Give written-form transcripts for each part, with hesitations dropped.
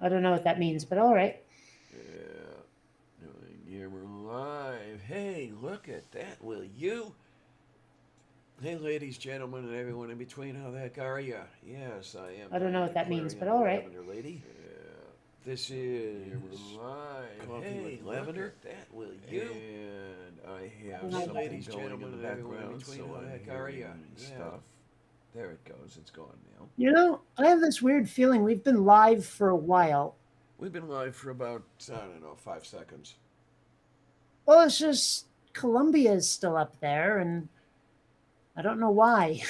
I don't know what that means, but all right. Yeah, you're live. Hey, look at that, will you? Hey, ladies, gentlemen, and everyone in between, how the heck are ya? Yes, I am I don't know the what that means, Aquarian, but the all right. Lavender Lady. This is Live. Coffee Hey, with look Lavender. at that, will you? And I I have don't know what some that ladies, means. gentlemen, and everyone in between, how the heck are ya? Yeah, Stuff. there it goes. It's gone now. You know, I have this weird feeling we've been live for a while. We've been live for about, I don't know, 5 seconds. Well, it's just Columbia's still up there, and I don't know why.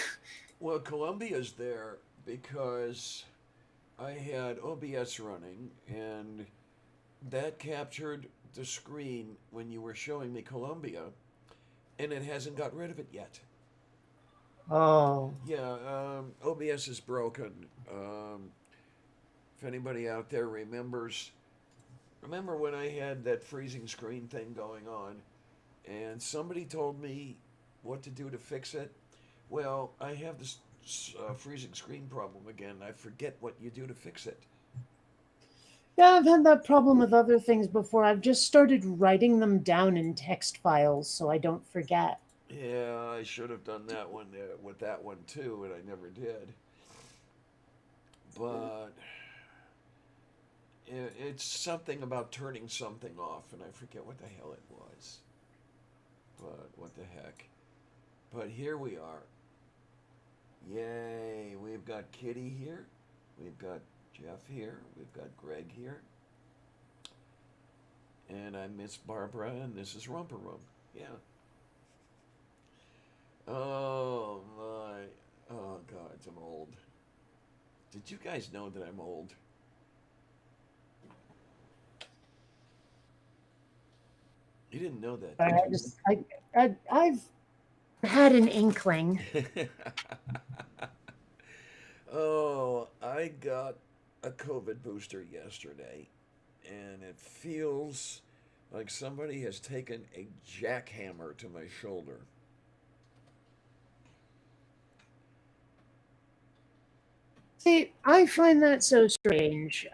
Well, Columbia's there because I had OBS running, and that captured the screen when you were showing me Columbia, and it hasn't got rid of it yet. Oh, Yeah, OBS is broken. If anybody out there remember when I had that freezing screen thing going on, and somebody told me what to do to fix it? Well, I have this freezing screen problem again. I forget what you do to fix it. yeah, I've had that problem with other things before. I've just started writing them down in text files so I don't forget. Yeah, I should have done that one with that one too, and I never did. But it's something about turning something off, and I forget what the hell it was. But what the heck? But here we are. Yay! We've got Kitty here. We've got Jeff here. We've got Greg here. And I'm Miss Barbara, and this is Romper Room. Yeah. Oh my. Oh God, I'm old. Did you guys know that I'm old? You didn't know that, I did just, I've had an inkling. you? Oh, I got a COVID booster yesterday, and it feels like somebody has taken a jackhammer to my shoulder. See, I find that so strange.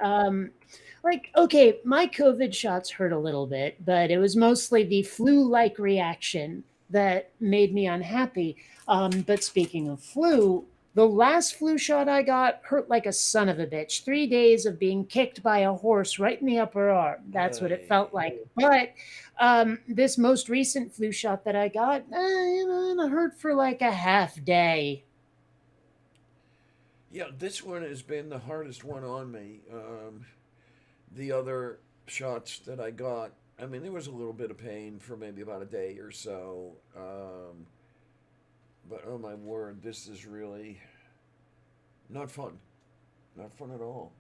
Like, okay, my COVID shots hurt a little bit, but it was mostly the flu like reaction that made me unhappy. But speaking of flu, the last flu shot I got hurt like a son of a bitch. 3 days of being kicked by a horse right in the upper arm. That's what it felt Hey. like. But this most recent flu shot that I got, it hurt for like a half day. Yeah, this one has been the hardest one on me. The other shots that I got, I mean, there was a little bit of pain for maybe about a day or so. But oh my word, this is really not fun. Not fun at all.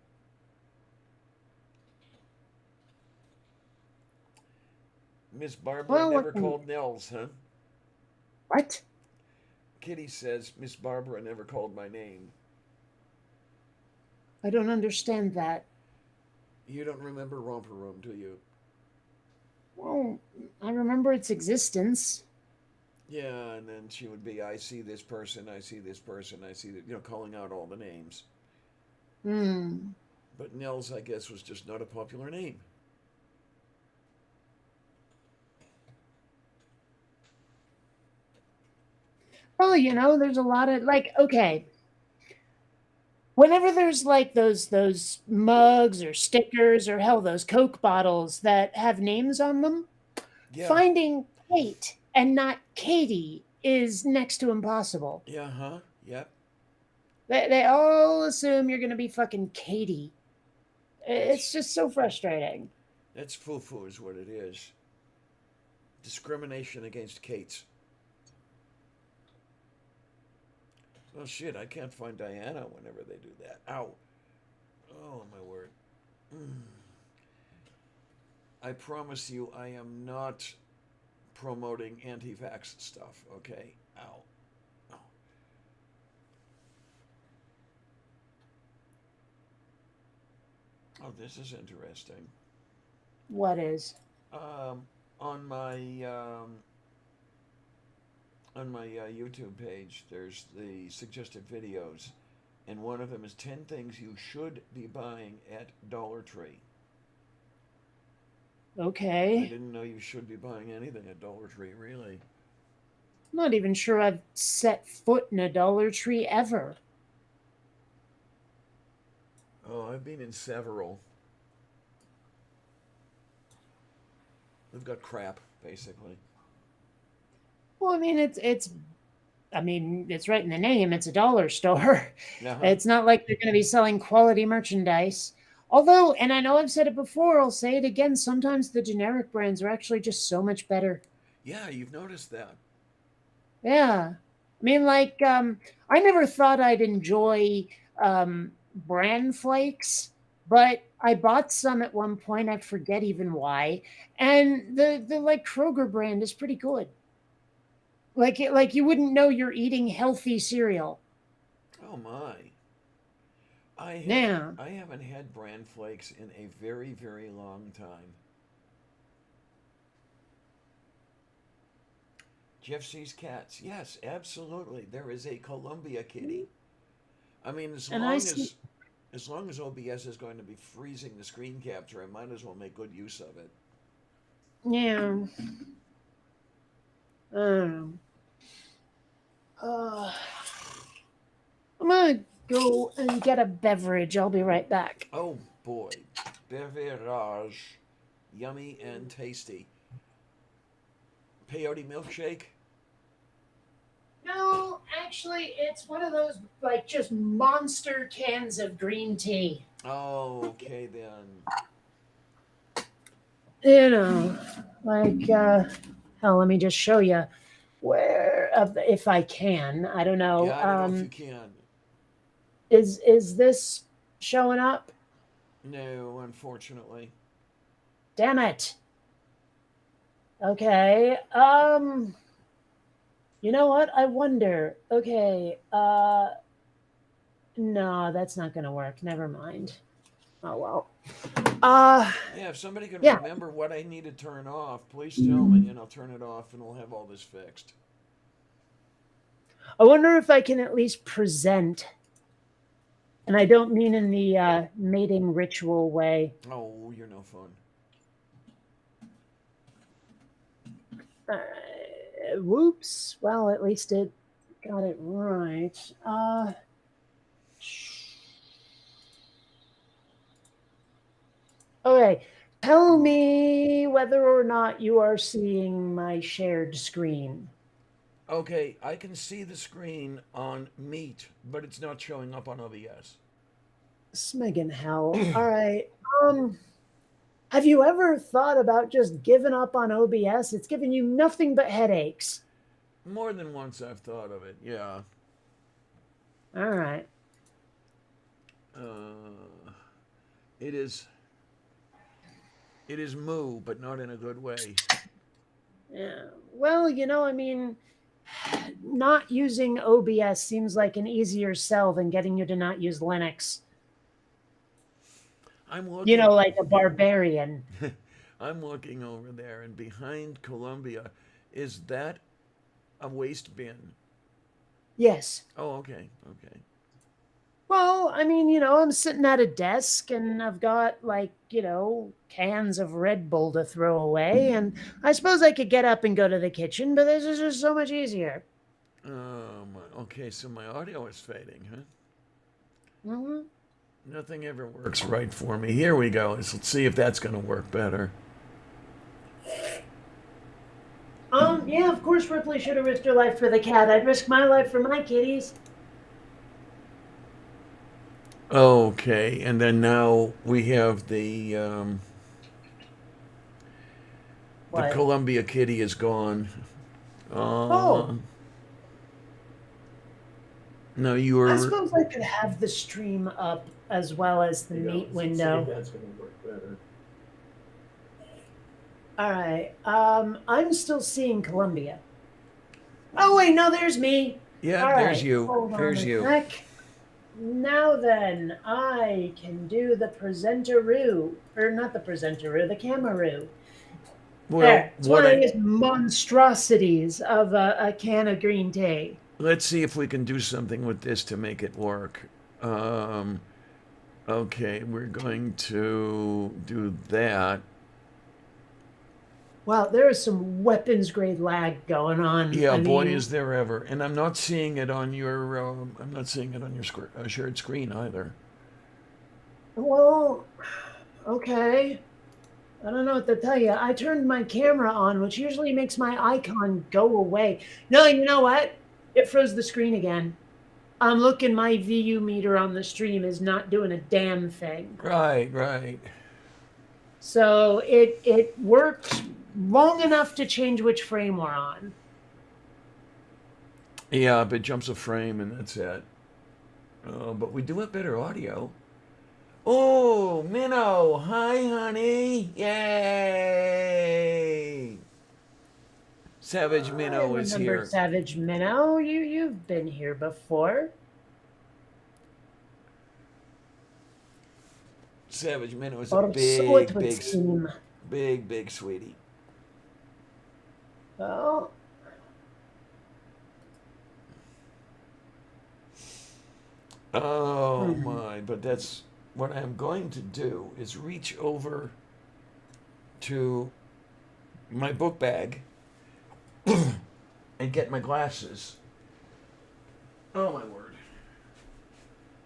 Miss Barbara Well, never what can called Nels, huh? what? Kitty says Miss Barbara never called my name. I don't understand that. You don't remember Romper Room, do you? Well, I remember its existence. Yeah, and then she would be, I see this person, I see this person, I see that, calling out all the names. Hmm. But Nels, I guess, was just not a popular name. Well, there's a lot of like, okay, whenever there's like those mugs or stickers or hell, those Coke bottles that have names on them, Yeah, finding Kate and not Katie is next to impossible. yeah, huh? Yep. They all assume you're gonna be fucking Katie. It's That's just so frustrating. that's foo-foo is what it is. Discrimination against Kates. Oh shit, I can't find Diana whenever they do that. Ow. Oh my word. Mm. I promise you I am not promoting anti-vax stuff, okay? Ow. Oh. Oh, this is interesting. What is? Um, on my um, on my YouTube page, there's the suggested videos, and one of them is 10 things you should be buying at Dollar Tree. I Okay. didn't know you should be buying anything at Dollar Tree, really. I'm not even sure I've set foot in a Dollar Tree ever. Oh, I've been in several. They've got crap, basically. Well, I mean, it's right in the name. It's a dollar store. Uh-huh. It's not like they're going to be selling quality merchandise. Although, and I know I've said it before, I'll say it again, sometimes the generic brands are actually just so much better. Yeah, you've noticed that. Yeah. I mean, like, I never thought I'd enjoy bran flakes, but I bought some at one point. I forget even why. And the like Kroger brand is pretty good. Like you wouldn't know you're eating healthy cereal. Oh my. I have Yeah. I haven't had bran flakes in a very, very long time. Jeff sees cats. Yes, absolutely. There is a Columbia kitty. I mean, And I see as long as OBS is going to be freezing the screen capture, I might as well make good use of it. yeah. Um uh, I'm gonna go and get a beverage. I'll be right back. Oh boy, beverage, yummy and tasty. Peyote milkshake. No, actually, it's one of those like just monster cans of green tea. Oh, okay then. You know, like hell. Let me just show you where, if I can. I don't know. Yeah, I don't know if you can. Is this showing up? No, unfortunately. Damn it. Okay. You know what? I wonder. Okay. No, that's not gonna work. Never mind. Oh well. Uh, Yeah, if somebody can yeah. remember what I need to turn off, please tell me and I'll turn it off and we'll have all this fixed. I wonder if I can at least present, and I don't mean in the mating ritual way. Oh, you're no fun. Whoops. Well, at least it got it right. Okay. Tell me whether or not you are seeing my shared screen. Okay, I can see the screen on Meet, but it's not showing up on OBS. Smeggin hell. All right. Um, have you ever thought about just giving up on OBS? It's giving you nothing but headaches. More than once I've thought of it, yeah. All right. Uh, it is moo, but not in a good way. Yeah. Well, I mean, not using OBS seems like an easier sell than getting you to not use Linux. I'm looking Like a barbarian. I'm looking over there and behind Columbia, is that a waste bin? Yes. Oh, okay. Okay. Well, I mean, I'm sitting at a desk and I've got cans of Red Bull to throw away. And I suppose I could get up and go to the kitchen, but this is just so much easier. Okay, so my audio is fading, huh? hmm Nothing ever works right for me. Here we go. Let's see if that's going to work better. Yeah, of course Ripley should have risked her life for the cat. I'd risk my life for my kitties. Okay, and then now we have the What? Columbia kitty is gone. Oh, No, you I were. suppose I could have the stream up as well as the meet window. That's going to work better. All right. I'm still seeing Columbia. Oh wait, no, there's me. Yeah, All there's right. you. Hold on There's a you. sec. Now then, I can do the presentaroo, or not the presentaroo, the camaroo. Well, There, it's what one of I these monstrosities of a can of green tea. let's see if we can do something with this to make it work. Um, okay, we're going to do that. Wow, there is some weapons grade lag going on. Yeah, I boy, mean, is there ever. And I'm not seeing it on your. I'm not seeing it on your shared screen either. well, okay. I don't know what to tell you. I turned my camera on, which usually makes my icon go away. No, you know what? It froze the screen again. I'm looking, my VU meter on the stream is not doing a damn thing. Right, right. So it worked long enough to change which frame we're on. Yeah, but it jumps a frame and that's it. But we do have better audio. Oh, Minnow. Hi, honey. Yay. Savage I Minnow is remember here. Savage Minnow. You've been here before. Savage Minnow is a Or so it would big, seem. big sweetie. Well, Oh my, but that's what I'm going to do is reach over to my book bag and get my glasses. Oh my word.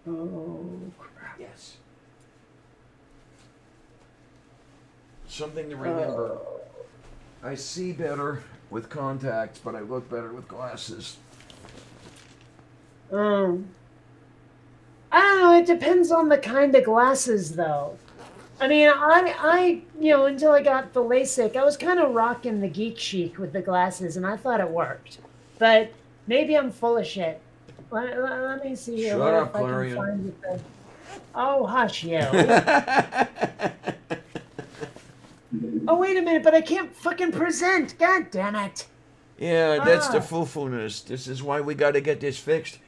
oh crap. Yes. Something to remember. I see better with contacts, but I look better with glasses. Um, I don't know. It depends on the kind of glasses, though. I mean, until I got the LASIK, I was kind of rocking the geek chic with the glasses, and I thought it worked. But maybe I'm full of shit. Let me see here. Shut What up, if I can Clarion. find it? Oh, hush you. Oh, wait a minute, but I can't fucking present. God damn it. Yeah, that's the Ah. foo-foo-ness. This is why we got to get this fixed.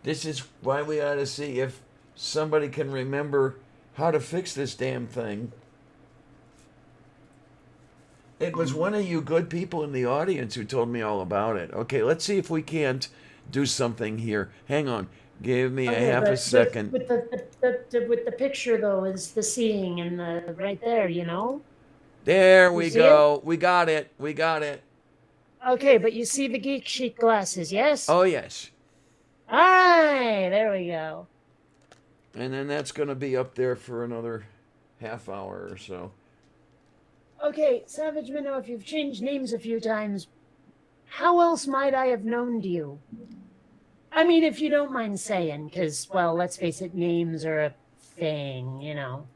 This is why we got to see if somebody can remember how to fix this damn thing. It was one of you good people in the audience who told me all about it. Okay, let's see if we can't do something here. Hang on. Give me a Okay, half a second. with with the picture though is the seeing and the right there, you know? There You we see it? go. We got it. We got it. Okay, but you see the geek chic glasses, yes? Oh, yes. All right, there we go. And then that's going to be up there for another half hour or so. Okay, Savage Minnow, if you've changed names a few times, how else might I have known you? I mean, if you don't mind saying, because, well, let's face it, names are a thing, you know.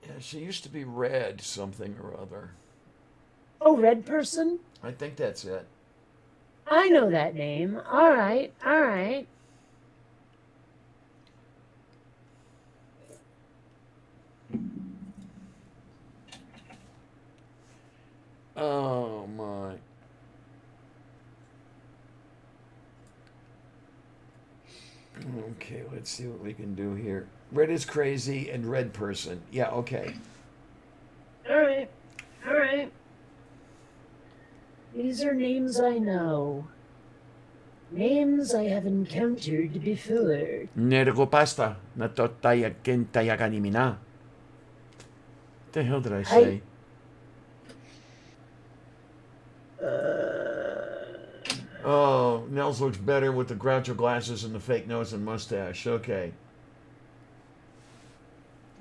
Yeah, she used to be Red something or other. Oh, Red Person? I think that's it. I know that name. All right, all right. Oh, my. Okay, let's see what we can do here. Red is crazy and Red person. Yeah, okay. All right, all right. These are names I know. Names I have encountered before. Nergo pasta. Natotaya kentaya ganimina. What the hell did I say? Oh, Nels looks better with the Groucho glasses and the fake nose and mustache. Okay.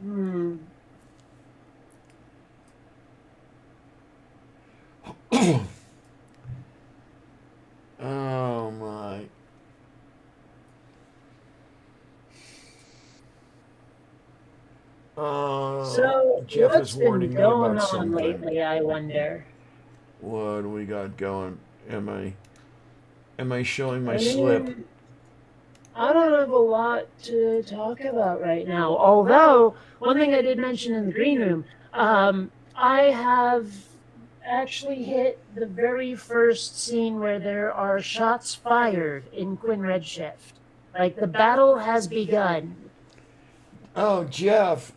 Hmm. Oh my. So, Jeff what's is been warning me going about on something. lately, I wonder? What do we got going? Am I showing my I slip? mean, I don't have a lot to talk about right now. Although, one thing I did mention in the green room, I have actually hit the very first scene where there are shots fired in Quinn Redshift. Like, the battle has begun. Oh, Jeff,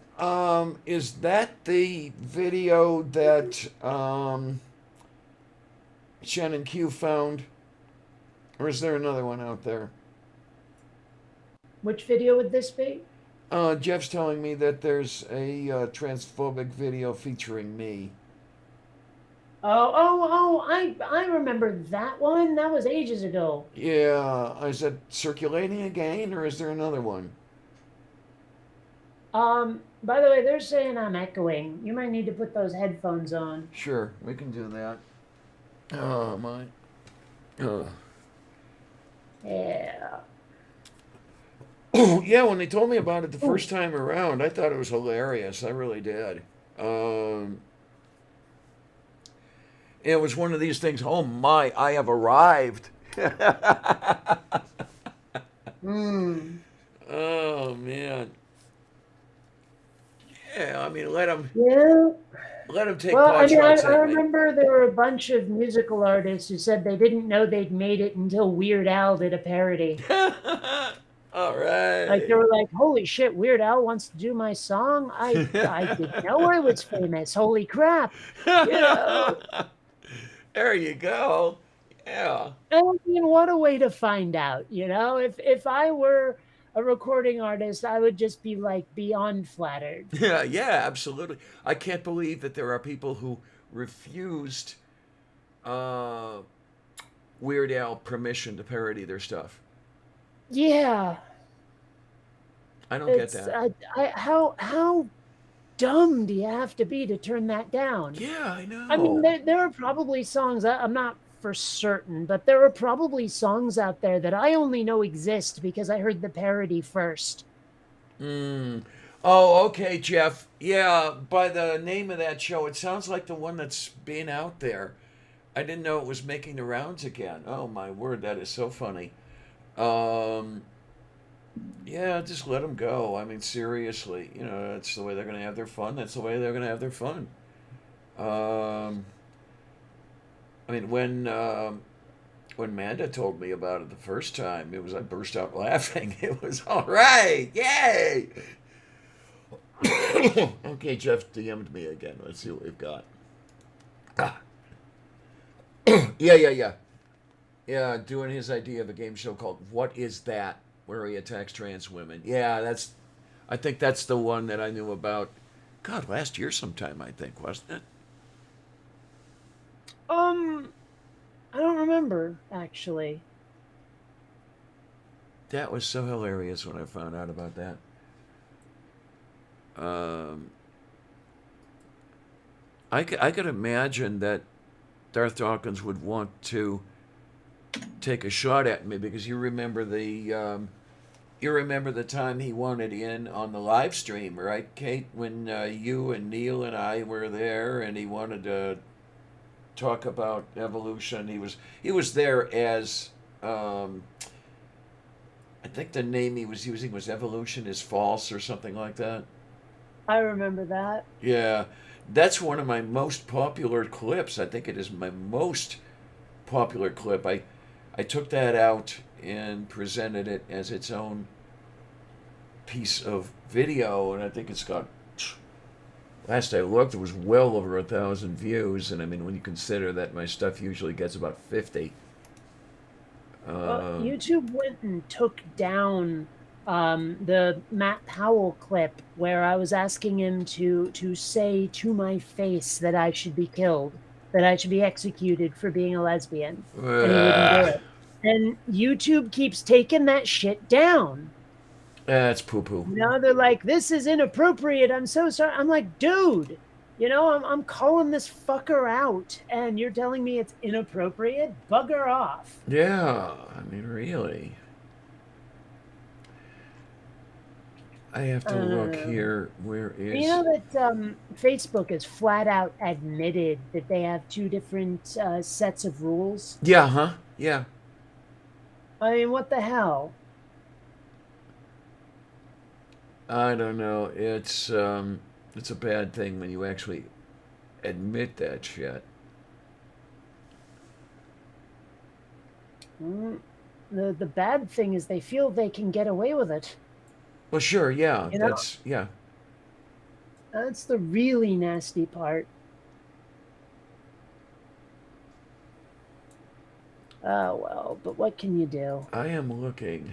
is that the video that Shannon Q found? Or is there another one out there? Which video would this be? Jeff's telling me that there's a transphobic video featuring me. I remember that one. That was ages ago. Yeah, is it circulating again, or is there another one? By the way, they're saying I'm echoing. You might need to put those headphones on. Sure, we can do that. Oh my. Oh. Yeah. Yeah, when they told me about it the first time around, I thought it was hilarious. I really did. It was one of these things. Oh my, I have arrived. Hmm. Oh man. Yeah, I mean, let them Yeah. take Well, pot shots I at me. remember there were a bunch of musical artists who said they didn't know they'd made it until Weird Al did a parody. All Like they right. were like, "Holy shit, Weird Al wants to do my song. I didn't know I was famous. Holy crap!" You know. There you go. Yeah. I mean, what a way to find out. If I were a recording artist, I would just be like beyond flattered. Yeah, yeah, absolutely. I can't believe that there are people who refused uh, Weird Al permission to parody their stuff. Yeah, I don't get it's that. how dumb do you have to be to turn that down? Yeah, I I mean, know. there are probably songs, I'm not for certain, but there are probably songs out there that I only know exist because I heard the parody first. Mm. Oh, okay, Jeff. Yeah, by the name of that show, it sounds like the one that's been out there. I didn't know it was making the rounds again. Oh my word, that is so funny. Um, yeah, just let them go. I mean, seriously, that's the way they're going to have their fun. That's the way they're going to have their fun. Um, I mean, when Manda told me about it the first time, I burst out laughing. It was all right, yay! Okay, Jeff DM'd me again. Let's see what we've got. Ah. Yeah, yeah, yeah. Yeah, doing his idea of a game show called What Is That? Where he attacks trans women. Yeah, I think that's the one that I knew about, God, last year sometime, I think, wasn't it? Um, I don't remember actually. That was so hilarious when I found out about that. Um, I could imagine that Darth Dawkins would want to take a shot at me because you remember the time he wanted in on the live stream, right, Kate? When you and Neil and I were there, and he wanted to talk about evolution. He was there as I think the name he was using was "Evolution is False" or something like that. I remember that. Yeah, that's one of my most popular clips. I think it is my most popular clip. I took that out and presented it as its own piece of video, and I think it's got. Last I looked, it was well over 1,000 views, and I mean, when you consider that my stuff usually gets about 50. Well, Um, YouTube went and took down the Matt Powell clip where I was asking him to say to my face that I should be killed, that I should be executed for being a lesbian, and he wouldn't do it. And YouTube keeps taking that shit down. that's poo poo. They're like, "This is inappropriate. I'm so sorry." I'm like, "Dude, I'm calling this fucker out, and you're telling me it's inappropriate? Bugger off." Yeah, I mean, really. I have to look Um, here. Where You is. know that Facebook has flat out admitted that they have two different sets of rules? Yeah, huh? Yeah. I mean, what the hell? I don't know. It's a bad thing when you actually admit that shit. Mm, the bad thing is they feel they can get away with it. Well, sure, yeah. You know, That's yeah. that's the really nasty part. Oh, well, but what can you do? I am looking,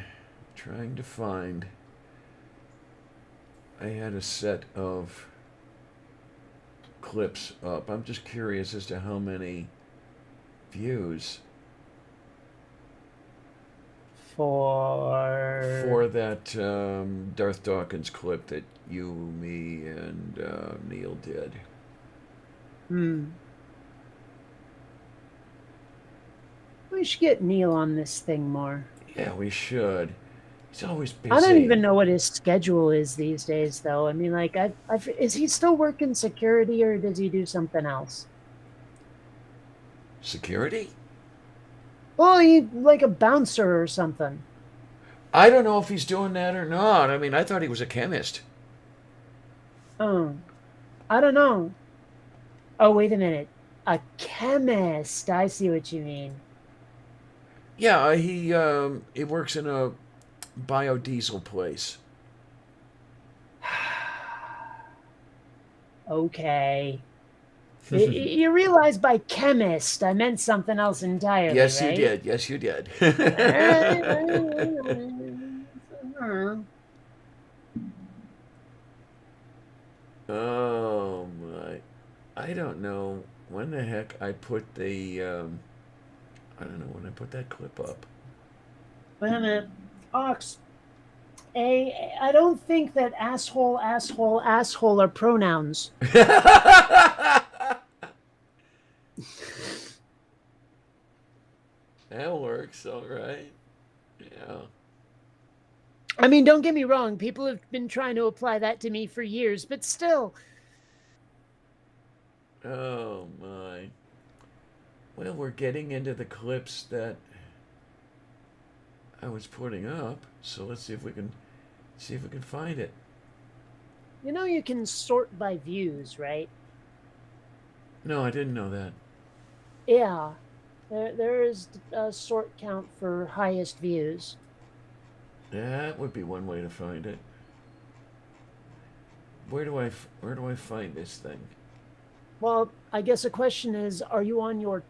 trying to find. I had a set of clips up. I'm just curious as to how many views For for that Darth Dawkins clip that you, me, and Neil did. hmm. We should get Neil on this thing more. Yeah, we should. He's always I don't busy. even know what his schedule is these days, though. I mean, like, is he still working security or does he do something else? Security? Well, he like a bouncer or something. I don't know if he's doing that or not. I mean, I thought he was a chemist. Oh, I don't know. Oh, wait a minute. A chemist. I see what you mean. Yeah, he works in a biodiesel place. Okay. You realize by chemist, I meant something else entirely, Yes, you right? did. Yes, you did. Oh my! I don't know when the heck I put the. I don't know when I put that clip up. Wait a minute. Ox, I don't think that asshole, asshole, asshole are pronouns. That works, all right. Yeah. I mean, don't get me wrong. People have been trying to apply that to me for years, but still. Oh my. Well, we're getting into the clips that I was putting up, so let's see if we can find it. You know, you can sort by views, right? No, I didn't know that. Yeah. There is a sort count for highest views. That would be one way to find it. Where do I find this thing? Well, I guess a question is, are you on your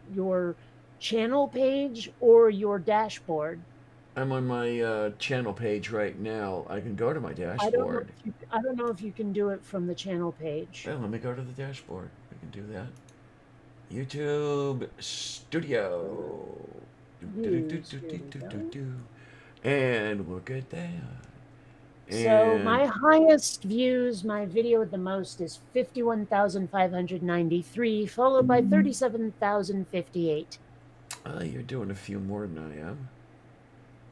channel page or your dashboard? I'm on my channel page right now. I can go to my dashboard. I don't know if you can do it from the channel page. Well, let me go to the dashboard. We can do that. YouTube Studio. Views. Here we go. And look at that. So And my highest views, my video with the most is 51,593, followed by 37,058. you're doing a few more than I am.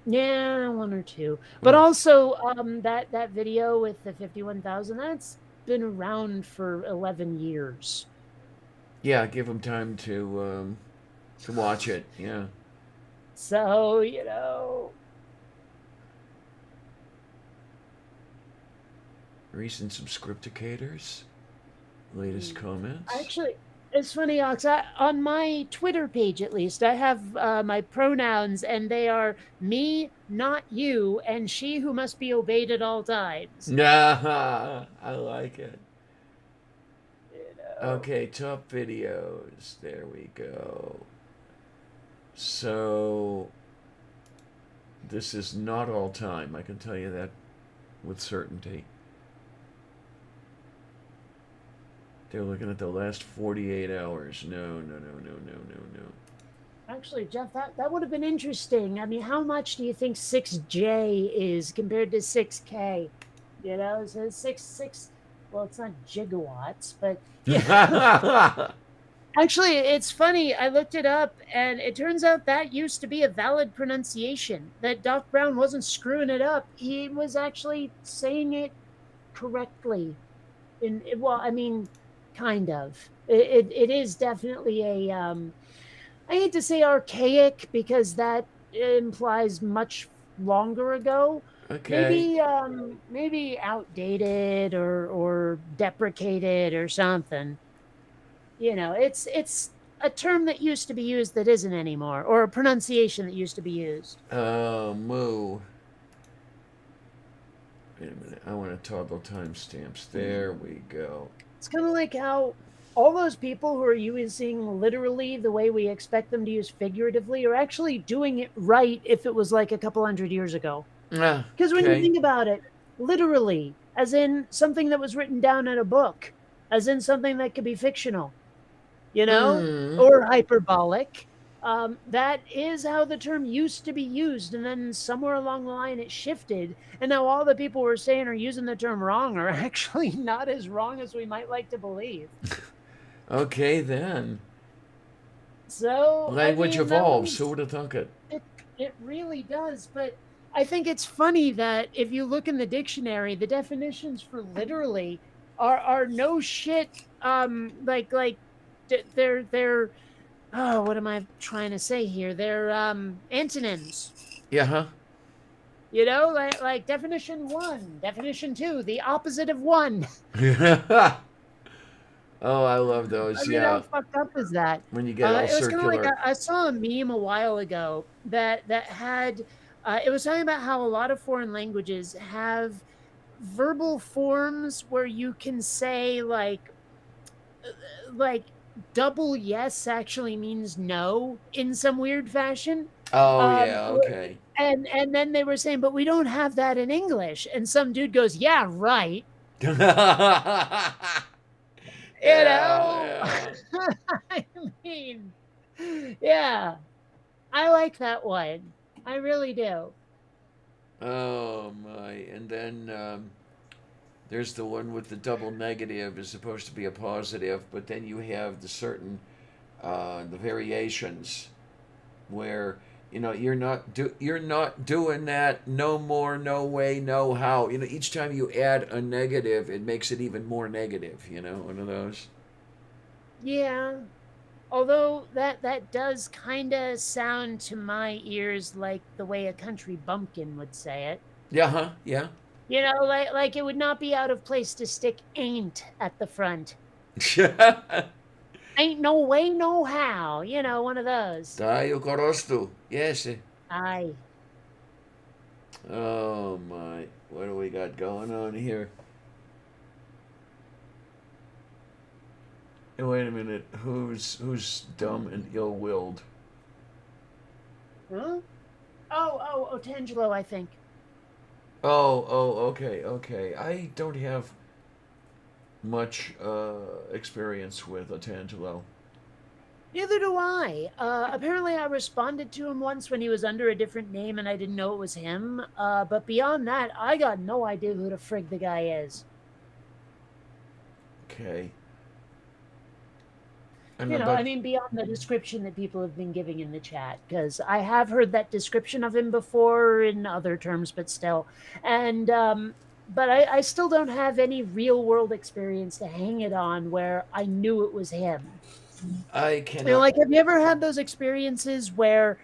Yeah, one or two. But Well, also that video with the 51,000, that's been around for 11 years. yeah, give them time to watch it. Yeah. So, you know, Recent subscripticators. Latest comments. actually, it's funny, Ox. On my Twitter page, at least, I have my pronouns, and they are me, not you, and she who must be obeyed at all times. Nah, I like it. You know. Okay, top videos. There we go. So, this is not all time. I can tell you that with certainty. They're looking at the last 48 hours. No, no, no, no, no, no, no. Actually, Jeff, that would have been interesting. I mean, how much do you think 6J is compared to 6K? You know, so six. Well, it's not gigawatts, but yeah. Actually, it's funny. I looked it up, and it turns out that used to be a valid pronunciation. That Doc Brown wasn't screwing it up. He was actually saying it correctly. Well, I mean, kind of. It is definitely a. I hate to say archaic because that implies much longer ago. Okay. Maybe outdated or deprecated or something. You know, it's a term that used to be used that isn't anymore, or a pronunciation that used to be used. Moo. Wait a minute. I want to toggle timestamps. There we go. It's kind of like how all those people who are using literally the way we expect them to use figuratively are actually doing it right if it was like a couple hundred years ago. Ah, Because when you okay. think about it, literally, as in something that was written down in a book, as in something that could be fictional, Mm. or hyperbolic. That is how the term used to be used. And then somewhere along the line, it shifted. And now all the people we're saying are using the term wrong are actually not as wrong as we might like to believe. Okay then. So, I Language mean, that evolves. Who was would have thunk it? it really does. But I think it's funny that if you look in the dictionary, the definitions for literally are no shit. They're oh, what am I trying to say here? They're antonyms. Yeah, huh? Like definition one, definition two, the opposite of one. Oh, I love I those. mean, how Yeah, fucked up is that? when you get all It was kind of like circular. I saw a meme a while ago that had it was talking about how a lot of foreign languages have verbal forms where you can say like double yes actually means no in some weird fashion. Oh Um, yeah, okay. and then they were saying, but we don't have that in English. And some dude goes, yeah, right. Yeah, You know, yeah. I mean, yeah, I like that one. I really do. Oh my. And then there's the one with the double negative is supposed to be a positive, but then you have the certain the variations where you're not doing that, no more, no way, no how. Each time you add a negative, it makes it even more negative. One of those. Yeah. Although that does kind of sound to my ears like the way a country bumpkin would say it. Yeah, huh? Yeah. Like it would not be out of place to stick ain't at the front. Ain't no way, no how. One of those. Tayo korostu. Yes. Aye. Oh my. What do we got going on here? Wait a minute. Who's dumb and ill-willed? Huh? Oh, Tangelo, I think. Okay, okay. I don't have much experience with Otangelo. Neither do I. Apparently, I responded to him once when he was under a different name and I didn't know it was him. But beyond that, I got no idea who the frig the guy is. Okay. I mean, beyond the description that people have been giving in the chat, because I have heard that description of him before in other terms, but still. And, but I still don't have any real world experience to hang it on where I knew it was him. I cannot. Like, have you ever had those experiences where,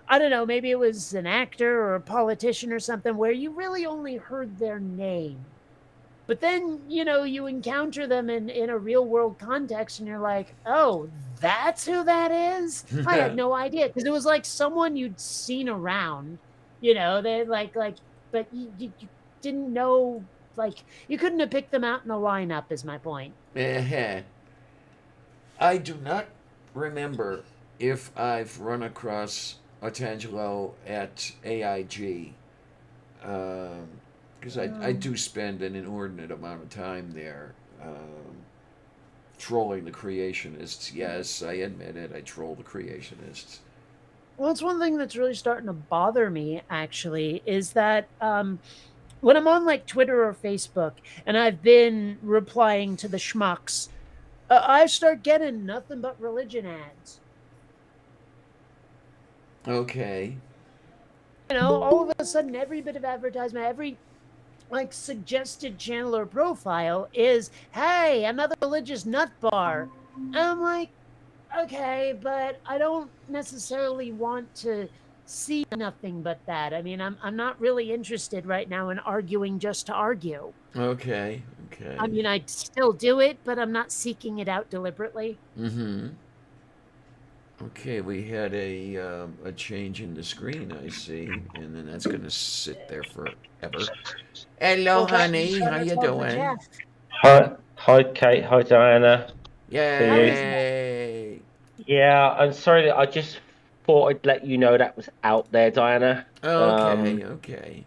I don't know, maybe it was an actor or a politician or something, where you really only heard their name? But then, you encounter them in a real world context and you're like, oh, that's who that is? I had no idea. Because it was like someone you'd seen around, they but you didn't know, like, you couldn't have picked them out in a lineup, is my point. I do not remember if I've run across Otangelo at AIG. Because I do spend an inordinate amount of time there trolling the creationists. Yes, I admit it. I troll the creationists. Well, it's one thing that's really starting to bother me, actually, is that when I'm on like Twitter or Facebook and I've been replying to the schmucks, I start getting nothing but religion ads. Okay. All of a sudden, every bit of advertisement, every like suggested channel or profile is, hey, another religious nut bar. And I'm like, okay, but I don't necessarily want to see nothing but that. I mean, I'm not really interested right now in arguing just to argue. Okay. Okay. I mean, I'd still do it, but I'm not seeking it out deliberately. Mm-hmm. Okay, we had a change in the screen, I see, and then that's gonna sit there forever. Hello, honey. How you doing? Hi, Kate. Hi, Diana. How is that? Yay! Yeah, I'm sorry. I just thought I'd let you know that was out there, Diana. Okay, Um, okay.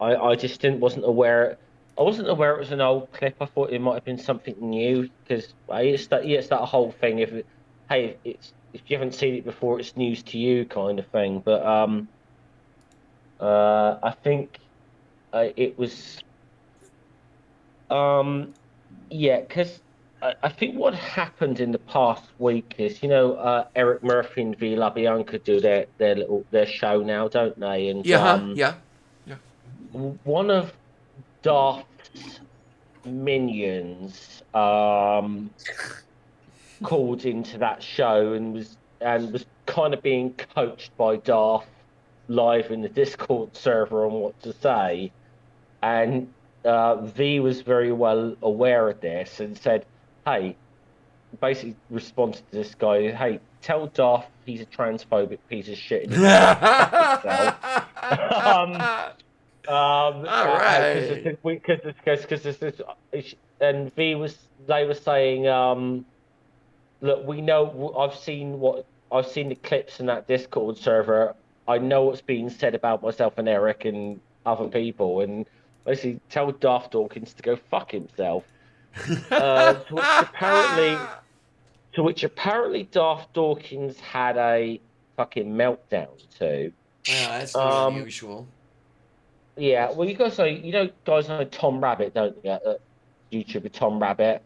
I just didn't wasn't aware. I wasn't aware it was an old clip. I thought it might have been something new because it's that whole thing. Hey, it's if you haven't seen it before, it's news to you kind of thing. But I think it was um yeah, because I think what happened in the past week is, Eric Murphy and Vila Bianca do their show now, don't they? And Yeah, huh? Yeah, yeah. one of Daft's minions called into that show and was kind of being coached by Daft live in the Discord server on what to say. And V was very well aware of this and said, "Hey," basically responded to this guy, "Hey, tell Daft he's a transphobic piece of shit and he can go fuck himself." um, All right. because and they were saying, look, we know, I've seen the clips in that Discord server. I know what's being said about myself and Eric and other people, and basically tell Daft Dawkins to go fuck himself. To which apparently, Daft Dawkins had a fucking meltdown too. Well, that's not Um, unusual. yeah, well, guys know Tom Rabbit, don't you? YouTuber Tom Rabbit.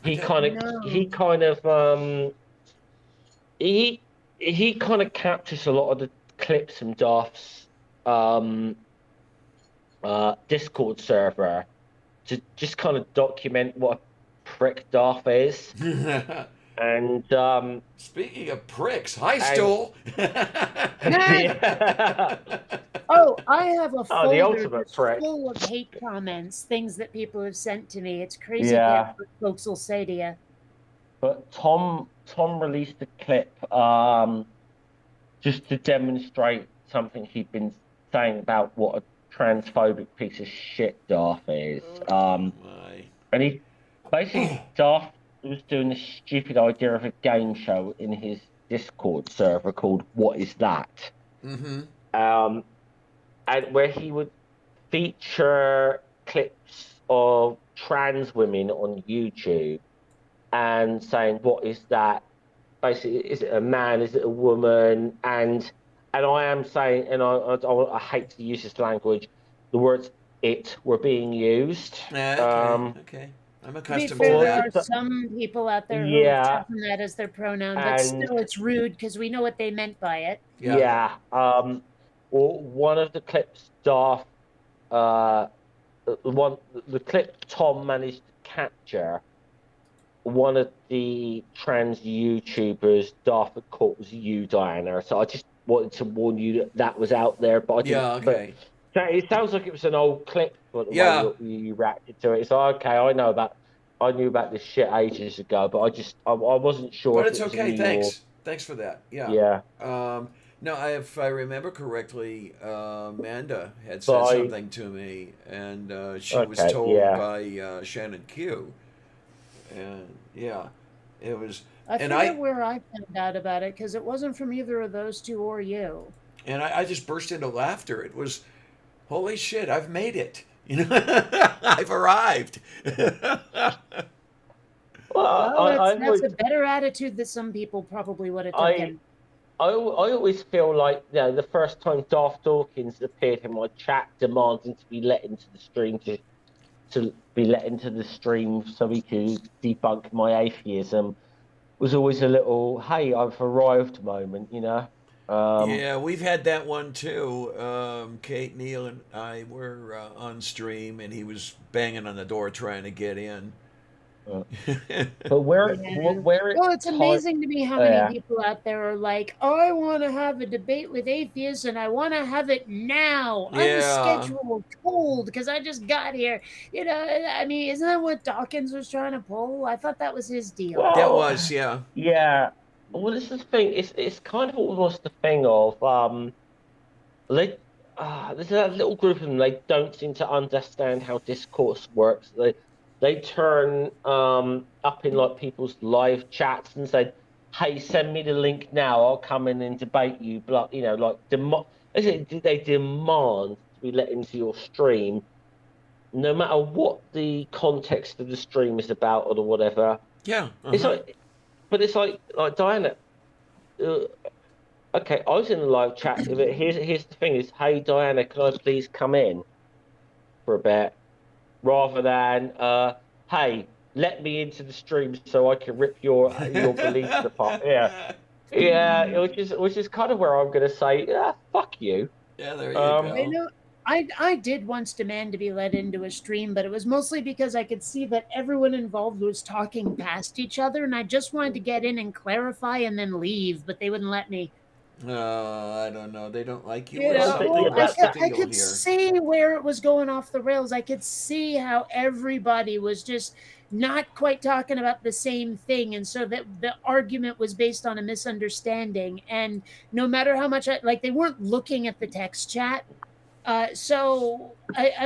I He don't. kind of, No. he kind of, he he kind of captures a lot of the clips from Daft's um Discord server to just kind of document what a prick Daft is. And Speaking of pricks, hi, and Stool. yeah. Oh, I have a Oh, the folder ultimate just prick. full of hate comments, things that people have sent to me. It's crazy Yeah. what folks will say to you. But Tom released a clip just to demonstrate something he'd been saying about what a transphobic piece of shit Daft is. My. And he basically Daft was doing this stupid idea of a game show in his Discord server called What Is That? Mm-hmm. And where he would feature clips of trans women on YouTube and saying, "What is that? Basically, is it a man? Is it a woman?" And I am saying, and I hate to use this language, the words "it" were being used. Okay, okay. I'm To be accustomed to fair, there For are that. some people out there who have yeah, chosen that as their pronoun, but and still it's rude because we know what they meant by it. Yeah. yeah, or one of the clips, Daft, uh, the clip Tom managed to capture. One of the trans YouTubers, Daft caught was you, Diana. So I just wanted to warn you that that was out there, but I didn't. Yeah. But Okay. it sounds like it was an old clip, but the way Yeah. you reacted to it. So okay, I knew about this shit ages ago, but I wasn't sure But if it's it was a okay. new or Thanks. Thanks for that. Yeah. yeah. No, if I remember correctly, Amanda had But said something to me, and she was okay, told yeah. by Shannon Q. And yeah, it was. I And forget I where I found out about it because it wasn't from either of those two or you. and I just burst into laughter. It was, holy shit! I've made it. I've arrived. Well, Well, that's a better attitude that some people probably would have I taken. I always feel like, the first time Daft Dawkins appeared in my chat demanding to be let into the stream to be let into the stream so he could debunk my atheism was always a little, "Hey, I've arrived" moment. Yeah, we've had that one too. Kate, Neal, and I were on stream, and he was banging on the door trying to get in. uh, but Yeah. where it Well, it's type, amazing to me how many yeah, people out there are like, I want to have a debate with atheists and I want to have it now, Yeah, unscheduled, cold, because I just got here. I mean, isn't that what Dawkins was trying to pull? I thought that was his deal. that well, was yeah. yeah. Well, this is the thing. It's kind of almost the thing of they there's a little group of them. They don't seem to understand how discourse works. they turn up in like people's live chats and say, "Hey, send me the link now. I'll come in and debate you." But like they demand to be let into your stream, no matter what the context of the stream is about or the whatever. Yeah. It's like, but it's like Diana. Uh, okay, I was in the live chat. But here's the thing: is hey Diana, can I please come in for a bit? Rather than hey, let me into the stream so I can rip your beliefs apart. Yeah, which is kind of where I'm going to say, yeah, fuck you. Yeah, there you I go. know. I did once demand to be let into a stream, but it was mostly because I could see that everyone involved was talking past each other, and I just wanted to get in and clarify and then leave, but they wouldn't let me. I don't know. They don't like you You or know, Well, something. well, yeah, I What's could, the that I deal could here? see where it was going off the rails. I could see how everybody was just not quite talking about the same thing, and so that the argument was based on a misunderstanding. And no matter how much they weren't looking at the text chat. So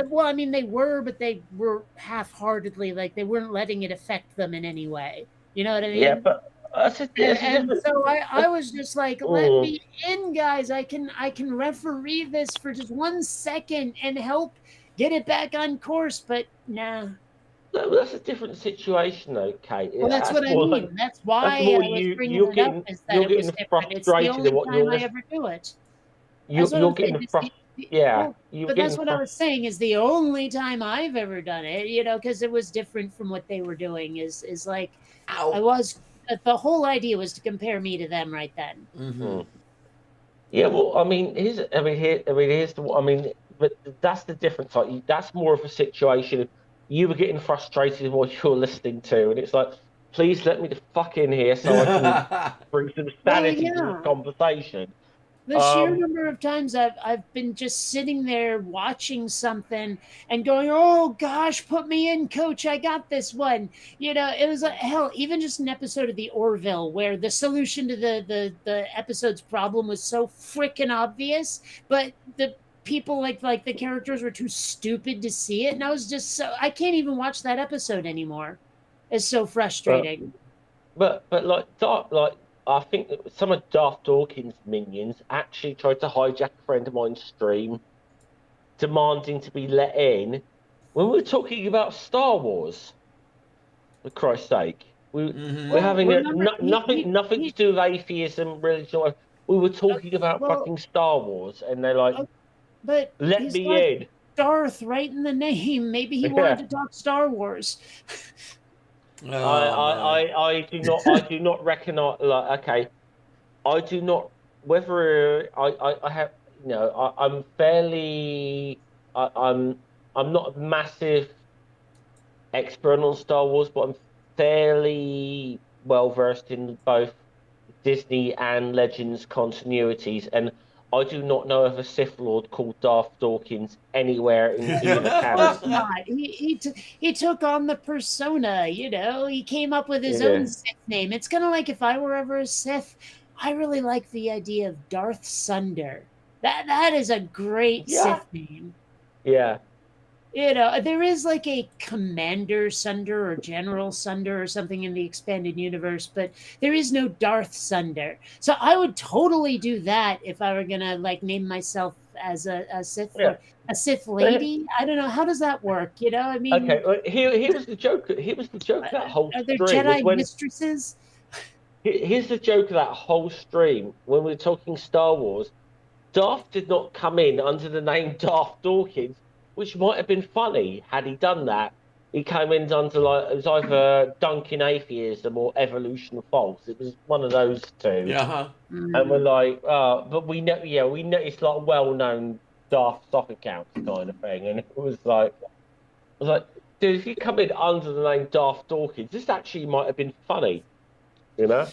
well, I mean, they were, but they were half-heartedly, like they weren't letting it affect them in any way. You know what I yeah, mean? but that's a And different. so I was just like, let Mm, me in, guys. I can referee this for just 1 second and help get it back on course. But nah. no, that's a different situation, though, Kate. Well, Yeah, that's what I mean. That's that's why more I was bringing you're it up, getting is that you're it was getting different. It's the frustrated at only what time you're I listening. ever do it. That's what You're I'm saying. getting yeah, you're But that's getting what I was saying is the only time I've ever done it, because it was different from what they were doing. Is like I Ow. was the whole idea was to compare me to them right then. Mm-hmm. Mm. Yeah, well, I mean, here's the, I mean, but that's the difference. Like, that's more of a situation. You were getting frustrated with what you're listening to, and it's like, please let me the fuck in here so I can bring some Well, sanity to this yeah. conversation. The sheer Um, number of times I've been just sitting there watching something and going, "Oh gosh, put me in, coach. I got this one." It was like hell, even just an episode of the Orville where the solution to the episode's problem was so freaking obvious, but the people like the characters were too stupid to see it, and I can't even watch that episode anymore. It's so but frustrating. but like I think that some of Darth Dawkins' minions actually tried to hijack a friend of mine's stream, demanding to be let in when we were talking about Star Wars. For Christ's sake, we're Mm-hmm. Well, having remember nothing to do with atheism, religion. We were talking about well, fucking Star Wars, and they're like, but "Let he's me got in." Darth right in the name. Maybe he wanted Yeah, to talk Star Wars. Oh my. I do not reckon. Like, okay, I do not. Whether I have, I'm fairly. I'm not a massive expert on Star Wars, but I'm fairly well versed in both Disney and Legends continuities, and I do not know of a Sith Lord called Darth Dawkins anywhere in either Of course canon. not. He took on the persona. He came up with his own Yeah, Sith name. It's kind of like if I were ever a Sith. I really like the idea of Darth Sunder. That is a great yeah, Sith name. yeah. There is like a Commander Sunder or General Sunder or something in the expanded universe, but there is no Darth Sunder. So I would totally do that if I were gonna like name myself as a Sith Yeah. Lord, a Sith But, lady. I don't know how does that work. I okay, mean, well, here was the joke. Here was the joke of that whole are there stream was Jedi when mistresses? here's the joke of that whole stream when we were talking Star Wars. Darth did not come in under the name Darth Dawkins, which might have been funny had he done that. He came in under it was either Duncan Atheism or Evolution False. It was one of those two. Yeah. Huh. And we're Mm. like, but we know it's like well-known Darth stock accounts kind of thing. And I was like, dude, if you come in under the name Darth Dawkins, this actually might have been funny, you know?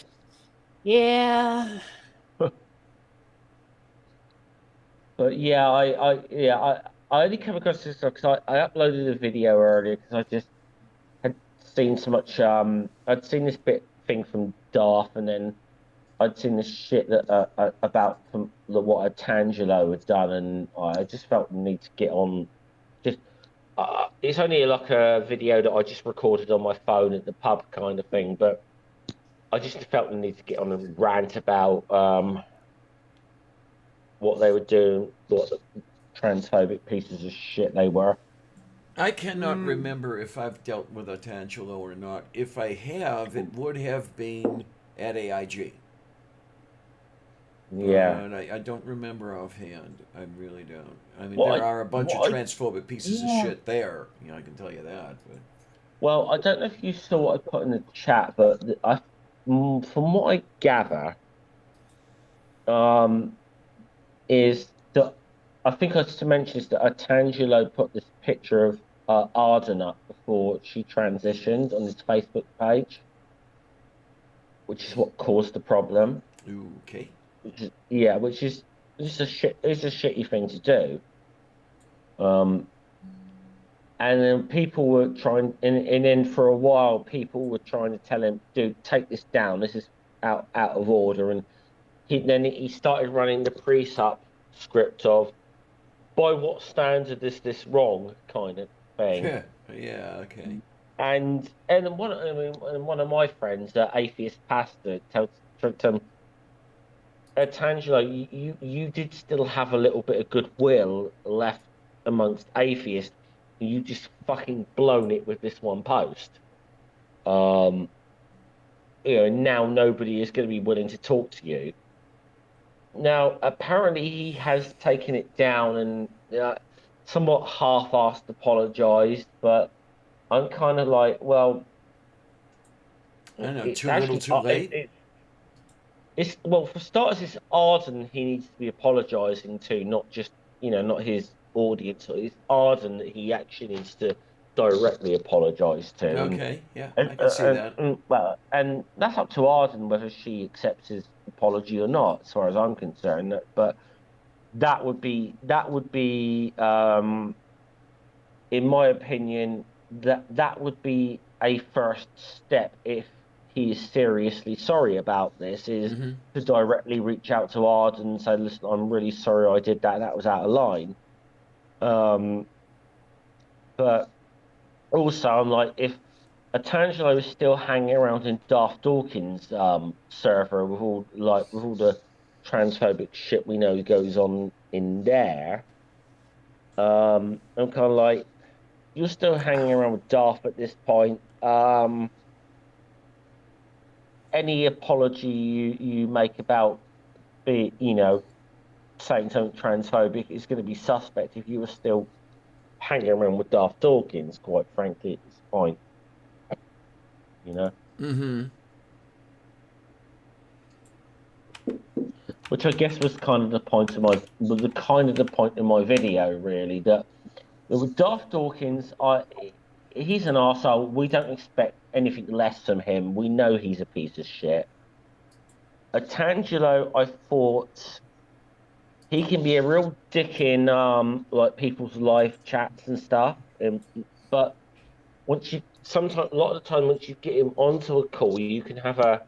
Yeah. But yeah, I only came across this because I uploaded a video earlier because I just had seen so much. I'd seen this bit thing from Darth, and then I'd seen this shit that about from what a Tangelo had done, and I just felt the need to get on. Just it's only like a video that I just recorded on my phone at the pub kind of thing, but I just felt the need to get on a rant about what they were doing, what the transphobic pieces of shit they were. I cannot remember if I've dealt with a Tangelo or not. If I have, it would have been at AIG. Yeah. But I don't remember offhand. I really don't. I mean, What there are a bunch of what transphobic pieces of shit there. You know, I can tell you that. But well, I don't know if you saw what I put in the chat, but from what I gather, um, is that I think I just mentioned that Tangelo put this picture of Arden up before she transitioned on his Facebook page, which is what caused the problem. okay. Which is just a shitty thing to do. And then people were trying, and then for a while, people were trying to tell him, "Dude, take this down. This is out of order." And he started running the pre-sup script of, "By what standard is this wrong?" kind of thing. Yeah. Okay. And then one of my friends, atheist pastor, told him, Tangelo, you did still have a little bit of goodwill left amongst atheists. You just fucking blown it with this one post. Now nobody is going to be willing to talk to you. Now, apparently, he has taken it down and somewhat half-assed apologized, but I'm kind of like, well, I don't know. it's Too little, actually too late. it's well, for starters, it's Arden he needs to be apologising to, not just not his audience. It's Arden that he actually needs to directly apologise to. Okay. Yeah, I can see that. And that's up to Arden whether she accepts his apology or not, as far as I'm concerned. But that would be, in my opinion, that would be a first step if he is seriously sorry about this, is to directly reach out to Arden and say, "Listen, I'm really sorry I did that. That was out of line." But also, I'm like, if Tangelo is still hanging around in Daft Dawkins' server with all the transphobic shit we know goes on in there, I'm kind of like, you're still hanging around with Daft at this point. Any apology you make about saying something transphobic is going to be suspect if you were still hanging around with Daft Dawkins, quite frankly, at this point. Which I guess was kind of the point of my video, really, that with Daft Dawkins, he's an arsehole. We don't expect anything less from him. We know he's a piece of shit. Tangelo, I thought he can be a real dick in like people's live chats and stuff. But a lot of the time, once you get him onto a call, you can have a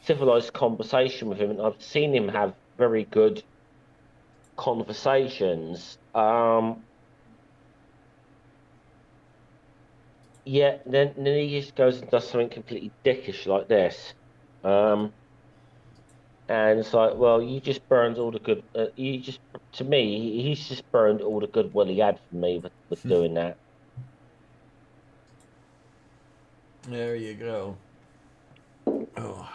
civilized conversation with him, and I've seen him have very good conversations. Yeah, then he just goes and does something completely dickish like this. And it's like, well, you just burned all the good. To me, he's just burned all the goodwill he had for me with doing that. There you go. Oh,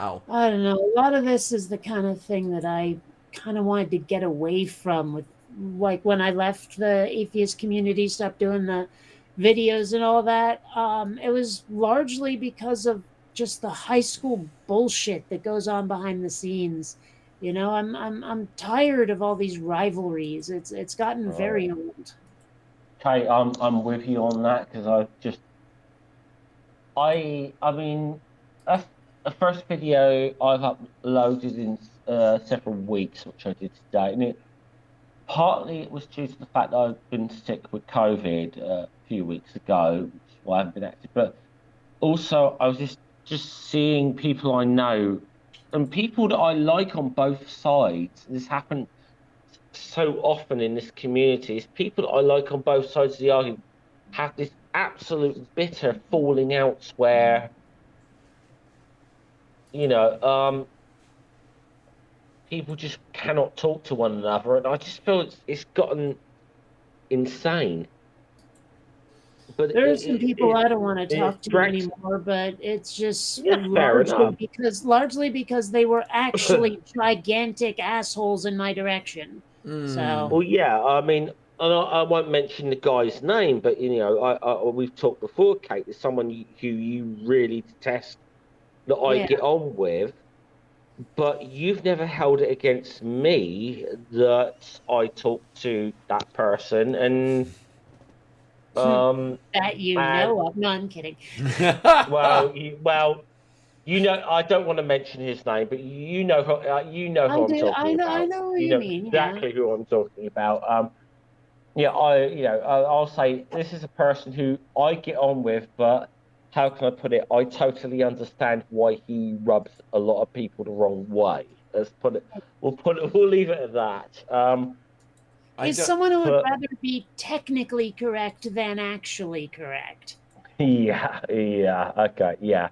ow. I don't know. A lot of this is the kind of thing that I kind of wanted to get away from, with like when I left the atheist community, stopped doing the videos and all that. It was largely because of just the high school bullshit that goes on behind the scenes. I'm tired of all these rivalries. It's gotten very old. Okay, I'm with you on that, because I mean, that's the first video I've uploaded in several weeks, which I did today, and partly it was due to the fact that I've been sick with COVID a few weeks ago, which is why I haven't been active. But also, I was just seeing people I know and people that I like on both sides. This happened so often in this community is people that I like on both sides of the argument have this absolute bitter falling outs where, you know, people just cannot talk to one another, and I just feel it's gotten insane. But There are some people I don't want to it talk to drags. anymore, but it's just Yeah, fair enough. largely because they were actually gigantic assholes in my direction. Mm. So Well, yeah, I mean, and I won't mention the guy's name, but you know, we've talked before, Kate. There's someone who you really detest that I yeah. get on with, but you've never held it against me that I talk to that person, um, That you and know of. No, I'm kidding. well, you know, I don't want to mention his name, but you know who I I'm do. talking I about. know what You you know mean. Yeah. exactly who I'm talking about. Yeah, I'll say this is a person who I get on with, but how can I put it? I totally understand why he rubs a lot of people the wrong way. Let's put it. We'll leave it at that. I He's don't. someone who would But rather be technically correct than actually correct. yeah, okay, yeah.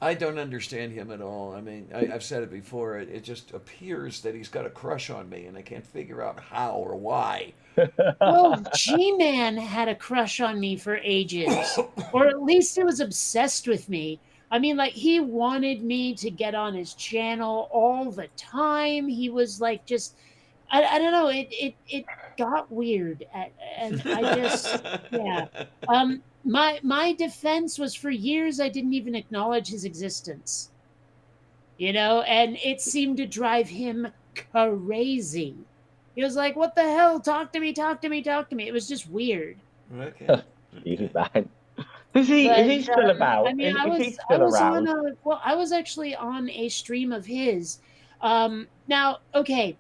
I don't understand him at all. I mean, I've said it before. It just appears that he's got a crush on me, and I can't figure out how or why. Well, G-Man had a crush on me for ages, or at least he was obsessed with me. I mean, like, he wanted me to get on his channel all the time. He was like, just, I don't know, it got weird, and I just, yeah. My defense was for years I didn't even acknowledge his existence, and it seemed to drive him crazy. He was like, "What the hell? Talk to me, talk to me, talk to me." It was just weird. Okay. You Okay. man. Is But he still I about? mean, I Is was he I still was on around? a well, I was actually on a stream of his. Now, okay,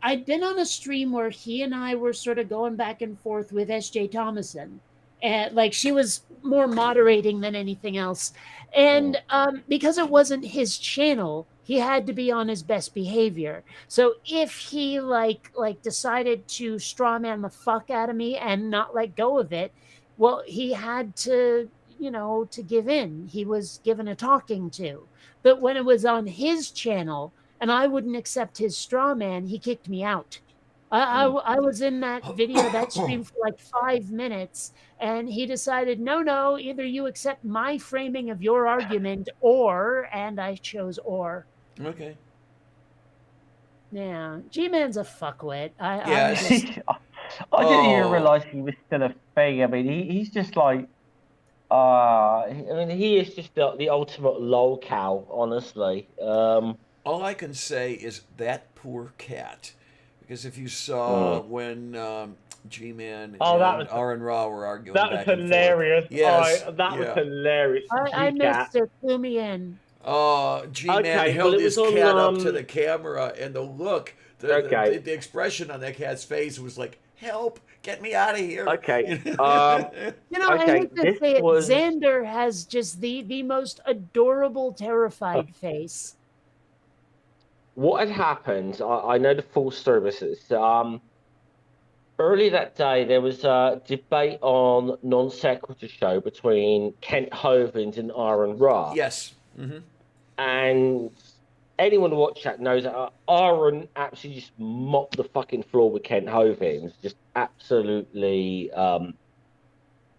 I'd been on a stream where he and I were sort of going back and forth with SJ Thomason, and like she was more moderating than anything else, Oh. and because it wasn't his channel, he had to be on his best behavior. So if he like decided to strawman the fuck out of me and not let go of it, well, he had to give in. He was given a talking to. But when it was on his channel and I wouldn't accept his straw man, he kicked me out. Mm. I was in that stream for like 5 minutes, and he decided, no, no, either you accept my framing of your argument and I chose or. Okay. Yeah, G Man's a fuckwit. I'm Yes. just, I didn't even Oh. realize he was still a thing. I mean, he's just like, I mean, he is just the ultimate lolcow, honestly. All I can say is that poor cat. Because if you saw Mm. when G-Man Oh, and R and Raw were arguing that was back and forth. hilarious. Yes. That was Yeah. hilarious. I G-Cat. missed it. Clue me in. G-Man Okay, well, held it was his on. cat up to the camera, and the look, Okay, the expression on that cat's face was like, "Help! Get me out of here!" okay, I okay. hate to This say it, was. Xander has just the most adorable, terrified face. What had happened, I know the full services. Early that day, there was a debate on non sequitur show between Kent Hovins and Aaron Ra. Yes. Mm-hmm. And anyone who watched that knows that Aaron absolutely just mopped the fucking floor with Kent Hovins, just absolutely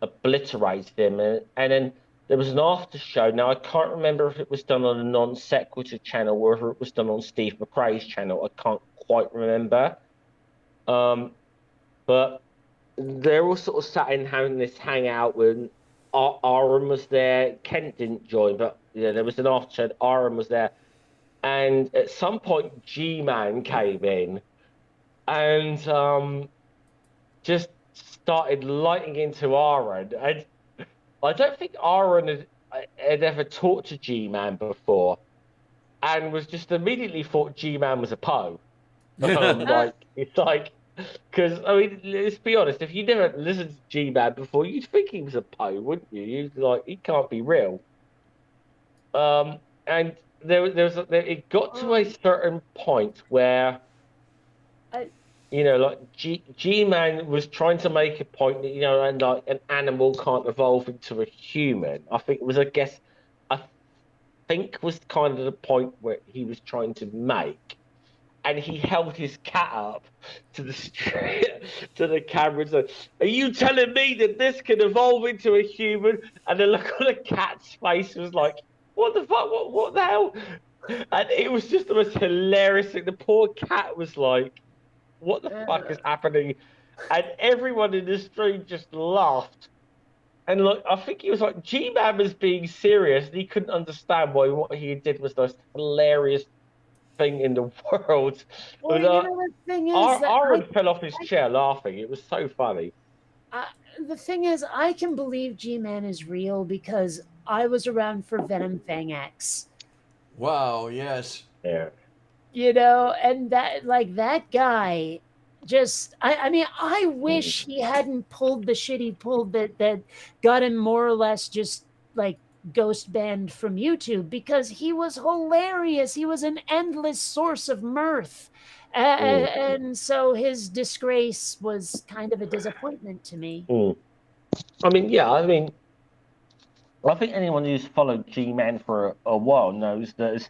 obliterated him. And then there was an after show. Now, I can't remember if it was done on a non sequitur channel or if it was done on Steve McRae's channel. I can't quite remember. But they're all sort of sat in having this hangout when Aaron was there. Kent didn't join, but there was an after show. Aaron was there. And at some point, G-Man came in and just started lighting into Aaron. And I don't think Aaron had ever talked to G-Man before and was just immediately thought G-Man was a Poe. It's like, because, I mean, let's be honest, if you never listened to G-Man before, you'd think he was a Poe, wouldn't you? You'd like, he can't be real. And it got to a certain point where I, like G-Man was trying to make a point that, and like an animal can't evolve into a human. I think was kind of the point where he was trying to make. And he held his cat up to the to the camera and said, "Are you telling me that this can evolve into a human?" And the look on the cat's face was like, "What the fuck? What the hell?" And it was just the most hilarious thing. The poor cat was like, "What the fuck is happening?" And everyone in the street just laughed. And look, I think he was like, G-Man was being serious, and he couldn't understand why what he did was the most hilarious thing in the world. Well, But, the thing is that Aaron fell off his chair laughing. It was so funny. the thing is, I can believe G-Man is real because I was around for Venom Fang X. Wow, yes. Yeah. And that guy just I mean, I wish he hadn't pulled the shit he pulled that got him more or less just like ghost banned from YouTube, because he was hilarious. He was an endless source of mirth. And so his disgrace was kind of a disappointment to me. I mean, yeah, I think anyone who's followed G-Man for a while knows that as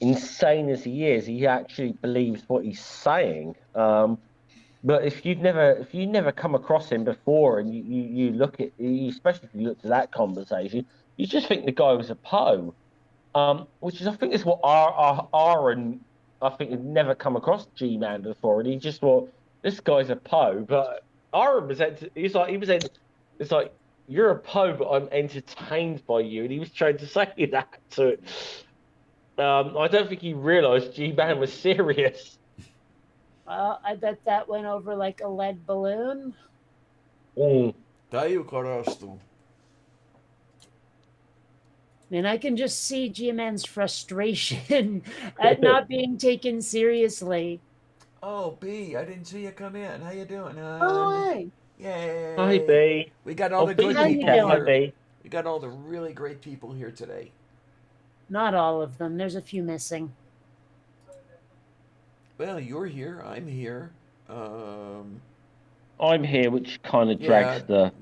insane as he is, he actually believes what he's saying. But if you never come across him before, and you look at, especially if you look to that conversation, you just think the guy was a Poe. Which is, I think, is what Aaron, I think, had never come across G-Man before, and he just thought, this guy's a Poe. But Aaron was, he's like, it's like, you're a Poe, but I'm entertained by you, and he was trying to say that to. I don't think he realised G-Man was serious. Well, I bet that went over like a lead balloon. Daju Karastu. And I can just see G-Man's frustration at not being taken seriously. Oh, B, I didn't see you come in. How you doing, hon? Oh, hey. Yay. Hi, B. We got all the B's good people doing? here. B. We got all the really great people here today. Not all of them. There's a few missing. Well, you're here. I'm here. I'm here, which kind of drags the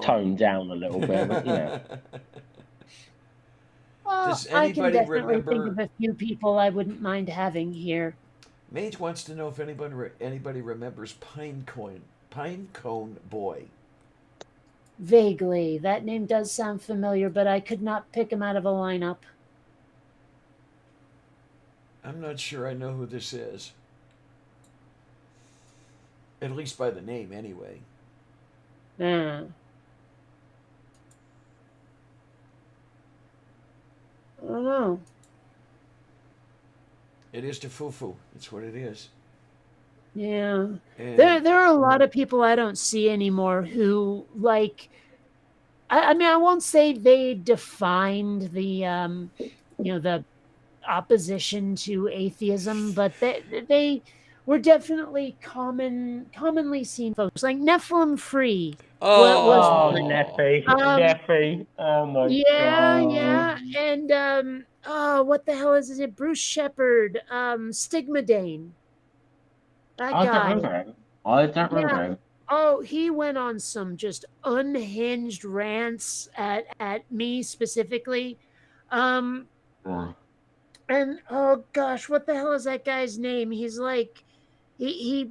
tone down a little bit. But, Well, Does I can anybody definitely think remember? of a few people I wouldn't mind having here. Mage wants to know if anybody remembers Pinecone Boy. Vaguely. That name does sound familiar, but I could not pick him out of a lineup. I'm not sure I know who this is. At least by the name, anyway. Yeah. I don't know. It is Tefufu. It's what it is. Yeah. And There are a lot of people I don't see anymore who, like, I mean, I won't say they defined the opposition to atheism, but they were definitely commonly seen folks like Nephilim Free. Oh, Neffy. Oh my Yeah, God. yeah, and what the hell is it? Bruce Shepard, Stigmadane. That I don't guy. remember him. I don't remember him. Oh, he went on some just unhinged rants at me specifically. And oh gosh, what the hell is that guy's name? He's like he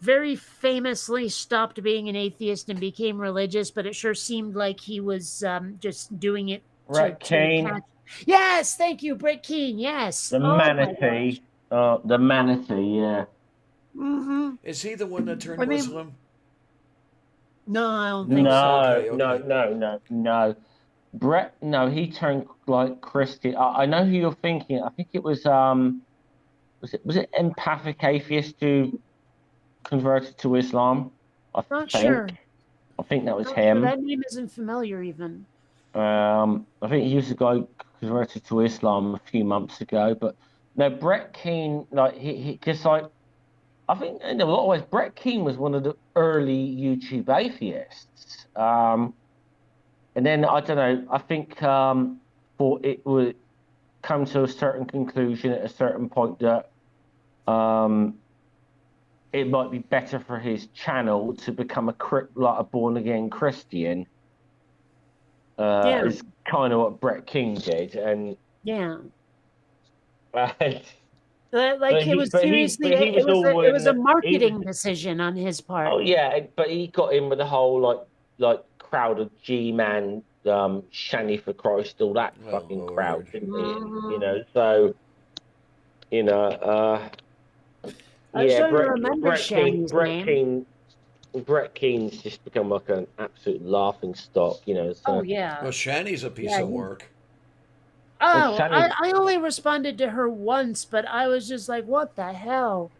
very famously stopped being an atheist and became religious, but it sure seemed like he was just doing it Brett Keane. catch. Yes, thank you, Brett Keane. Yes, The manatee. The manatee. Yeah. Mm-hmm. is he the one that turned Muslim? No, I don't think so. No. Brett, no, he turned like Christian. I know who you're thinking. I think it was was it empathic atheist who converted to Islam? Not sure. I think that was Not him. sure. That name isn't familiar even. I think he was the guy who converted to Islam a few months ago. But no, Brett Keane, like he just like, I think in a lot of ways Brett Keane was one of the early YouTube atheists. And then I don't know. I think thought it would come to a certain conclusion at a certain point that it might be better for his channel to become like a born again Christian. Yeah. Is kind of what Brett King did, and Yeah. and Like it was seriously, but he was all it in. was a He was marketing decision on his part. but he got in with the whole like crowd of G-Man, Shani for Christ, all that Oh, fucking Lord. crowd, didn't he? Mhm. So you know, I was yeah, trying to remember Shani's name. Brett Keen's just become like an absolute laughing stock, Oh So yeah, Well, Shani's a piece yeah. of work. Oh, Shani, I only responded to her once, but I was just like, what the hell?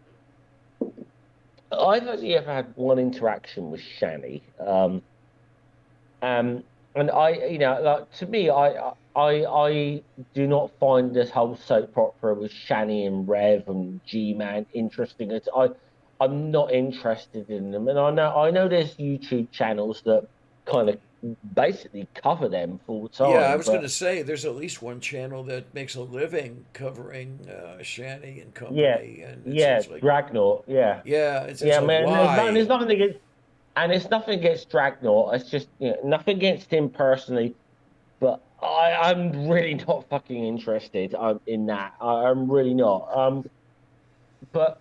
I've only ever had one interaction with Shani. Um, and like to me, I do not find this whole soap opera with Shani and Rev and G-Man interesting. I'm not interested in them, and I know there's YouTube channels that kind of basically cover them full Yeah, I time, was going but to say there's at least one channel that makes a living covering Shani and yeah, company, and it yeah, seems like, Dragnot, yeah, yeah, it's yeah, like, man. There's why? nothing against, and it's nothing against Dragnot. It's just nothing against him personally. But I'm really not fucking interested in that. I'm really not. But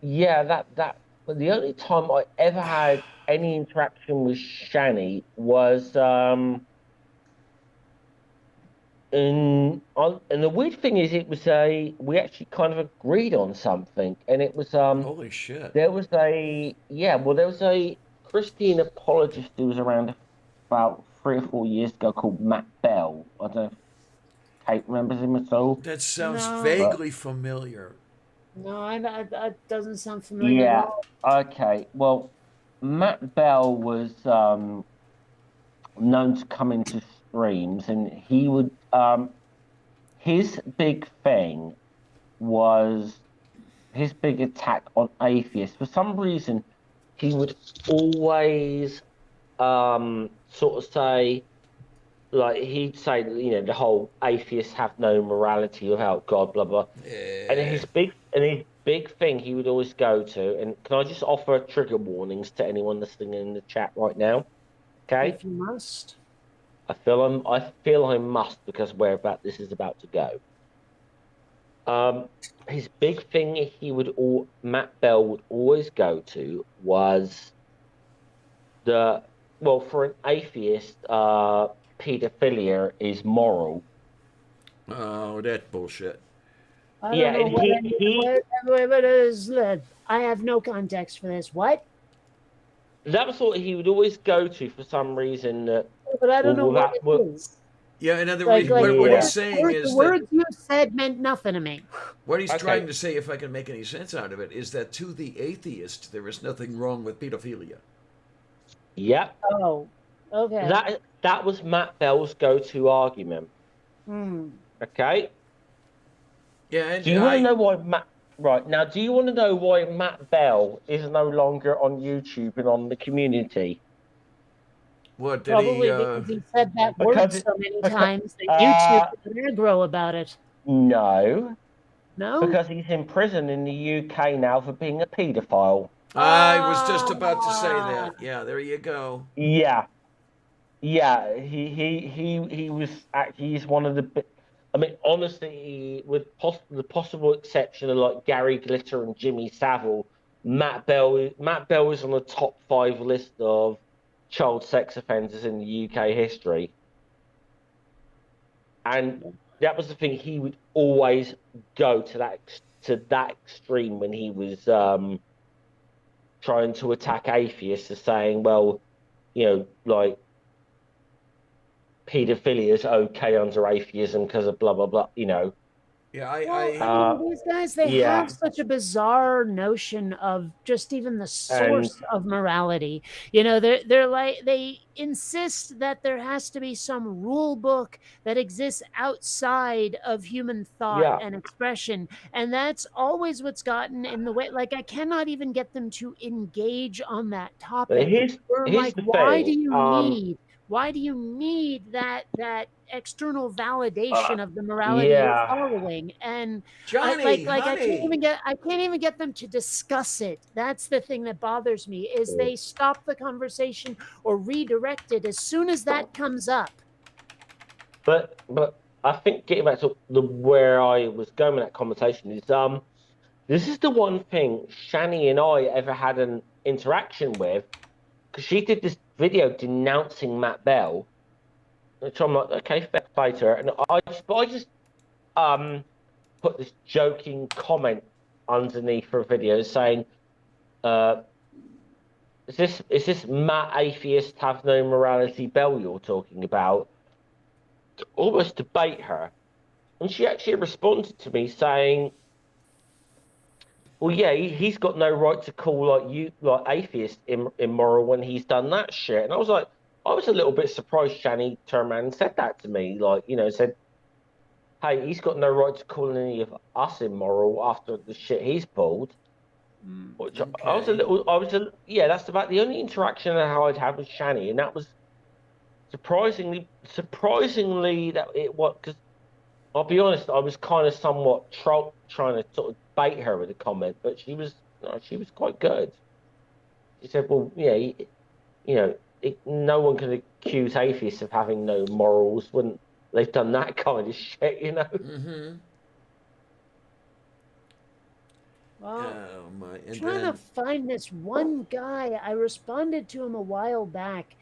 yeah, that. But the only time I ever had any interaction with Shani was and the weird thing is, we actually kind of agreed on something, and it was Holy shit. there was a Christian apologist who was around about 3 or 4 years ago called Matt Bell. I don't know if Kate remembers him at all, That sounds No, but vaguely familiar. no, that doesn't sound familiar at yeah, all. okay. Well, Matt Bell was known to come into streams, and he would his big thing was his big attack on atheists. For some reason, he would always sort of say, like, he'd say, the whole atheists have no morality without God, blah blah. And Eh. his big thing he would always go to, and can I just offer trigger warnings to anyone listening in the chat right now? Okay, If you must. I feel I must, because this is about to go. His big thing Matt Bell would always go to was for an atheist, pedophilia is moral. Oh, that bullshit. I Yeah, don't know and what any what is that. I have no context for this. What? that was what he would always go to for some reason. But I don't Well, know what it is. Yeah, in other Like words, like what he's yeah, saying the is that words you said meant nothing to me. what he's okay, trying to say, if I can make any sense out of it, is that to the atheist, there is nothing wrong with pedophilia. yep. Oh, okay. That was Matt Bell's go-to argument. Hmm. Okay. Yeah, and Do you want to know why Matt? Right now, do you want to know why Matt Bell is no longer on YouTube and on the community? what did he? Probably because he said that word Because so many because times that YouTube is aggro about it. no, No? because he's in prison in the UK now for being a paedophile. I was just about to say Ah, that. Yeah, there you go. Yeah, yeah. He was actually he's one of the. I mean, honestly, with the possible exception of like Gary Glitter and Jimmy Savile, Matt Bell is on the top 5 list of child sex offenders in the UK history. And that was the thing, he would always go to that extreme when he was trying to attack atheists, as saying, well, like paedophilia is okay under atheism because of blah blah blah. Yeah, well, I I mean, these guys, they have Yeah, such a bizarre notion of just even the and source of morality. They're like, they insist that there has to be some rule book that exists outside of human thought yeah, and expression. And that's always what's gotten in the way. Like, I cannot even get them to engage on that but topic. here's Where I'm here's like, the why do thing. you need Why do you need that external validation of the morality you're Yeah, following? And Johnny, honey. I can't even get them to discuss it. That's the thing that bothers me is they stop the conversation or redirect it as soon as that comes up. but I think getting back to the where I was going with that conversation is this is the one thing Shani and I ever had an interaction with because she did this video denouncing Matt Bell, which I'm like, okay, fair play to her, and I just put this joking comment underneath her video saying, uh, is this Matt atheist have no morality Bell you're talking about? To almost debate her. And she actually responded to me saying, well, yeah, he's got no right to call like atheist immoral when he's done that shit. And I was a little bit surprised Shani turned around and said that to me, said, hey, he's got no right to call any of us immoral after the shit he's pulled. Which yeah, that's about the only interaction I'd had with Shani, and that was surprisingly that it was because I'll be honest, I was kind of somewhat trying to sort of bait her with a comment, but she was quite good. She said, "Well, yeah, no one can accuse atheists of having no morals when they've done that kind of shit, you know." Mm-hmm. Well, Oh my! And trying then to find this one guy. I responded to him a while back.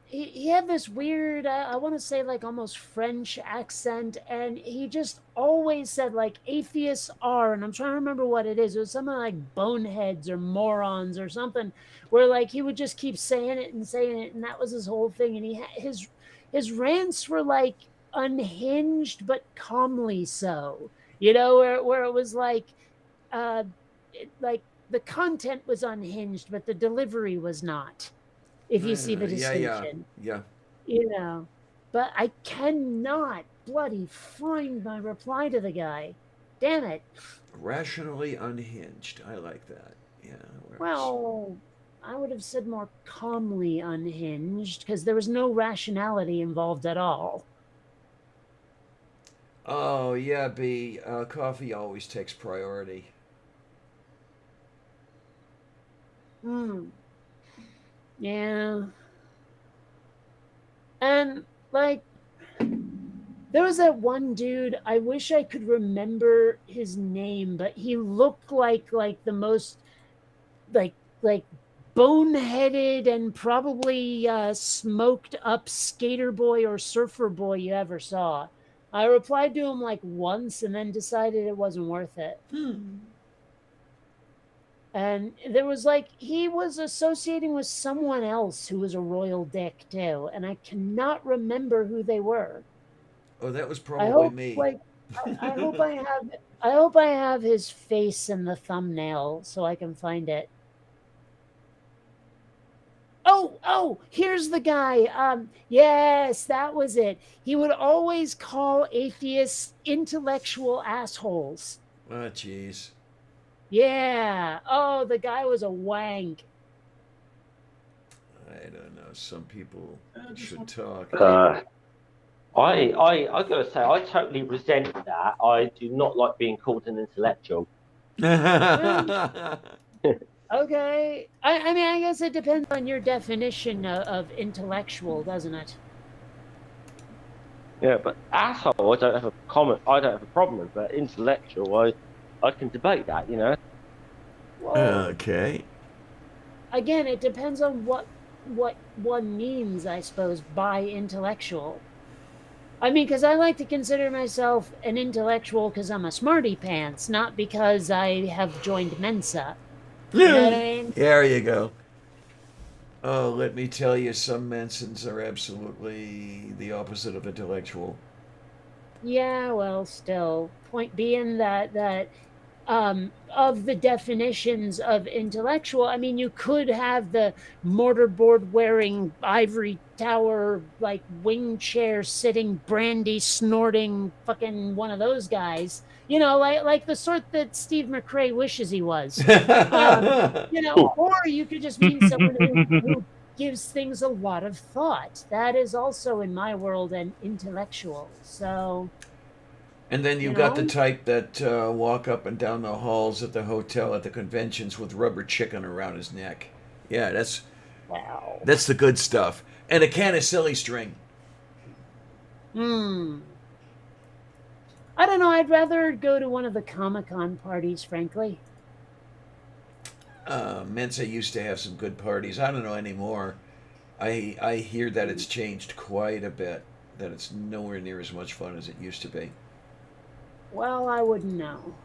He had this weird, I want to say like almost French accent, and he just always said like atheists are, and I'm trying to remember what it is. It was something like boneheads or morons or something, where like he would just keep saying it, and that was his whole thing. And his rants were like unhinged but calmly so, where it was uh, like the content was unhinged, but the delivery was not. If you see the yeah. distinction, Yeah. you know. But I cannot bloody find my reply to the guy. Damn it. Rationally unhinged. I like that. Yeah. Well, I would have said more calmly unhinged because there was no rationality involved at all. Oh yeah, B. Coffee always takes priority. Hmm. Yeah. And like there was that one dude, I wish I could remember his name, but he looked like the most like boneheaded and probably smoked up skater boy or surfer boy you ever saw. I replied to him like once and then decided it wasn't worth it. And there was like he was associating with someone else who was a royal dick too, and I cannot remember who they were. Oh, that was I probably hope me. like I hope I have his face in the thumbnail so I can find it. Oh, here's the guy. Yes, that was it. He would always call atheists intellectual assholes. Oh, jeez. Yeah. Oh, the guy was a wank. I don't know. Some people should talk. I gotta say, I totally resent that. I do not like being called an intellectual. Okay. I mean, I guess it depends on your definition of intellectual, doesn't it? Yeah, but asshole, I don't have a comment. I don't have a problem with. But intellectual, I can debate that. Well, Okay. again, it depends on what one means, I suppose, by intellectual. I mean, because I like to consider myself an intellectual because I'm a smarty pants, not because I have joined Mensa. You know what I mean? There you go. Oh, let me tell you, some Mansons are absolutely the opposite of intellectual. Yeah, well, still, point being that of the definitions of intellectual, I mean, you could have the mortarboard wearing, ivory tower, like wing chair sitting, brandy snorting, fucking one of those guys. Like the sort that Steve McRae wishes he was. Or you could just mean someone who gives things a lot of thought. That is also in my world an intellectual. So, And then you you got the know, type that walk up and down the halls at the hotel at the conventions with rubber chicken around his neck. Yeah, wow. that's the good stuff. And a can of silly string. Hmm. I don't know. I'd rather go to one of the Comic-Con parties, frankly. Mensa used to have some good parties. I don't know anymore. I hear that it's changed quite a bit. That it's nowhere near as much fun as it used to be. Well, I wouldn't know.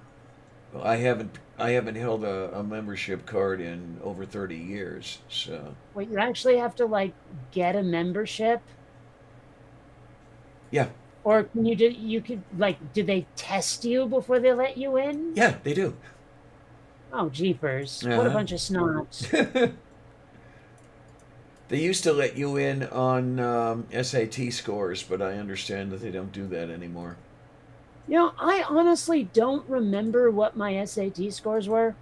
Well, I haven't held a membership card in over 30 years. So Wait, you actually have to like get a membership, yeah, or can you do? You could like, do they test you before they let you in? yeah, they do. Oh, jeepers! What a Uh-huh. bunch of snobs. They used to let you in on SAT scores, but I understand that they don't do that anymore. I honestly don't remember what my SAT scores were.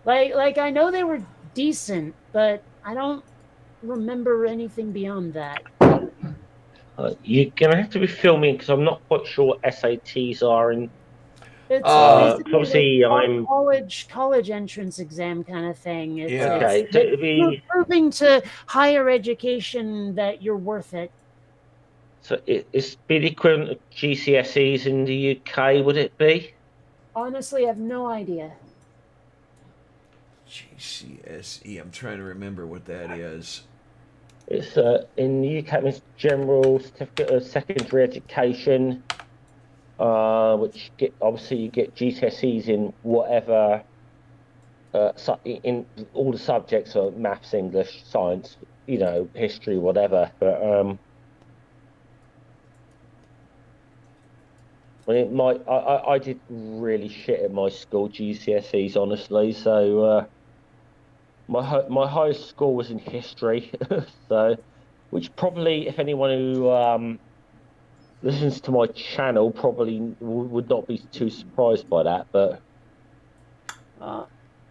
Like I know they were decent, but I don't remember anything beyond that. You're gonna have to be filming because I'm not quite sure what SATs are. And It's 'Cause 'cause basically like obviously I'm college entrance exam kind of thing. Yeah. It's okay. So like it'd you're be proving to higher education that you're worth it. it's be the equivalent of GCSEs in the UK, would it be? Honestly, I have no idea. GCSE. I'm trying to remember what that is. It's in the UK, it means General Certificate of Secondary Education, which obviously you get GCSEs in whatever in all the subjects of maths, English, science, history, whatever. But it might. I did really shit at my school GCSEs, honestly. So my highest score was in history. So, which probably, if anyone who listens to my channel, probably would not be too surprised by that. But Uh,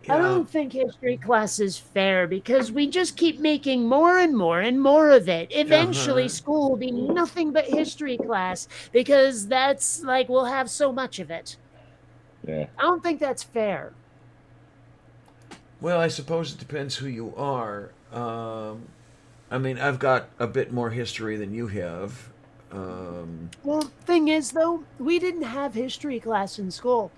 I Yeah. don't think history class is fair because we just keep making more and more and more of it. Uh Eventually, huh. school will be nothing but history class because that's like we'll have so much of it. yeah. I don't think that's fair. Well, I suppose it depends who you are. I mean, I've got a bit more history than you have. Um, Well, thing is, though, we didn't have history class in school.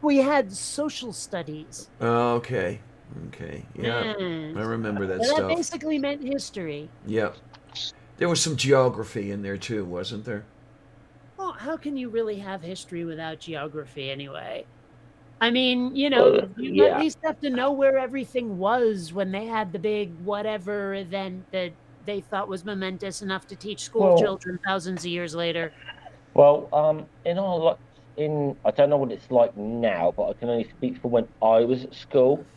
We had social studies. okay. Okay. Yeah. Mm. I remember that That stuff. basically meant history. Yeah. There was some geography in there too, wasn't there? Well, how can you really have history without geography anyway? I mean, you at Yeah. least have to know where everything was when they had the big whatever event that they thought was momentous enough to teach school Well, children thousands of years later. in our I don't know what it's like now, but I can only speak for when I was at school.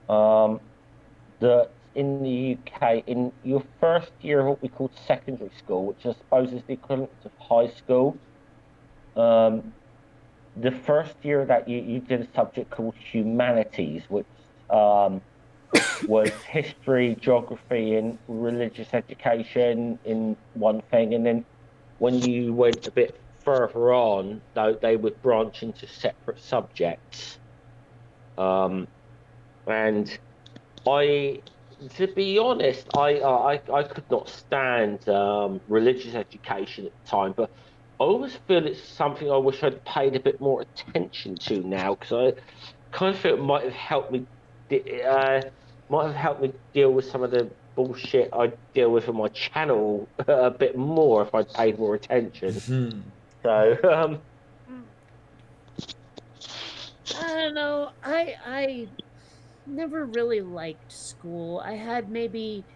Um, that in the UK, in your first year of what we called secondary school, which I suppose is the equivalent of high school, um, the first year that you did a subject called humanities, which um, was history, geography, and religious education in one thing. And then when you went a bit further on, though, they would branch into separate subjects. Um, and I, to be honest, I could not stand religious education at the time, but I always feel it's something I wish I'd paid a bit more attention to now because I kind of feel it might have helped me deal with some of the bullshit I deal with on my channel a bit more if I'd paid more attention. Hmm. So I don't know. I never really liked school. I had maybe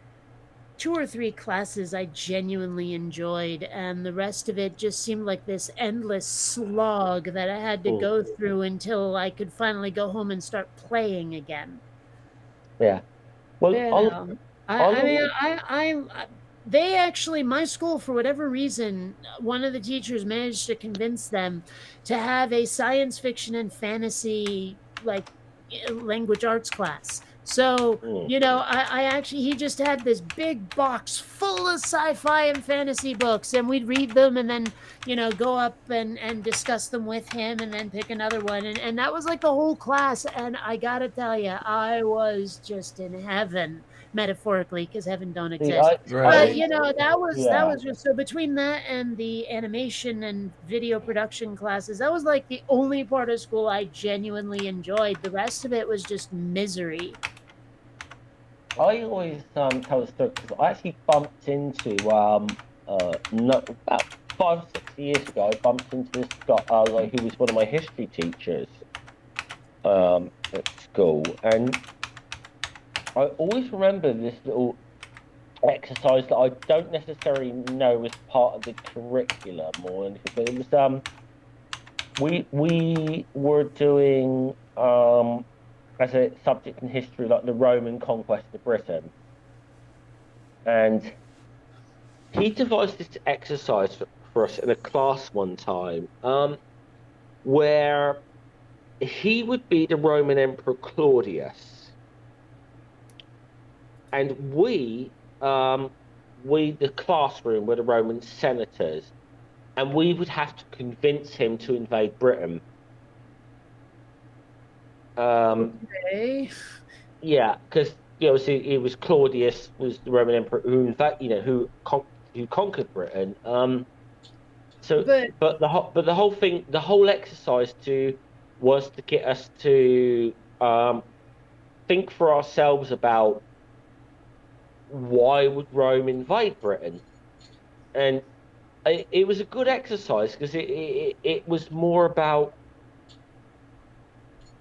two or three classes I genuinely enjoyed, and the rest of it just seemed like this endless slog that I had to mm, go through until I could finally go home and start playing again. yeah, well, You I'll know, I I'll mean, they actually, my school, for whatever reason, one of the teachers managed to convince them to have a science fiction and fantasy, like, language arts class. So, Mm. I actually, he just had this big box full of sci-fi and fantasy books, and we'd read them and then, go up and discuss them with him and then pick another one. And that was like the whole class. And I gotta tell you, I was just in heaven, metaphorically, because heaven don't See, exist. But Right. that yeah, was just so between that and the animation and video production classes, that was like the only part of school I genuinely enjoyed. The rest of it was just misery. I always tell the story because I actually bumped into no about 5 or 6 years ago. I bumped into this guy like who was one of my history teachers at school, and I always remember this little exercise that I don't necessarily know was part of the curriculum or anything, but it was we were doing as a subject in history like the Roman conquest of Britain, and he devised this exercise for us in a class one time, where he would be the Roman Emperor Claudius, and the classroom, were the Roman senators, and we would have to convince him to invade Britain. Okay. Yeah, because see, it was Claudius was the Roman emperor who, in fact, who conquered Britain. So, But but the whole thing, the whole exercise was to get us to think for ourselves about why would Rome invade Britain, and it was a good exercise because it was more about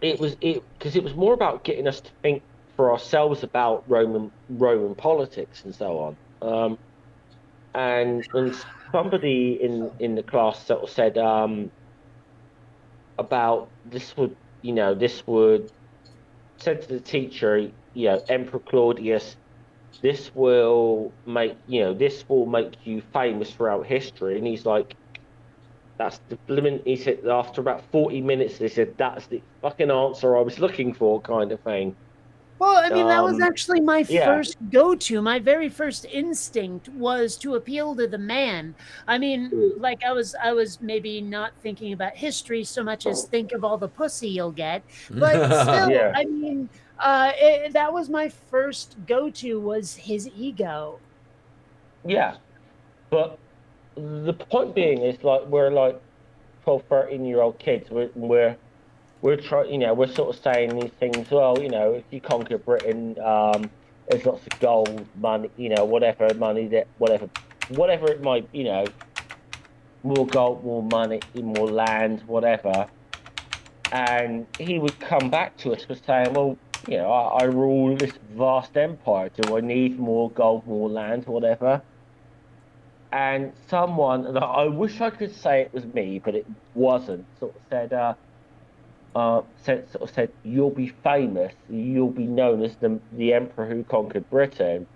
it was more about getting us to think for ourselves about Roman politics and so on. And somebody in the class sort of said about this would said to the teacher, Emperor Claudius, this will make you famous throughout history. And he's like, that's the limit. He said after about 40 minutes, they said that's the fucking answer I was looking for, kind of thing. Well, I mean, that was Um, actually my yeah, first go-to. My very first instinct was to appeal to the man. I mean, like I was maybe not thinking about history so much as think of all the pussy you'll get. But still, yeah, I mean, that was my first go-to was his ego. yeah. But the point being is like we're like 12, 13-year-old kids. We're trying, we're sort of saying these things. Well, if you conquer Britain, there's lots of gold, money, whatever money that whatever it might, more gold, more money, more land, whatever. And he would come back to us with saying, well, I rule this vast empire. Do I need more gold, more land, whatever? And someone, and I wish I could say it was me, but it wasn't, sort of said, you'll be famous, you'll be known as the emperor who conquered Britain.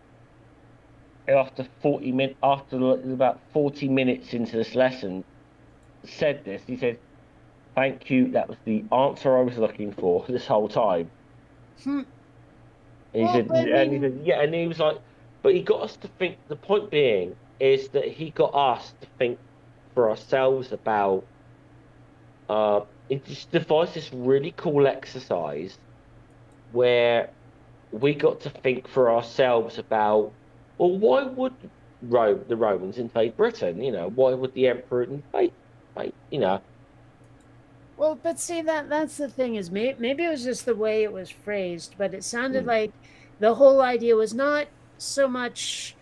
And after about 40 minutes into this lesson, said this. He said, "Thank you. That was the answer I was looking for this whole time." Hmm. And Well, but I he mean, said, yeah, and he was like, but he got us to think. The point being is that he got us to think for ourselves about. It just devised this really cool exercise where we got to think for ourselves about, well, why would the Romans invade Britain? Why would the emperor invade? You know, well, but see, that's the thing is maybe it was just the way it was phrased, but it sounded mm, like the whole idea was not so much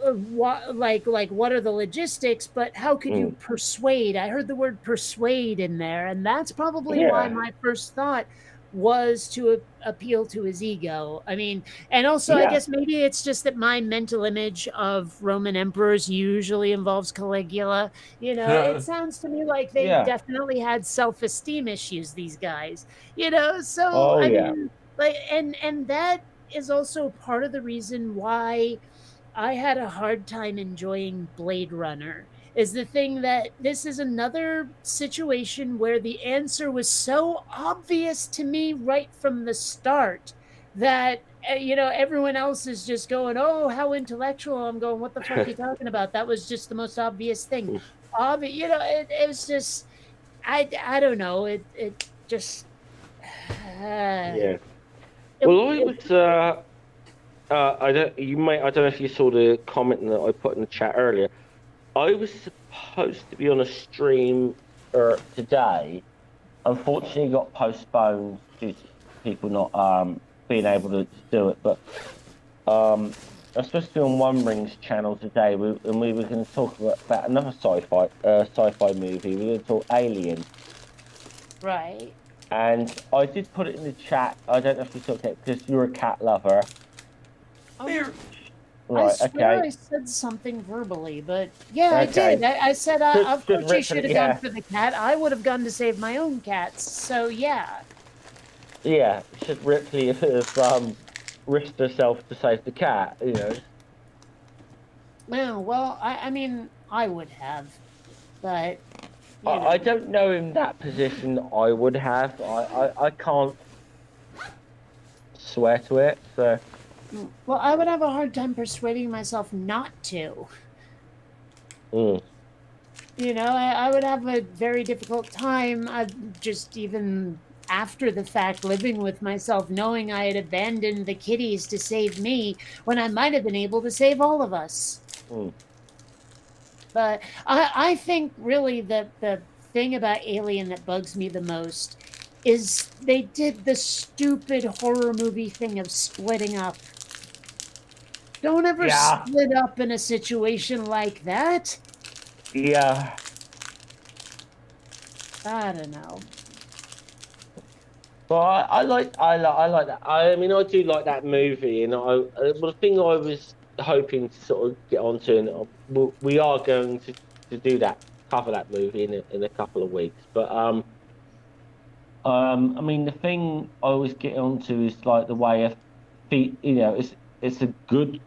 like what are the logistics, but how could you mm, persuade? I heard the word persuade in there, and that's probably why yeah, my first thought was to appeal to his ego. I mean, and also I yeah, guess maybe it's just that my mental image of Roman emperors usually involves Caligula. It sounds to me like they yeah. definitely had self-esteem issues, these guys. So Oh I yeah, mean, like, and that is also part of the reason why I had a hard time enjoying Blade Runner. Is the thing that this is another situation where the answer was so obvious to me right from the start that everyone else is just going, "Oh, how intellectual." I'm going, "What the fuck are you talking about? That was just the most obvious thing." It was just I don't know. It just Yeah. it, Well, I it, was. I don't know if you saw the comment that I put in the chat earlier. I was supposed to be on a stream today. Unfortunately, got postponed due to people not being able to do it. But I was supposed to be on One Ring's channel today, and we were going to talk about another sci-fi movie. We were going to talk Alien, right. and I did put it in the chat. I don't know if you saw it because you're a cat lover, There. I right? swear Okay, I said something verbally, but yeah, I did. okay. I said, of Should course you should Ripley, have gone yeah, for the cat. I would have gone to save my own cats. So yeah. yeah. Should Ripley have risked herself to save the cat? Well, I mean, I would have, but I don't know in that position. I would have. I can't swear to it. So. Well, I would have a hard time persuading myself not to. Mm. I would have a very difficult time just even after the fact living with myself, knowing I had abandoned the kitties to save me when I might have been able to save all of us. Mm. But I think really the thing about Alien that bugs me the most is they did the stupid horror movie thing of splitting up. Don't ever Yeah, split up in a situation like that. yeah. I don't know. But I like that. I mean, I do like that movie, and well, the thing I was hoping to sort of get onto, and we are going to do that, cover that movie in a couple of weeks. But I mean, the thing I always get onto is like the way it's a good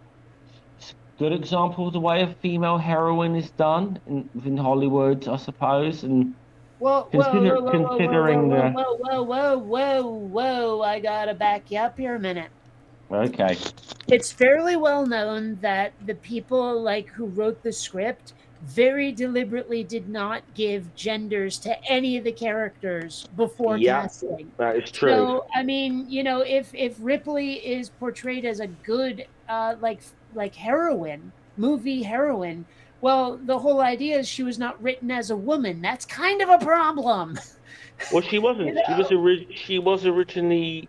example of the way a female heroine is done in Hollywood, I suppose, and Whoa, whoa, whoa, whoa, whoa, whoa, whoa, considering whoa, the whoa, whoa, whoa, whoa. I gotta back you up here a minute. okay. It's fairly well known that the people like who wrote the script very deliberately did not give genders to any of the characters before Yeah, casting. that is true. So I mean, if Ripley is portrayed as a good like heroine, movie heroine, well, the whole idea is she was not written as a woman. That's kind of a problem. Well, she wasn't. She was originally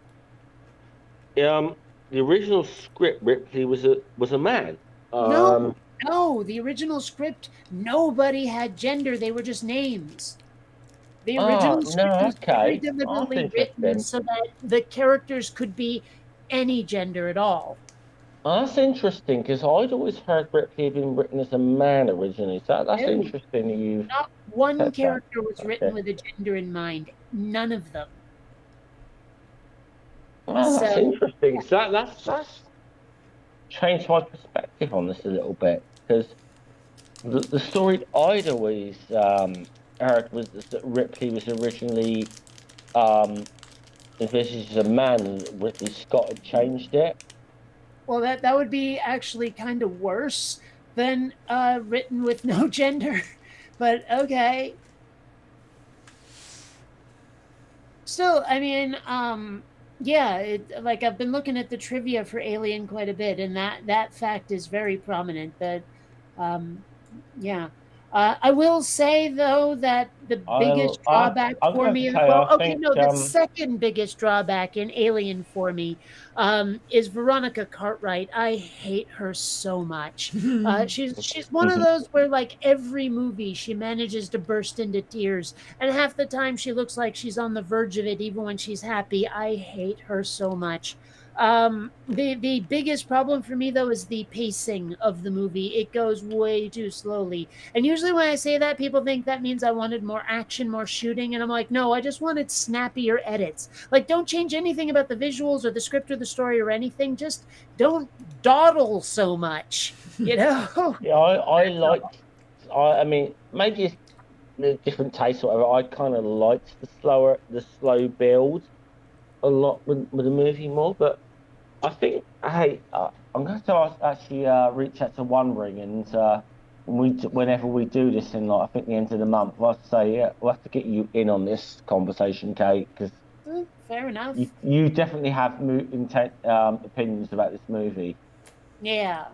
the original script. Ripley was a man. No, no, the original script, nobody had gender. They were just names. The Oh original script no, was very okay. Oh, that's deliberately written interesting. so that the characters could be any gender at all. Oh, that's interesting because I'd always heard Ripley had been written as a man originally. So that's No, interesting that you not one said that. character was written Okay. with a gender in mind. None of them. Oh, that's So, interesting. So that's changed my perspective on this a little bit because the story I'd always heard was that Ripley was originally envisaged as a man, and Ridley Scott had changed it. well, that would be actually kind of worse than written with no gender. But okay. Still, I mean, yeah, like I've been looking at the trivia for Alien quite a bit, and that fact is very prominent. That, um, yeah. I will say though that the biggest drawback I'm for going to me, say well, I okay, think no, the second biggest drawback in Alien for me, is Veronica Cartwright. I hate her so much. She's one of those where like every movie she manages to burst into tears, and half the time she looks like she's on the verge of it, even when she's happy. I hate her so much. The biggest problem for me though is the pacing of the movie. It goes way too slowly. And usually when I say that, people think that means I wanted more action, more shooting, and I'm like, no, I just wanted snappier edits. Like, don't change anything about the visuals or the script or the story or anything. Just don't dawdle so much, you know? yeah, I liked. I mean, maybe it's a different taste or whatever. I kind of liked the slow build a lot with the movie more, but I think, hey, I'm going to actually reach out to One Ring, and whenever we do this in, like, I think the end of the month, I'll say, yeah, we'll have to get you in on this conversation, Kate, because Fair enough. you definitely have opinions about this movie. Yeah.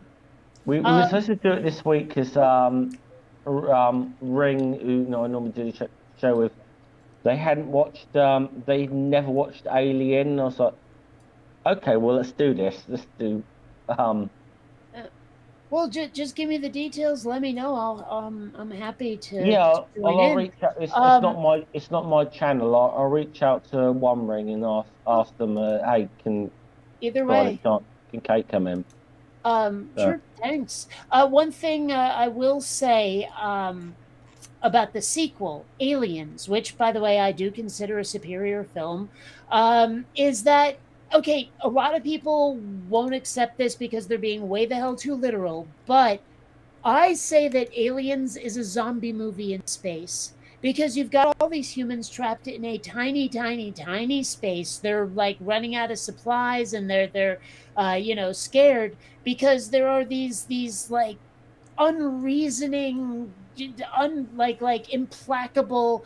We were Um, supposed to do it this week because Ring, who I normally do the show with, they hadn't watched, they never watched Alien. And I was like, okay, well, let's do this. Let's do, um, well, just give me the details. Let me know. I'm happy yeah, to join I'll in. reach out. Um, It's not my channel. I'll reach out to One Ring and ask them, hey, Either by any way. chance, can Kate come in? So, Sure. Thanks. One thing I will say about the sequel, Aliens, which, by the way, I do consider a superior film, is that okay? A lot of people won't accept this because they're being way the hell too literal, but I say that Aliens is a zombie movie in space because you've got all these humans trapped in a tiny, tiny, tiny space. They're like running out of supplies, and they're scared because there are these like unreasoning, like implacable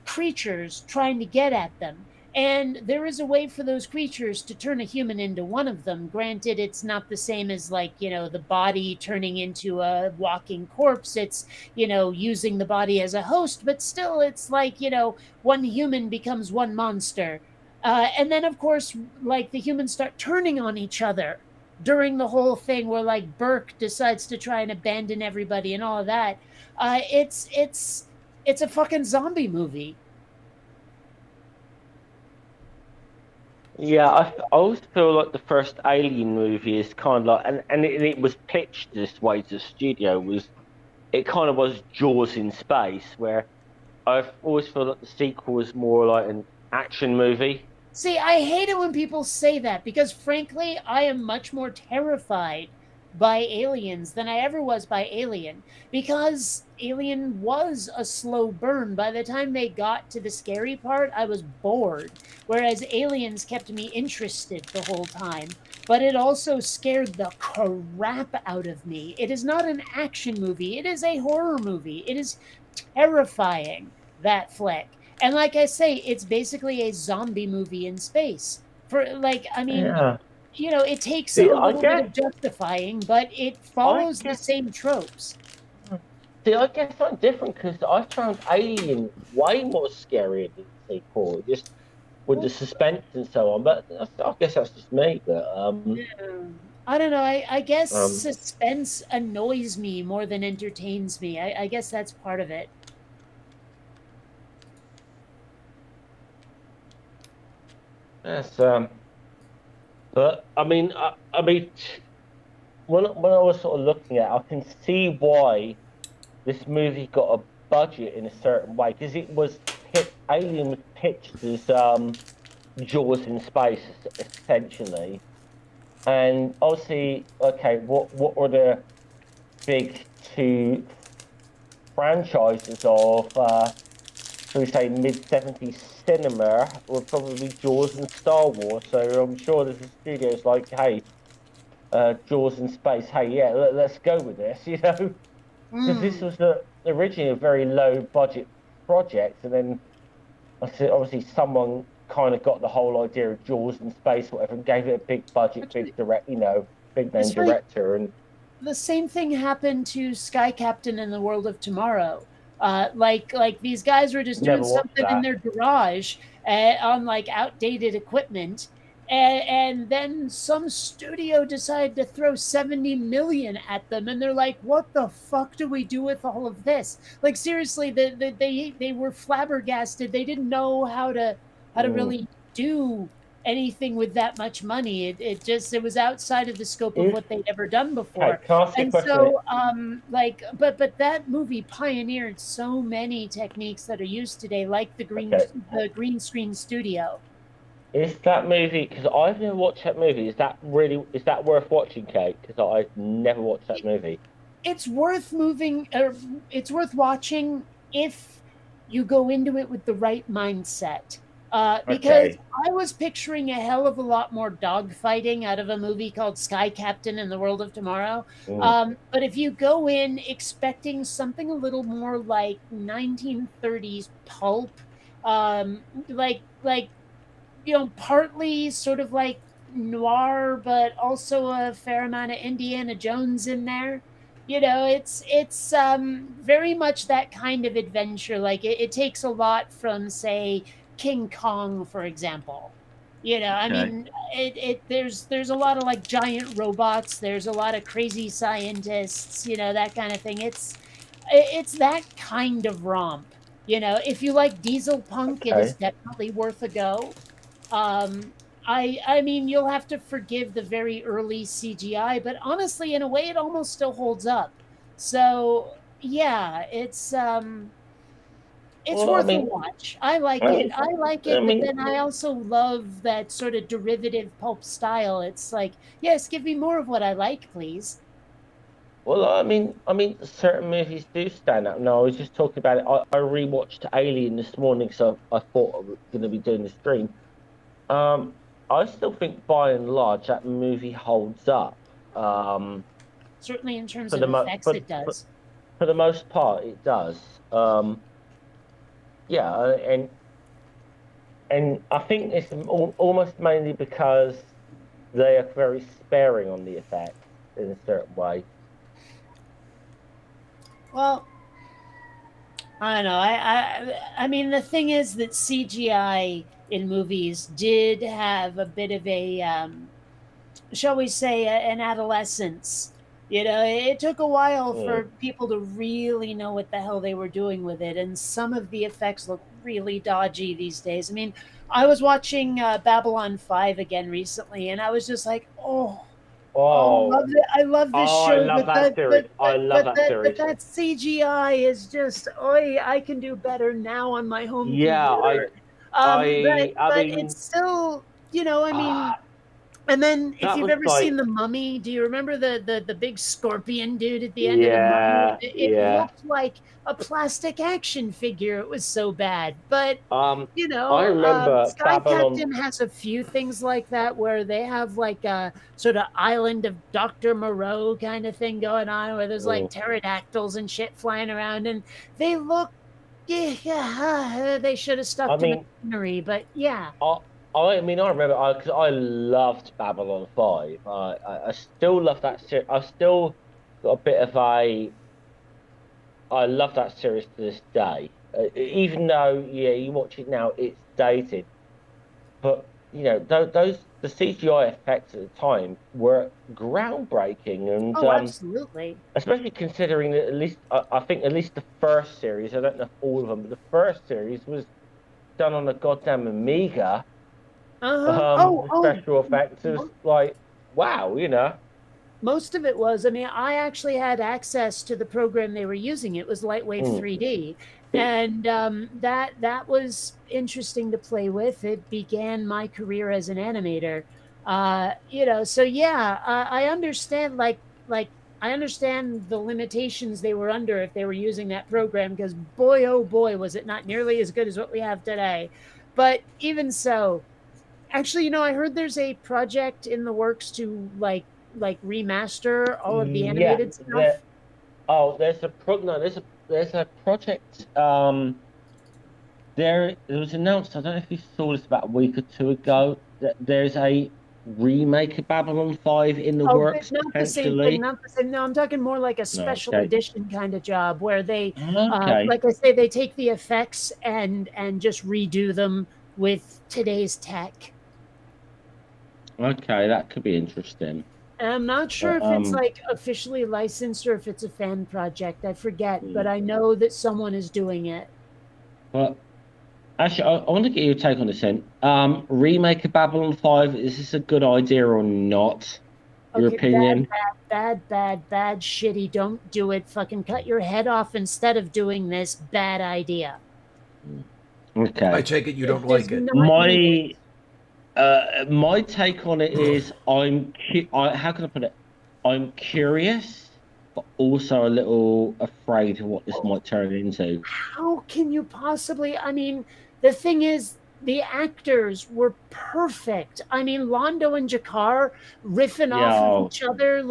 creatures trying to get at them. And there is a way for those creatures to turn a human into one of them. Granted, it's not the same as the body turning into a walking corpse. It's using the body as a host, but still, it's like one human becomes one monster. And then, of course, like the humans start turning on each other during the whole thing where like Burke decides to try and abandon everybody and all of that. It's a fucking zombie movie. yeah, I always feel like the first Alien movie is kind of like, and it was pitched this way to the studio, it kind of was Jaws in space, where I've always felt like the sequel was more like an action movie. See, I hate it when people say that because frankly, I am much more terrified by aliens than I ever was by Alien because Alien was a slow burn. By the time they got to the scary part, I was bored, whereas Aliens kept me interested the whole time. But it also scared the crap out of me. It is not an action movie, it is a horror movie. It is terrifying, that flick. And like I say, it's basically a zombie movie in space. I mean, Yeah. it takes See, a little bit of justifying, but it I follows the guess, same tropes. I guess I'm different because I found Alien way more scary than the sequel, just with the Well, suspense and so on. But I guess that's just me. But I don't know. I guess um, suspense annoys me more than entertains me. I guess that's part of it. yes. But I mean, when I was sort of looking at, it, I can see why this movie got a budget in a certain way because Alien was pitched as Jaws in space essentially, and obviously, okay, what were the big two franchises of shall we say mid-70s cinema were probably Jaws and Star Wars. So I'm sure there's a studios like, hey, Jaws in space. Hey, yeah, let's go with this, because this was originally a very low budget project, and then obviously someone kind of got the whole idea of Jaws in space, whatever, and gave it a big budget, big big name It's funny. director, and The same thing happened to Sky Captain in the World of Tomorrow. Like these guys were just doing never watched something in that. their garage on like outdated equipment, and then some studio decided to throw 70 million at them, and they're like, "What the fuck do we do with all of this?" Like seriously, they were flabbergasted. They didn't know how to Mm. really do anything with that much money. It was outside of the scope of If what they'd ever done Okay, before. can I ask you a And question? so but that movie pioneered so many techniques that are used today, like Okay, the green screen studio. is that movie? Because I've never watched that movie. Is that worth watching, Kate? Because I've never watched that movie. It's worth moving it's worth watching if you go into it with the right mindset. because Okay. I was picturing a hell of a lot more dogfighting out of a movie called Sky Captain in the World of Tomorrow. Mm. But if you go in expecting something a little more like 1930s pulp, like partly sort of like noir, but also a fair amount of Indiana Jones in there. It's very much that kind of adventure. Like it takes a lot from, say, King Kong, for example. I Okay. mean, there's a lot of like giant robots. There's a lot of crazy scientists. That kind of thing. It's that kind of romp. If you like diesel punk, it is Okay. definitely worth a go. Um, I mean, you'll have to forgive the very early CGI, but honestly, in a way, it almost still holds up. So yeah, it's Well, I worth a mean, watch. I like I it. mean, I like I it, but mean, then I also love that sort of derivative pulp style. It's like, yes, give me more of what I like, please. well, certain movies do stand out. No, I was just talking about it. I rewatched Alien this morning, so I thought I was going to be doing the stream. Um, I still think by and large that movie holds up. Um, Certainly, in terms for of the mo effects, it does. for the most part, it does. Yeah, and I think it's almost mainly because they are very sparing on the effects in a certain way. Well, I don't know. I mean, the thing is that CGI in movies did have a bit of a, shall we say, an adolescence. It took a while Mm. for people to really know what the hell they were doing with it, and some of the effects look really dodgy these days. I mean, I was watching Babylon 5 again recently, and I was just like, oh, Oh, I love this oh, I show, love that series. I love that but series. that CGI is just, oi, I can do better now on my home Yeah, computer. But I it's mean, still, I mean, ah, and then if that you've was ever seen like, The Mummy, do you remember the big scorpion dude at the end of The Mummy? yeah, It yeah. looked like a plastic action figure. It was so bad. But Um, I remember Sky Babylon. Captain has a few things like that where they have like a sort of island of Dr. Moreau kind of thing going on where there's like Mm, pterodactyls and shit flying around and they look, yeah, they should have I stuck to mean, machinery, but yeah. I, I remember because I loved Babylon 5. I still love that series. I still got a bit of a. I love that series to this day. Even though, yeah, you watch it now, it's dated. But those the CGI effects at the time were groundbreaking, and Oh, absolutely. especially considering that at least I think at least the first series, I don't know if all of them, but the first series was done on a goddamn Amiga. Uh-huh. The special effects was like wow. Most of it was. I mean, I actually had access to the program they were using. It was Lightwave Mm. 3D, and that was interesting to play with. It began my career as an animator. So yeah, I understand. Like I understand the limitations they were under if they were using that program because boy, oh boy, was it not nearly as good as what we have today. But even so, actually, I heard there's a project in the works to like remaster all of the Yeah, animated stuff. there's a pro no, there's a project. It was announced. I don't know if you saw this about a week or two ago. That there's a remake of Babylon 5 in the Oh, but works not the same thing. potentially. Not the same. No, I'm talking more like a No, special okay, edition kind of job where they, okay, like I say, they take the effects and just redo them with today's tech. okay. That could be interesting. And I'm not sure But if it's like officially licensed or if it's a fan project. I forget, but hmm. I know that someone is doing it. But actually, I want to get your take on this. Then, remake of Babylon 5. Is this a good idea or not? Your Okay, bad, opinion? bad, shitty. Don't do it. Fucking cut your head off instead of doing this. Bad idea. I Okay. take it you It don't does like it. not need My it. my take on it is how can I put it? I'm curious, but also a little afraid of what this might turn into. How can you possibly? I mean, the thing is, the actors were perfect. I mean, Londo and Jakar riffing off of Yeah. each other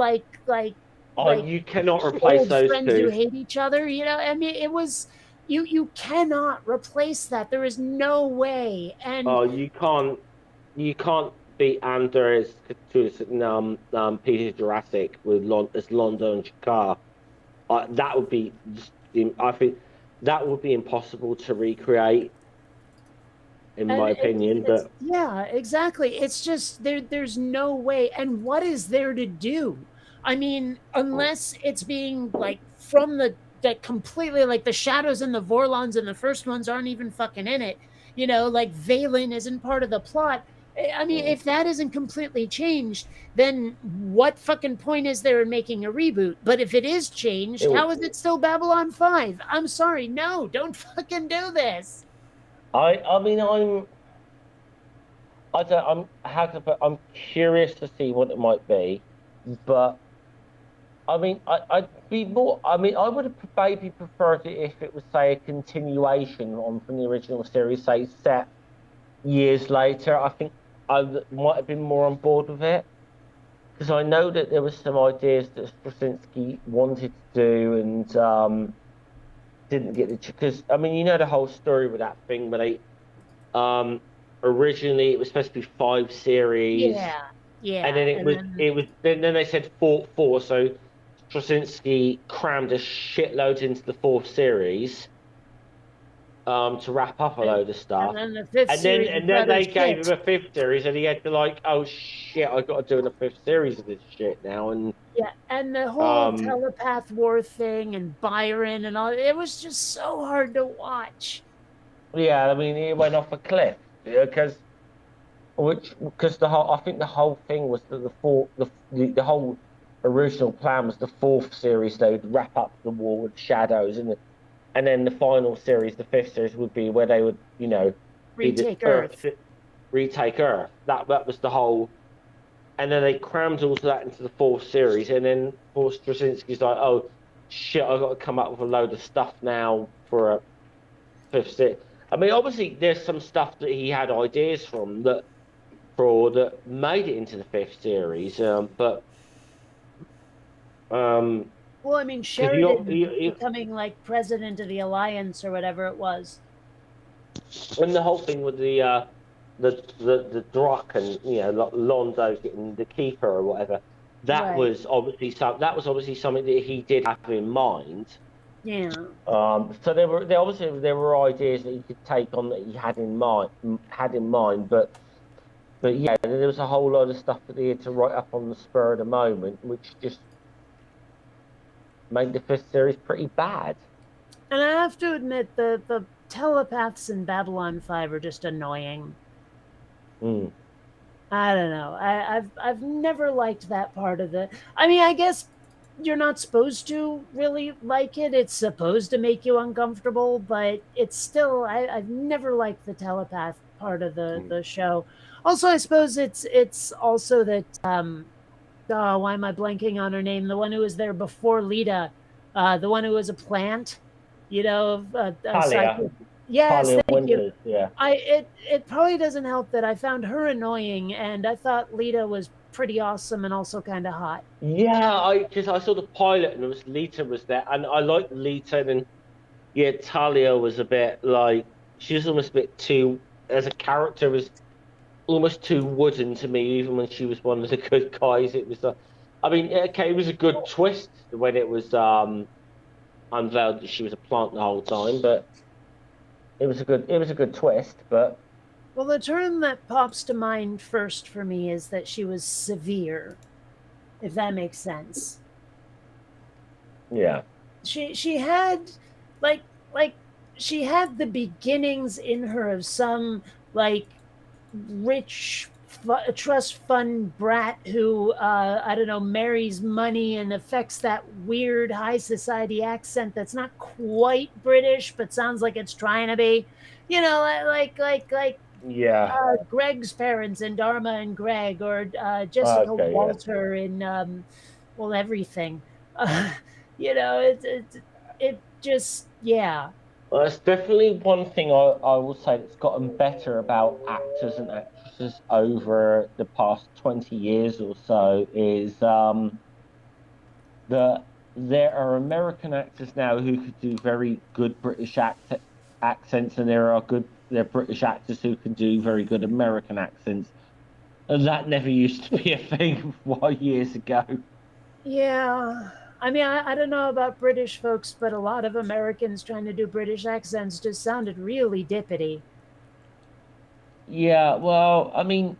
Oh, like you cannot replace old those friends who two. hate each other. I mean, it was you cannot replace that. There is no way. And Oh, you can't beat Anders Peter Jurassic with as Londo and Jakar. That would be I think that would be impossible to recreate, in and my opinion. it's But yeah, exactly. It's just there's no way. And what is there to do? I mean, unless it's being like from the that completely like the shadows and the Vorlons and the first ones aren't even fucking in it. Like Valen isn't part of the plot. I mean, if that isn't completely changed, then what fucking point is there in making a reboot? But if it is changed, it would, how is it still Babylon 5? I'm sorry, no, don't fucking do this. I mean, I don't, how can I put, I'm curious to see what it might be, but I mean, I'd be more. I mean, I would have maybe preferred it if it was, say, a continuation on from the original series, say, set years later. I think might have been more on board with it, because I know that there was some ideas that Straczynski wanted to do and didn't get the. Because I mean, you know the whole story with that thing where they um originally it was supposed to be 5 series, Yeah, and yeah, then and then then they said four. So Straczynski crammed a shitload into the fourth series to wrap up a load of and stuff. then the fifth series was And then utter they gave him shit. a fifth series, and he had to like, oh shit, I got to do a fifth series of this shit now. And Yeah, and the whole um, telepath war thing and Byron and all it was just so hard to watch. yeah, I mean, he went off a cliff because the whole I think the whole thing was that the whole original plan was the fourth series they would wrap up the war with shadows, and then the final series, the fifth series, would be where they would be the Retake Earth Earth. retake Earth. That was the whole, and then they crammed all of that into the fourth series, and then poor Straczynski's like, oh shit, I've got to come up with a load of stuff now for a fifth series. I mean, obviously, there's some stuff that he had ideas from that made it into the fifth series, but um, Well, I mean because Sheridan becoming like president of the Alliance or whatever it was. when the whole thing with the Drock and Londo getting the keeper or whatever, Right. that was obviously something that he did have in mind. Yeah. So there were ideas that he could take on that he had in mind, but yeah, there was a whole lot of stuff that he had to write up on the spur of the moment, which just made the fifth series pretty bad. And I have to admit the telepaths in Babylon 5 are just annoying. Mm. I don't know. I've never liked that part of it. I mean, I guess you're not supposed to really like it. It's supposed to make you uncomfortable, but it's still I've never liked the telepath part of the show. Also, I suppose it's also that oh, why am I blanking on her name? The one who was there before Lita, the one who was a plant, a Talia, psychic. Yes, Talia thank you. Winters, yeah. It probably doesn't help that I found her annoying, and I thought Lita was pretty awesome and also kind of hot. Yeah, because I saw the pilot and it was Lita was there, and I liked Lita, and then yeah, Talia was a bit like she was almost a bit too as a character was almost too wooden to me, even when she was one of the good guys. It was I mean, okay, it was a good twist when it was unveiled that she was a plant the whole time, but it was a good twist, but Well, the term that pops to mind first for me is that she was severe, if that makes sense. yeah. She had like like she had the beginnings in her of some like rich trust fund brat who I don't know marries money and affects that weird high society accent that's not quite British but sounds like it's trying to be, like Yeah. Greg's parents in Dharma and Greg, or Jessica Okay, yeah. Walter in well everything. Uh, it just yeah. It's definitely one thing I will say that's gotten better about actors and actresses over the past 20 years or so is that there are American actors now who could do very good accents, and there are British actors who can do very good American accents. And that never used to be a thing years ago. Yeah. I mean, I don't know about British folks, but a lot of Americans trying to do British accents just sounded really dippity. Yeah, well, I mean,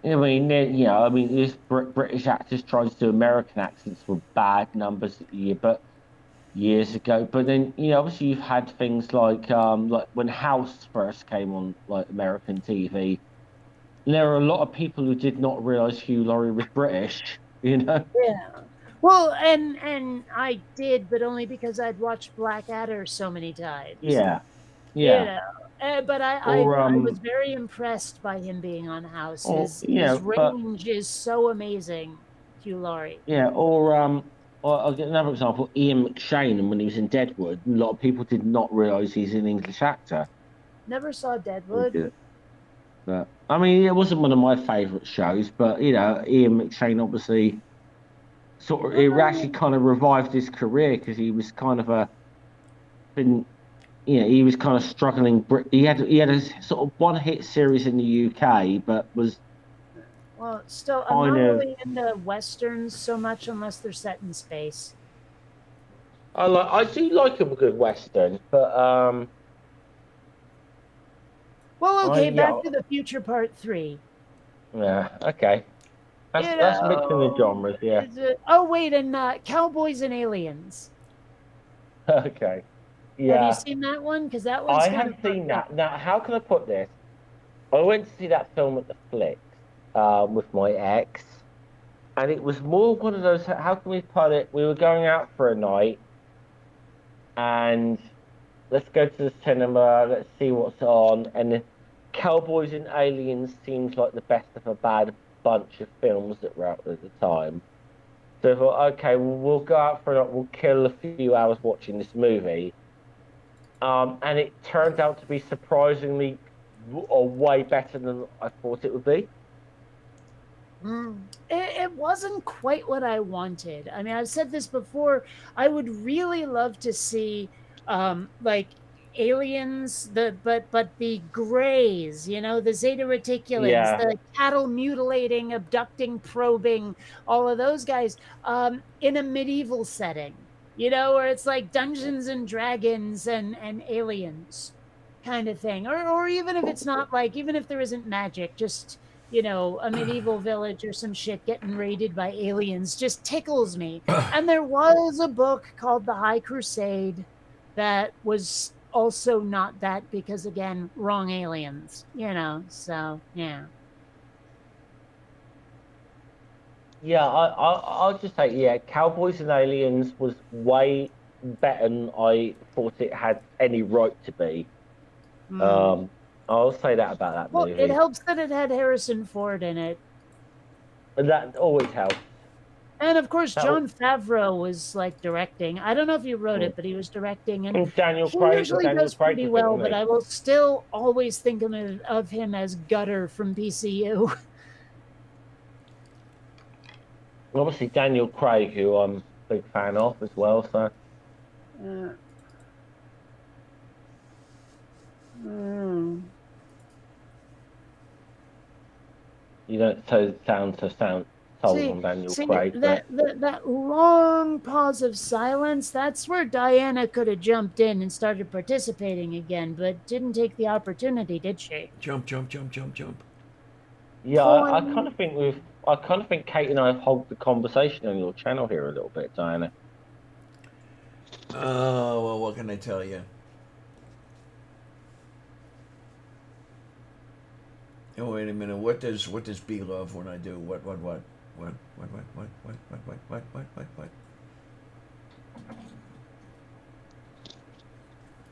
this British actors trying to do American accents were bad numbers years ago. But then, obviously you've had things like when House first came on like American TV, there are a lot of people who did not realize Hugh Laurie was British, you know? Yeah. Well, and I did, but only because I'd watched Blackadder so many times. Yeah, You yeah. know, but Or I was very impressed by him being on House. His but range is so amazing, Hugh Laurie. yeah, or I'll get another example, Ian McShane, and when he was in Deadwood, a lot of people did not realize he's an English actor. Never saw Who Deadwood. did it. But I mean, it wasn't one of my favorite shows, but Ian McShane obviously it actually Um, kind of revived his career because he was kind of a been he was kind of struggling. He had a sort of one hit series in the UK, but was well, still, I'm kind not of really into westerns so much unless they're set in space. I do like a good western, but Well, I okay, yeah Back to the Future Part 3. yeah okay. You That's mixing the know, genres, yeah. oh wait, and Cowboys and Aliens. Okay. Have you Yeah. seen that one? Because that one's I kind of have seen fucked up. that. Now, how can I put this? I went to see that film at the Flicks with my ex, and it was more one of those, how can we put it? We were going out for a night, and let's go to the cinema, let's see what's on. And Cowboys and Aliens seems like the best of a bad bunch of films that were out at the time. So I thought, okay, well, we'll go out for a night, we'll kill a few hours watching this movie. And it turned out to be surprisingly or way better than I thought it would be. It wasn't quite what I wanted. I mean, I've said this before. I would really love to see, like aliens, but the grays, the zeta reticulans, Yeah, the cattle mutilating, abducting, probing, all of those guys, in a medieval setting. Where it's like Dungeons and Dragons and aliens kind of thing, or even if it's not like, even if there isn't magic, just a medieval village or some shit getting raided by aliens just tickles me. And there was a book called The High Crusade that was also not that because, again, wrong aliens. Yeah. yeah. I'll just say, yeah, Cowboys and Aliens was way better than I thought it had any right to be. Mm. Um, I'll say that about that Well, it movie, helps that it had Harrison Ford in it. and that always helps. And of course, That John Favreau was like directing. I don't know if he wrote it, but he was directing, and and Daniel he Craig, usually Daniel does Craig pretty was it, well. wasn't But he? I will still always think of him as Gutter from PCU. Obviously, Daniel Craig, who I'm a big fan of as well. So Uh, mm. you don't sound sold See, on Daniel see Craig, but that long pause of silence. That's where Diana could have jumped in and started participating again, but didn't take the opportunity, did she? Jump, jump, jump, jump, jump. yeah, I kind Point. of think Kate and I hold the conversation on your channel here a little bit, Diana. Oh, well, what can I tell you? Oh, wait a minute. What does B love when I do what?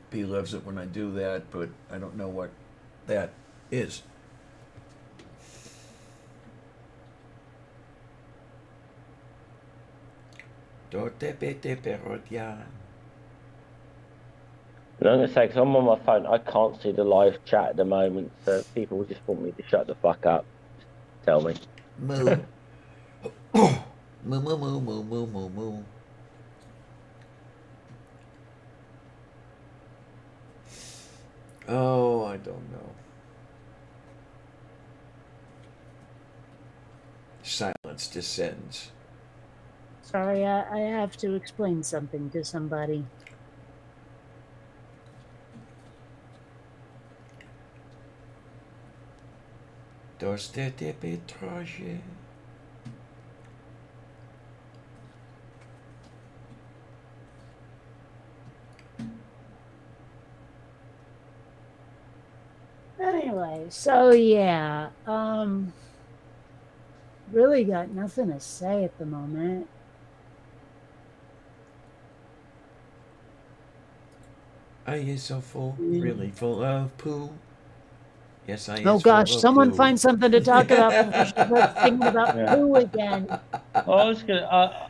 B loves it when I do that, but I don't know what that is. Dote bete perot yan. And I'm going to say, because I'm on my phone, I can't see the live chat at the moment, so people just want me to shut the fuck up. Just tell me. Moo. Moo, moo, moo, moo, moo, moo, moo. Oh, I don't know. Silence descends. Sorry, I have to explain something to somebody. Dos de arbitrage. Anyway, so yeah, really got nothing to say at the moment. Are you so full? Really full of poo? Yes, I Oh is full gosh, of someone poo. find something to talk about before she starts thinking about Yeah. poo again. I was gonna,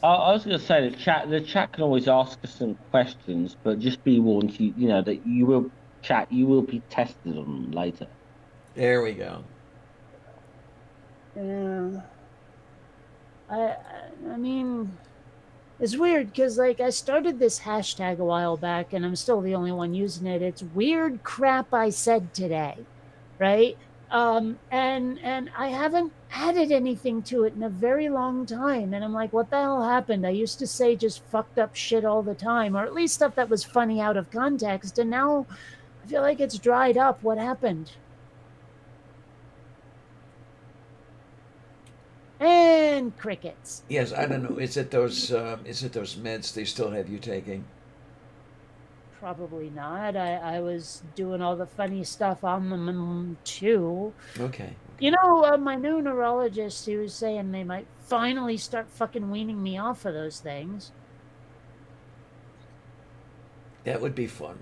I was gonna say the chat can always ask us some questions, but just be warned, you know that you will be tested on them later. There we go. Yeah. I mean, it's weird because like I started this hashtag a while back and I'm still the only one using it. It's weird crap I said today, right? And I haven't added anything to it in a very long time. And I'm like, what the hell happened? I used to say just fucked up shit all the time, or at least stuff that was funny out of context. And now I feel like it's dried up. What happened? And crickets. Yes, I don't know. Is it those meds they still have you taking? Probably not. I was doing all the funny stuff on them too. Okay. You know, my new neurologist, he was saying they might finally start fucking weaning me off of those things. That would be fun.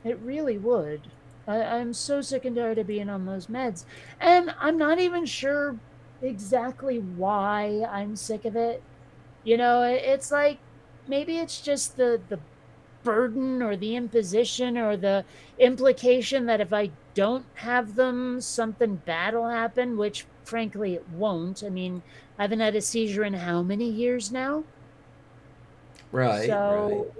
It really would. I'm so sick and tired of being on those meds. And I'm not even sure exactly why I'm sick of it. You know, it's like maybe it's just the burden or the imposition or the implication that if I don't have them, something bad will happen, which frankly it won't. I mean, I haven't had a seizure in how many years now? Right. So,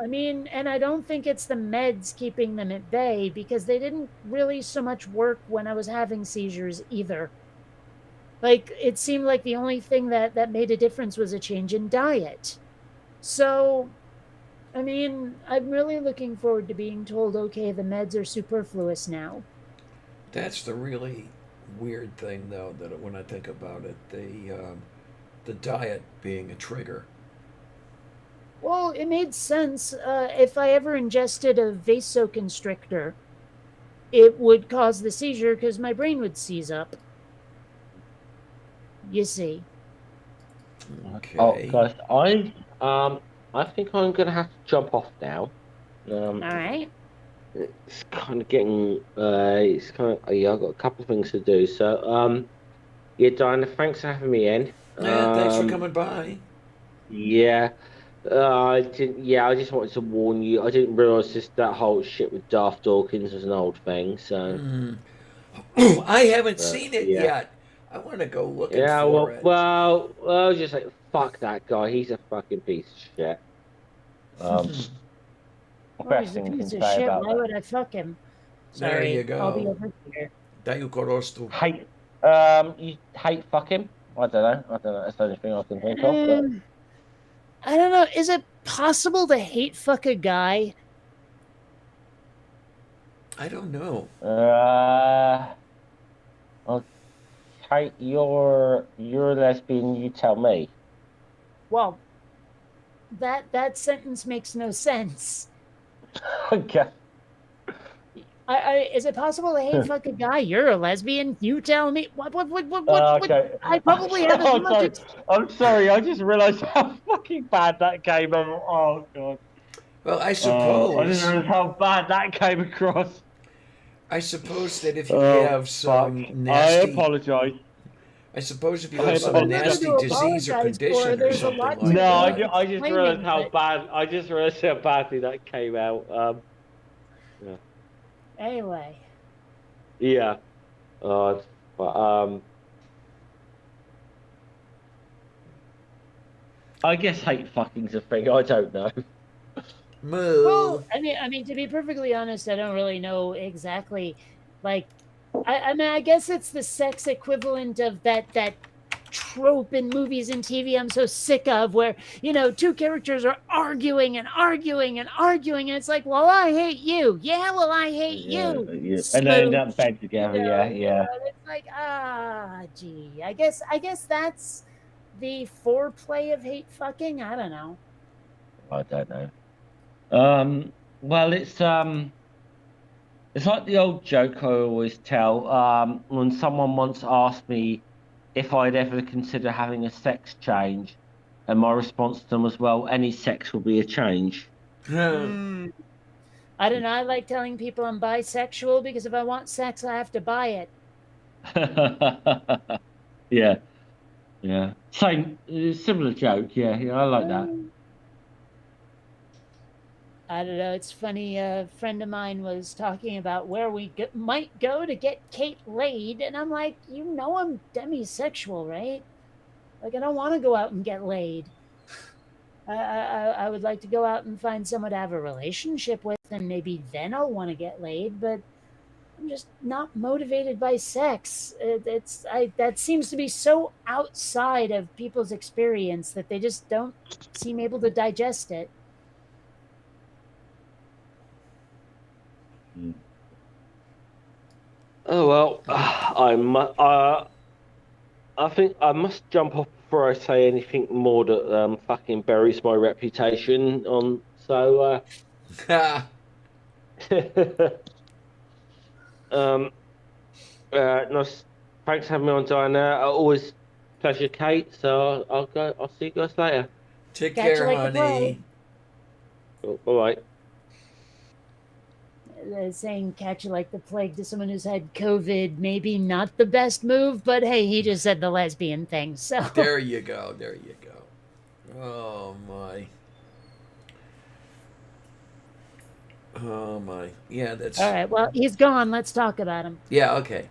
I mean, and I don't think it's the meds keeping them at bay because they didn't really so much work when I was having seizures either. Like, it seemed like the only thing that made a difference was a change in diet. So, I mean, I'm really looking forward to being told, okay, the meds are superfluous now. That's the really weird thing, though, that when I think about it, the diet being a trigger. Well, it made sense. If I ever ingested a vasoconstrictor, it would cause the seizure because my brain would seize up. You see. Okay. Oh, guys, I think I'm gonna have to jump off now. All right. It's kind of getting, it's kind of, yeah, I've got a couple of things to do. So, yeah, Diana, thanks for having me in. Yeah, thanks for coming by. Yeah, I just wanted to warn you. I didn't realize that whole shit with Darth Dawkins was an old thing. So, I haven't seen it yeah. yet. I want to go looking Yeah, for it. well, just like fuck that guy. He's a fucking piece of shit. Oh, Best he's a thing I piece can of say shit. about Why that. would I fuck him? There Sorry, you go. I'll be over here. Dayu Korostu. Hate, you hate fuck him? I don't know. That's the only thing I can think of. But... I don't know. Is it possible to hate fuck a guy? I don't know. Okay, you're a lesbian. You tell me. Well, that sentence makes no sense. Okay. Is it possible to hate fuck a guy? You're a lesbian. You tell me. What? Okay. I probably have as much. I'm sorry. I just realised how fucking bad that came. Oh god. Well, I I suppose. didn't realize how bad that came across. I suppose that if you have some I nasty, apologise. I suppose if you I have some don't nasty know. disease or Apologize for, condition or there's a something lot like to No, go. that. I just realised Complaining, how but- bad. I just realised how badly that came out. Yeah. Anyway, Yeah. But I guess hate fucking's a thing. I don't know. Moo. well, I mean, to be perfectly honest, I don't really know exactly. Like, I mean, I guess it's the sex equivalent of that trope in movies and TV I'm so sick of, where two characters are arguing and arguing and arguing, and it's like, well, I hate you, yeah, well, I hate you, Yeah. And they end up in smooch. bed together. Yeah, yeah. And it's like, gee, I guess that's the foreplay of hate fucking. I don't know. I don't know. Well, it's like the old joke I always tell. When someone once asked me if I'd ever consider having a sex change, and my response to them was, "Well, any sex will be a change." Mm. I don't know. I like telling people I'm bisexual because if I want sex, I have to buy it. Yeah, yeah. Same, similar joke. Yeah, yeah. I like that. I don't know. It's funny. A friend of mine was talking about where we might go to get Kate laid, and I'm like, I'm demisexual, right? Like, I don't want to go out and get laid. I would like to go out and find someone to have a relationship with, and maybe then I'll want to get laid. But I'm just not motivated by sex. That seems to be so outside of people's experience that they just don't seem able to digest it. Oh well, I think I must jump off before I say anything more that fucking buries my reputation on. So um nice. Thanks for having me on, Diana. Always pleasure, Kate. So I'll go. I'll see you guys later. Take Catch you care, like the honey. All right. Saying catch you like the plague to someone who's had COVID, maybe not the best move, but hey, he just said the lesbian thing. So There you go. There you go. Oh my. Oh my. Yeah, that's. all right, well, he's gone. Let's talk about him. Yeah. Okay.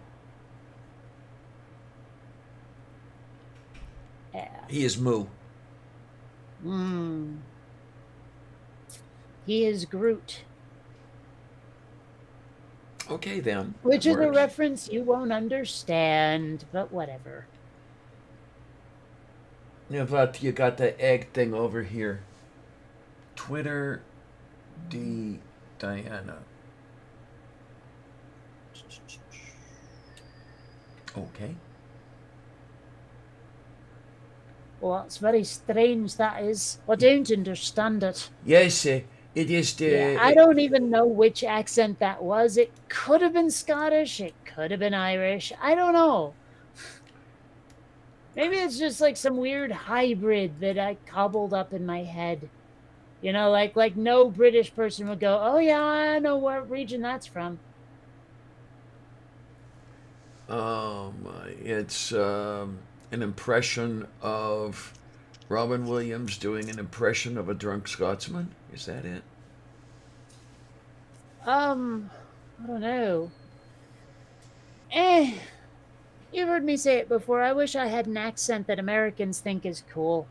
Yeah. He is Moo. He is Groot. Okay then. Which that is a works. reference you won't understand, but whatever. Yeah, but you got the egg thing over here. Twitter D Diana. Okay. Well, it's very strange, that is. I don't understand it. Yes, it is the. Yeah, I don't even know which accent that was. It could have been Scottish. It could have been Irish. I don't know. Maybe it's just like some weird hybrid that I cobbled up in my head. Like no British person would go, "Oh yeah, I know what region that's from." It's an impression of Robin Williams doing an impression of a drunk Scotsman. Is that it? I don't know. You've heard me say it before. I wish I had an accent that Americans think is cool.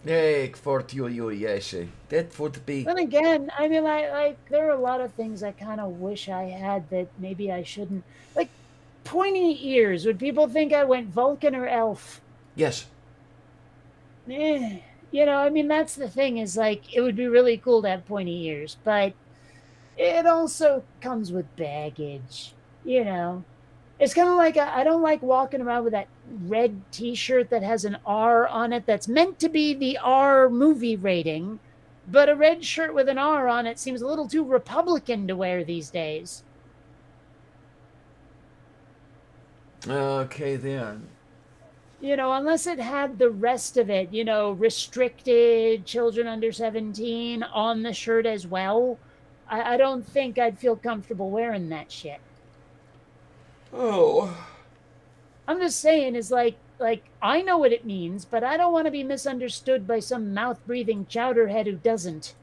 Nee, for you, yes. That would be. Then again, I mean, like there are a lot of things I kind of wish I had that maybe I shouldn't. Like pointy ears. Would people think I went Vulcan or elf? Yes. I mean, that's the thing is like it would be really cool to have pointy ears, but it also comes with baggage. It's kind of like I don't like walking around with that red T-shirt that has an R on it that's meant to be the R movie rating, but a red shirt with an R on it seems a little too Republican to wear these days. Okay then. Unless it had the rest of it, restricted, children under 17 on the shirt as well, I don't think I'd feel comfortable wearing that shit. Oh. I'm just saying, is like, like, I know what it means, but I don't want to be misunderstood by some mouth breathing chowderhead who doesn't.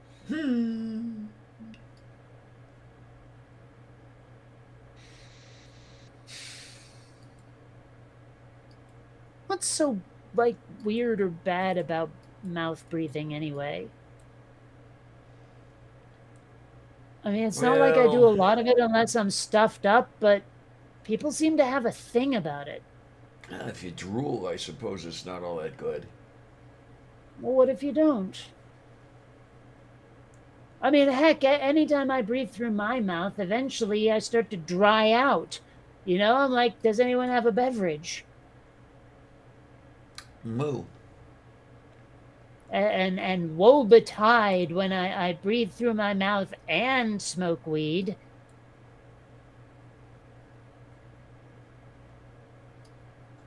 What's so, like, weird or bad about mouth breathing anyway? I mean, it's not like I do a Well, lot of it unless I'm stuffed up, but people seem to have a thing about it. if you drool, I suppose it's not all that good. Well, what if you don't? I mean, heck, anytime I breathe through my mouth, eventually I start to dry out. You know, I'm like, does anyone have a beverage? Moo. And woe betide when I breathe through my mouth and smoke weed.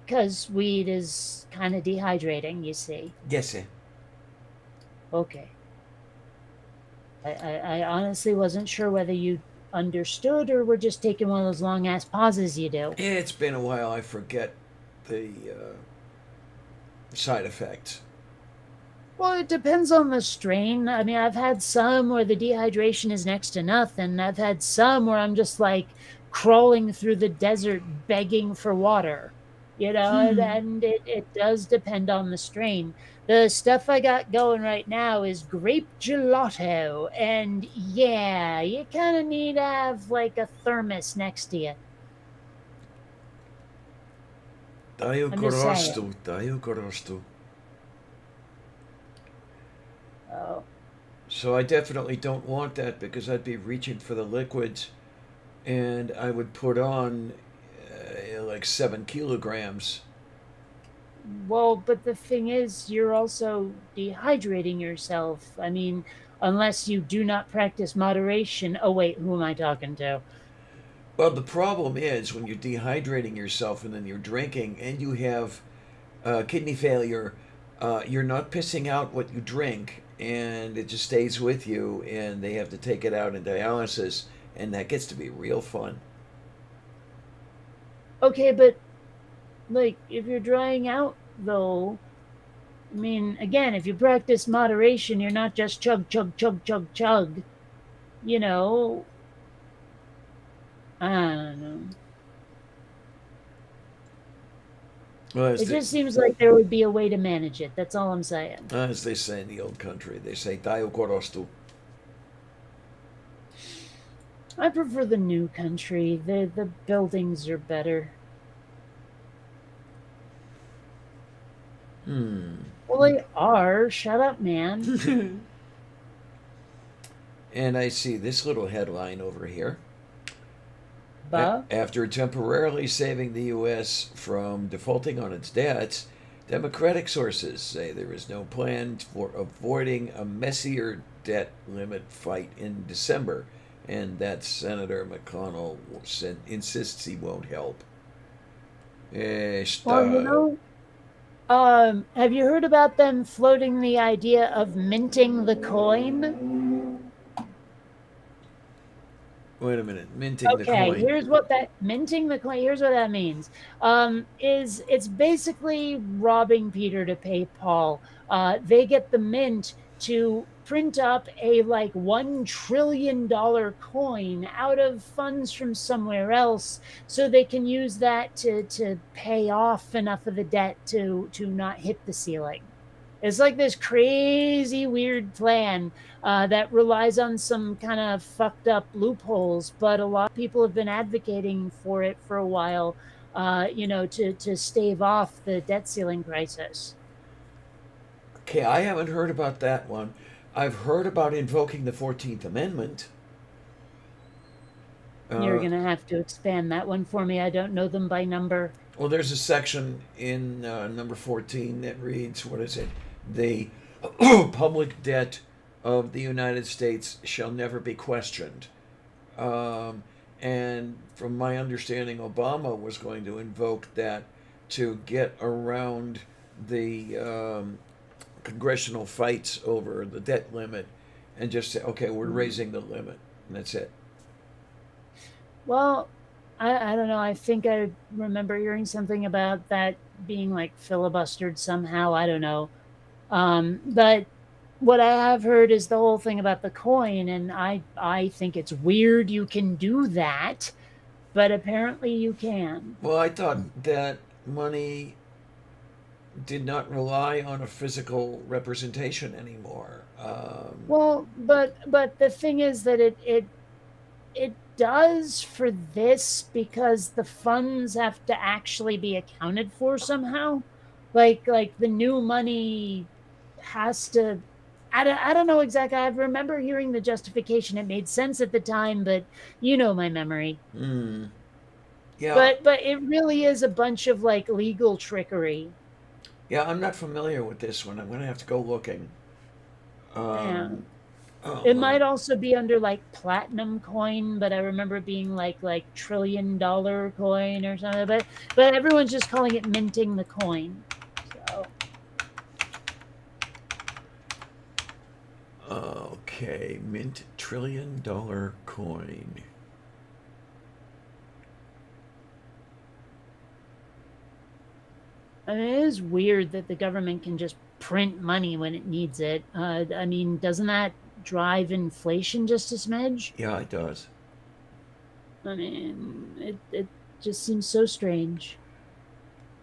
Because weed is kind of dehydrating, you see. Yes, sir. Okay. I honestly wasn't sure whether you understood or were just taking one of those long ass pauses you do. It's been a while. I forget the side effects. Well, it depends on the strain. I mean, I've had some where the dehydration is next to nothing. I've had some where I'm just like crawling through the desert begging for water, you know, and it does depend on the strain. The stuff I got going right now is grape gelato. And yeah, you kind of need to have like a thermos next to you. Daju I'm just korostu, saying. daju korostu. Oh. So I definitely don't want that because I'd be reaching for the liquids, and I would put on like 7 kilograms. Well, but the thing is, you're also dehydrating yourself. I mean, unless you do not practice moderation. Oh, wait, who am I talking to? Well, the problem is when you're dehydrating yourself and then you're drinking and you have kidney failure, you're not pissing out what you drink, and it just stays with you, and they have to take it out in dialysis, and that gets to be real fun. Okay, but like, if you're drying out, though, I mean, again, if you practice moderation, you're not just chug, chug, chug, chug, chug. You know, I don't know. Well, It just seems like there would be a way to manage it. That's all I'm saying. as they say in the old country, they say "Tayo korostu." I prefer the new country. The buildings are better. Well, they are. Shut up, man. And I see this little headline over here. Bah. After temporarily saving the U.S. from defaulting on its debts, Democratic sources say there is no plan for avoiding a messier debt limit fight in December, and that Senator McConnell insists he won't help. Well, you know, have you heard about them floating the idea of minting the coin? Wait a minute, minting the Okay, coin. here's what that minting the coin. Here's what that means. Is it's basically robbing Peter to pay Paul. They get the mint to print up a like $1 trillion coin out of funds from somewhere else, so they can use that to pay off enough of the debt to not hit the ceiling. It's like this crazy, weird plan that relies on some kind of fucked up loopholes, but a lot of people have been advocating for it for a while, you know, to stave off the debt ceiling crisis. Okay, I haven't heard about that one. I've heard about invoking the 14th Amendment. You're Uh, going to have to expand that one for me. I don't know them by number. Well, there's a section in number 14 that reads, what is it? The public debt of the United States shall never be questioned. And from my understanding, Obama was going to invoke that to get around the congressional fights over the debt limit and just say, okay, we're raising the limit. And that's it. Well, I don't know. I think I remember hearing something about that being like filibustered somehow. I don't know. But what I have heard is the whole thing about the coin, and I think it's weird you can do that, but apparently you can. Well, I thought that money did not rely on a physical representation anymore. Well, but the thing is that it does for this because the funds have to actually be accounted for somehow. Like the new money has to. I don't know exactly. I remember hearing the justification. It made sense at the time, but you know my memory. hmm. Yeah, But it really is a bunch of like legal trickery. yeah, I'm not familiar with this one. I'm going to have to go looking. Yeah. Um, oh It my. might also be under like platinum coin, but I remember it being like $1 trillion coin or something. But everyone's just calling it minting the coin. So Okay, mint $1 trillion coin. I mean, it is weird that the government can just print money when it needs it. I mean, doesn't that drive inflation just a smidge? Yeah, it does. I mean, it just seems so strange.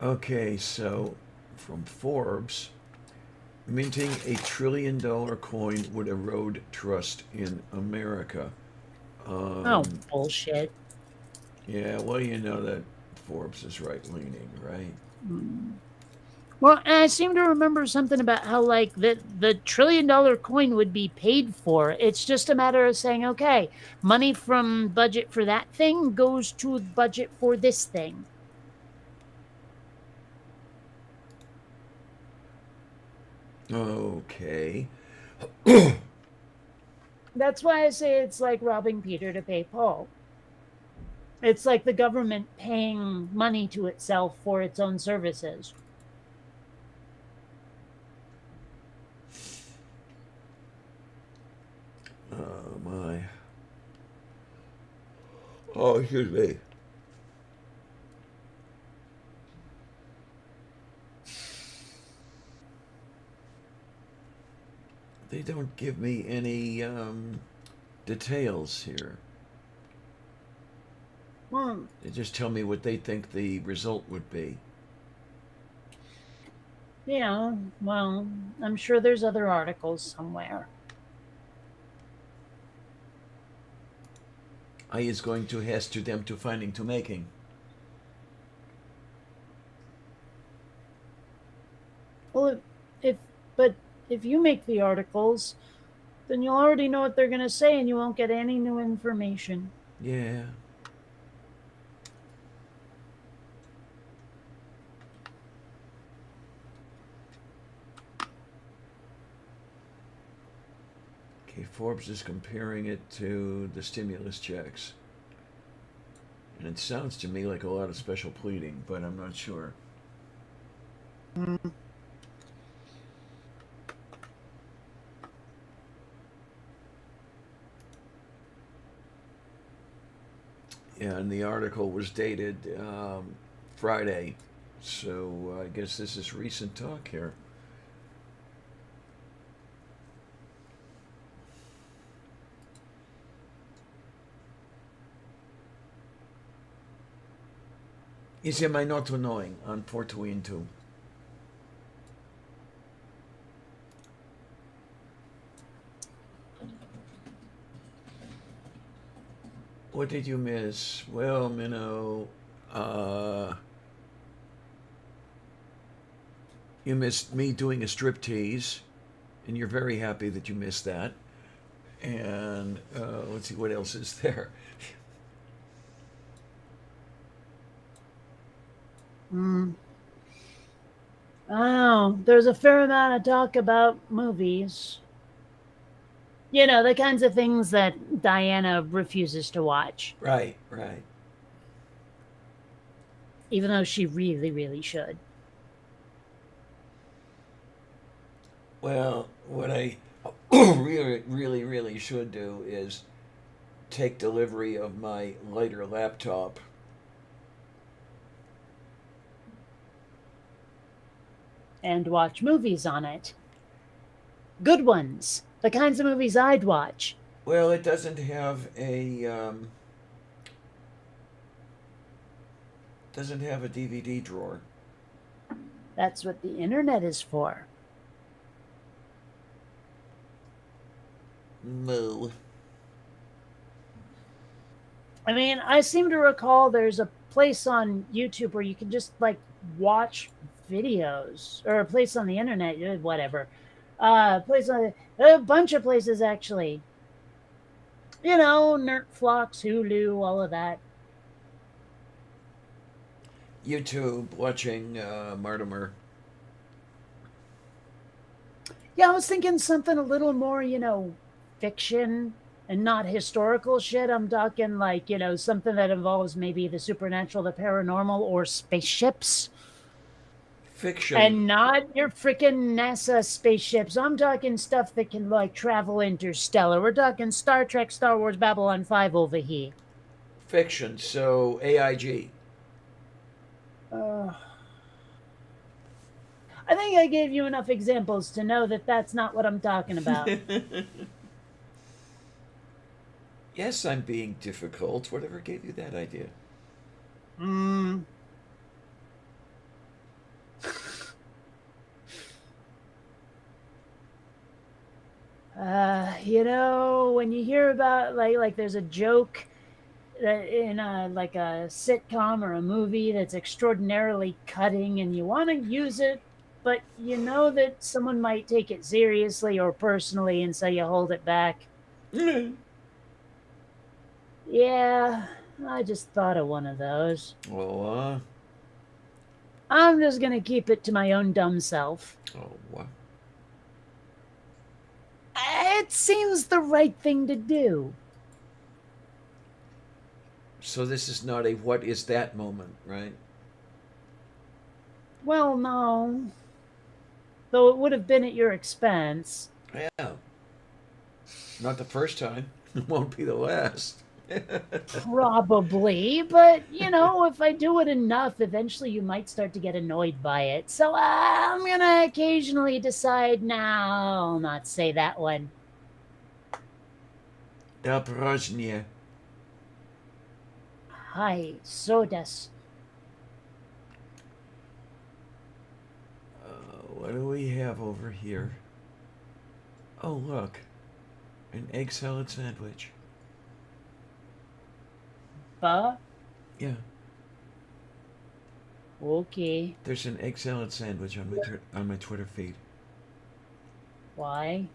Okay, so from Forbes, minting $1 trillion coin would erode trust in America. Oh, Um, bullshit. yeah, well, you know that Forbes is right leaning, right? Hmm. Well, and I seem to remember something about how like the $1 trillion coin would be paid for. It's just a matter of saying, okay, money from budget for that thing goes to budget for this thing. Okay. That's why I say it's like robbing Peter to pay Paul. It's like the government paying money to itself for its own services. Oh my. Oh, excuse me. They don't give me any details here. Hmm. They just tell me what they think the result would be. Yeah, well, I'm sure there's other articles somewhere. I is going to has to them to finding to making. Well, if but if you make the articles, then you'll already know what they're going to say and you won't get any new information. Yeah. Okay, Forbes is comparing it to the stimulus checks. And it sounds to me like a lot of special pleading, but I'm not sure. Yeah, and the article was dated Friday, so I guess this is recent talk here. Is am I not annoying on 422? What did you miss? Well, Minnow, uh, you missed me doing a striptease, and you're very happy that you missed that. And let's see, what else is there? Mm. Oh, there's a fair amount of talk about movies. You know, the kinds of things that Diana refuses to watch, Right, right. even though she really, really should. Well, what I really should do is take delivery of my lighter laptop and watch movies on it. Good ones. The kinds of movies I'd watch. Well, it doesn't have a DVD drawer. That's what the internet is for. No. I mean, I seem to recall there's a place on YouTube where you can just like watch videos, or a place on the internet, whatever. Place on a bunch of places actually. You know, Nerdflix, Hulu, all of that. YouTube watching Mortimer. Yeah, I was thinking something a little more, fiction and not historical shit. I'm talking like, something that involves maybe the supernatural, the paranormal, or spaceships. Fiction. And not your freaking NASA spaceships. I'm talking stuff that can like travel interstellar. We're talking Star Trek, Star Wars, Babylon 5 over here. Fiction. So AIG. I think I gave you enough examples to know that that's not what I'm talking about. Yes, I'm being difficult. Whatever gave you that idea? When you hear about like there's a joke that in like a sitcom or a movie that's extraordinarily cutting and you want to use it, but you know that someone might take it seriously or personally, and so you hold it back. Yeah, I just thought of one of those. Oh, I'm just gonna keep it to my own dumb self. oh. It seems the right thing to do. So this is not a what is that moment, right? Well, no. Though it would have been at your expense. Yeah. Not the first time. It won't be the last. Probably, but if I do it enough, eventually you might start to get annoyed by it. So I'm gonna occasionally decide, now I'll not say that one. Dobrozhnie. Hi, sodas. What do we have over here? Oh, look. An egg salad sandwich. Ba? Yeah. Okay. There's an egg salad sandwich on my Twitter feed. Why?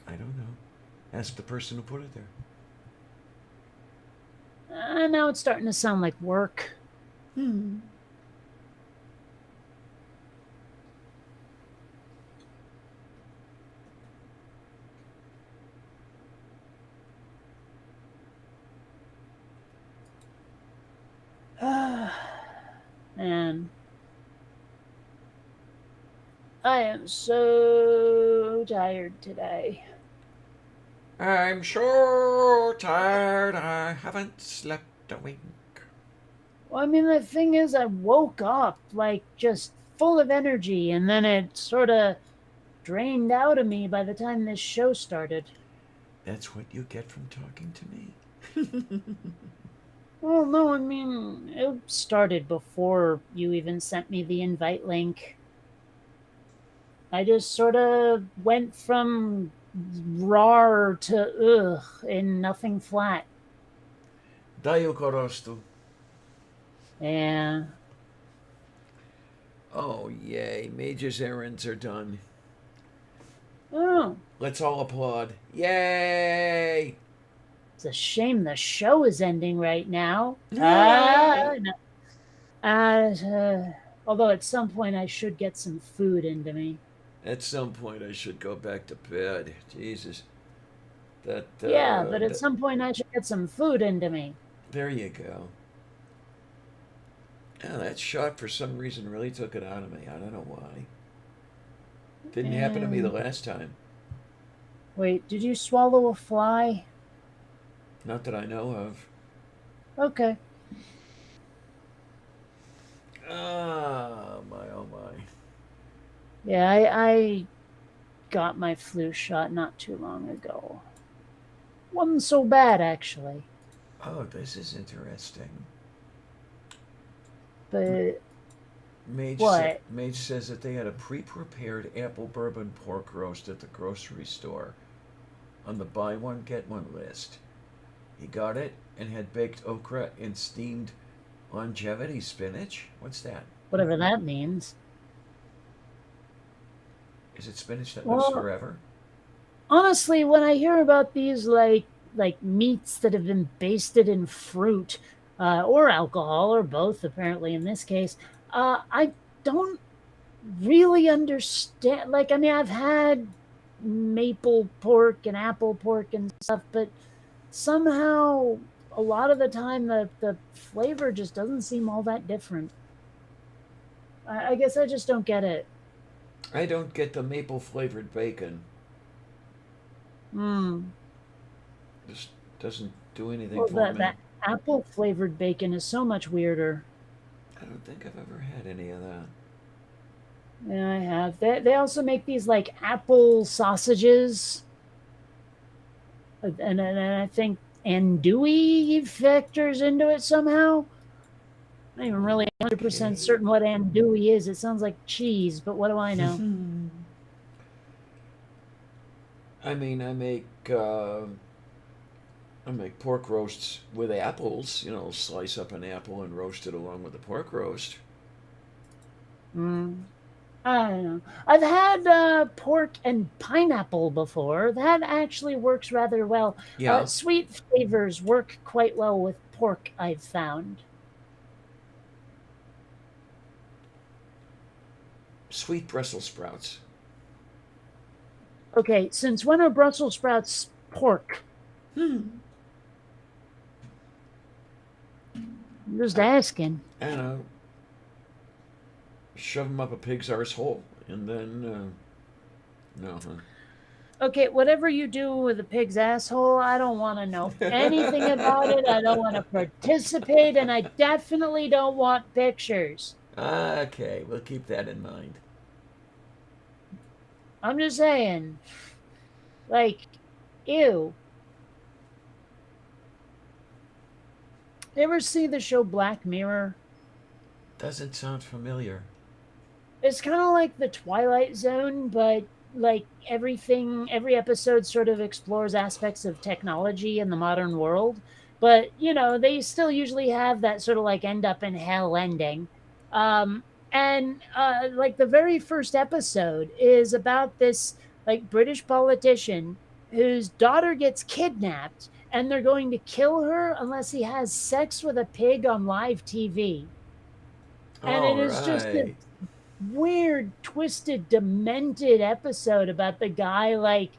I don't know. Ask the person who put it there. Now it's starting to sound like work. Man. I am so tired today. I'm so tired. I haven't slept a wink. Well, I mean, the thing is, I woke up like just full of energy, and then it sort of drained out of me by the time this show started. That's what you get from talking to me. Well, no, I mean, it started before you even sent me the invite link. I just sort of went from rar to ugh in nothing flat. Daju korostu. Yeah. Oh, yay. Mage's errands are done. Oh, Let's all applaud. Yay! it's a shame the show is ending right now. No. Although at some point I should get some food into me. At some point, I should go back to bed. Jesus. Yeah, but at some point I should get some food into me. There you go. Yeah, that shot for some reason really took it out of me. I don't know why. Didn't happen to me the last time. Wait, did you swallow a fly? Not that I know of. Okay. Ah, my oh my. Yeah, I got my flu shot not too long ago. Wasn't so bad, actually. Oh, this is interesting. But what? Mage says that they had a pre-prepared apple bourbon pork roast at the grocery store on the buy one get one list. He got it and had baked okra and steamed longevity spinach. What's that? Whatever that means. Is it spinach that lives Well, forever? honestly, when I hear about these like meats that have been basted in fruit or alcohol or both, apparently in this case, I don't really understand. Like, I mean, I've had maple pork and apple pork and stuff, but somehow a lot of the time the flavor just doesn't seem all that different. I guess I just don't get it. I don't get the maple flavored bacon. Hmm. Just doesn't do anything Well, for the me. apple flavored bacon is so much weirder. I don't think I've ever had any of that. Yeah, I have. They also make these like apple sausages, and I think andouille factors into it somehow. I'm not even really 100% Okay. certain what andouille is. It sounds like cheese, but what do I know? I mean, I make pork roasts with apples. You know, slice up an apple and roast it along with the pork roast. Mm, I don't know. I've had pork and pineapple before. That actually works rather well. Yeah, Sweet flavors work quite well with pork, I've found. sweet Brussels sprouts. Okay, since when are Brussels sprouts pork? Hmm. I'm just I, asking. I don't know. Shove them up a pig's arse hole, and then no, Okay, whatever you do with a pig's asshole, I don't want to know anything about it. I don't want to huh? participate, and I definitely don't want pictures. Okay, we'll keep that in mind. I'm just saying, like, ew. You ever see the show Black Mirror? Doesn't sound familiar. It's kind of like the Twilight Zone, but like every episode sort of explores aspects of technology in the modern world. But they still usually have that sort of like end up in hell ending. And like the very first episode is about this like British politician whose daughter gets kidnapped, and they're going to kill her unless he has sex with a pig on live TV. And it All is just this right. weird, twisted, demented episode about the guy like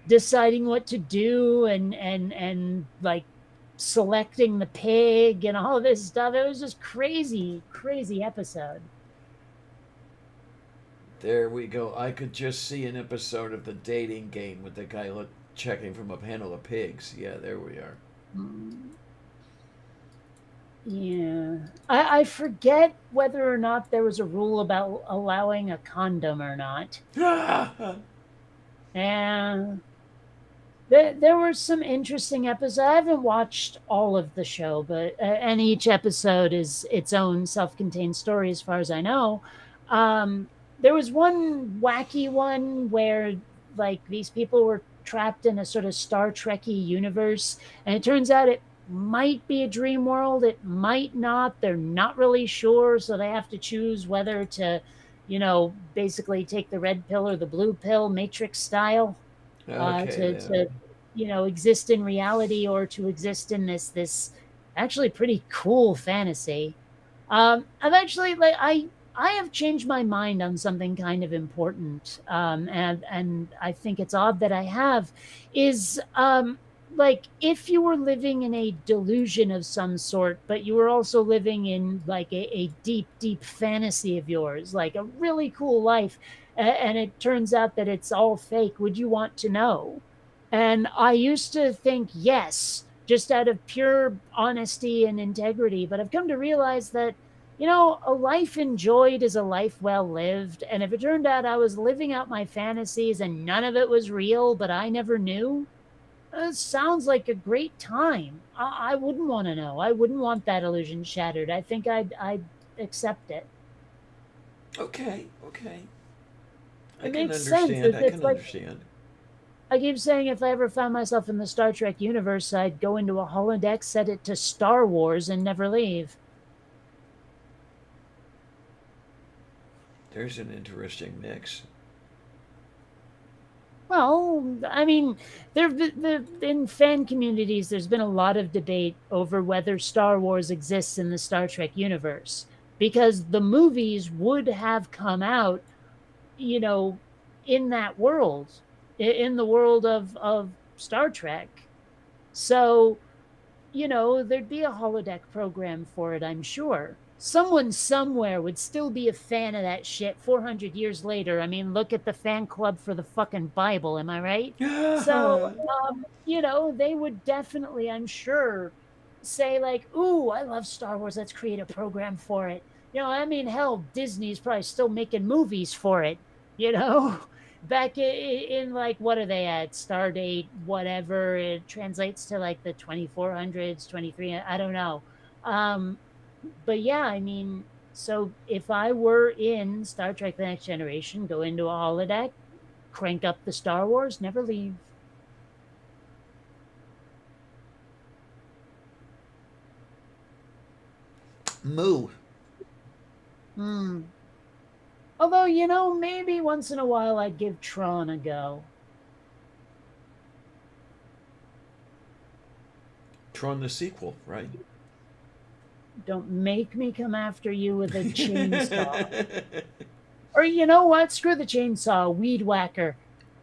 deciding what to do and like selecting the pig and all this stuff. It was just crazy, crazy episode. There we go. I could just see an episode of the dating game with the guy checking from a panel of pigs. Yeah, there we are. Mm, yeah. I forget whether or not there was a rule about allowing a condom or not. And there were some interesting episodes. I haven't watched all of the show, but and each episode is its own self-contained story, as far as I know. There was one wacky one where like these people were trapped in a sort of Star Trekky universe, and it turns out it might be a dream world. It might not. They're not really sure, so they have to choose whether to, basically take the red pill or the blue pill, Matrix style, Okay, then. to exist in reality or to exist in this actually pretty cool fantasy. I've actually like I have changed my mind on something kind of important, and I think it's odd that I have. Is like if you were living in a delusion of some sort, but you were also living in like a deep, deep fantasy of yours, like a really cool life, and it turns out that it's all fake, would you want to know? And I used to think yes, just out of pure honesty and integrity, but I've come to realize that A life enjoyed is a life well lived. And if it turned out I was living out my fantasies and none of it was real, but I never knew, it sounds like a great time. I wouldn't want to know. I wouldn't want that illusion shattered. I think I'd accept it. Okay, okay. I It can makes sense. understand. I It's can like understand. I keep saying if I ever found myself in the Star Trek universe, I'd go into a holodeck, set it to Star Wars, and never leave. There's an interesting mix. Well, I mean, in fan communities, there's been a lot of debate over whether Star Wars exists in the Star Trek universe because the movies would have come out, you know, in that world, in the world of Star Trek. So there'd be a holodeck program for it, I'm sure. Someone somewhere would still be a fan of that shit 400 years later. I mean, look at the fan club for the fucking Bible, am I right? So, they would definitely, I'm sure, say, like, ooh, I love Star Wars. Let's create a program for it. I mean, hell, Disney's probably still making movies for it, you know? Back in like what are they at Stardate whatever it translates to like the 2400s 23 I don't know. um but yeah, I mean, so if I were in Star Trek the Next Generation, go into a holodeck, crank up the Star Wars, never leave. Moo. Hmm. Although maybe once in a while I'd give Tron a go. Tron the sequel, right? Don't make me come after you with a chainsaw. Or you know what, screw the chainsaw, weed whacker.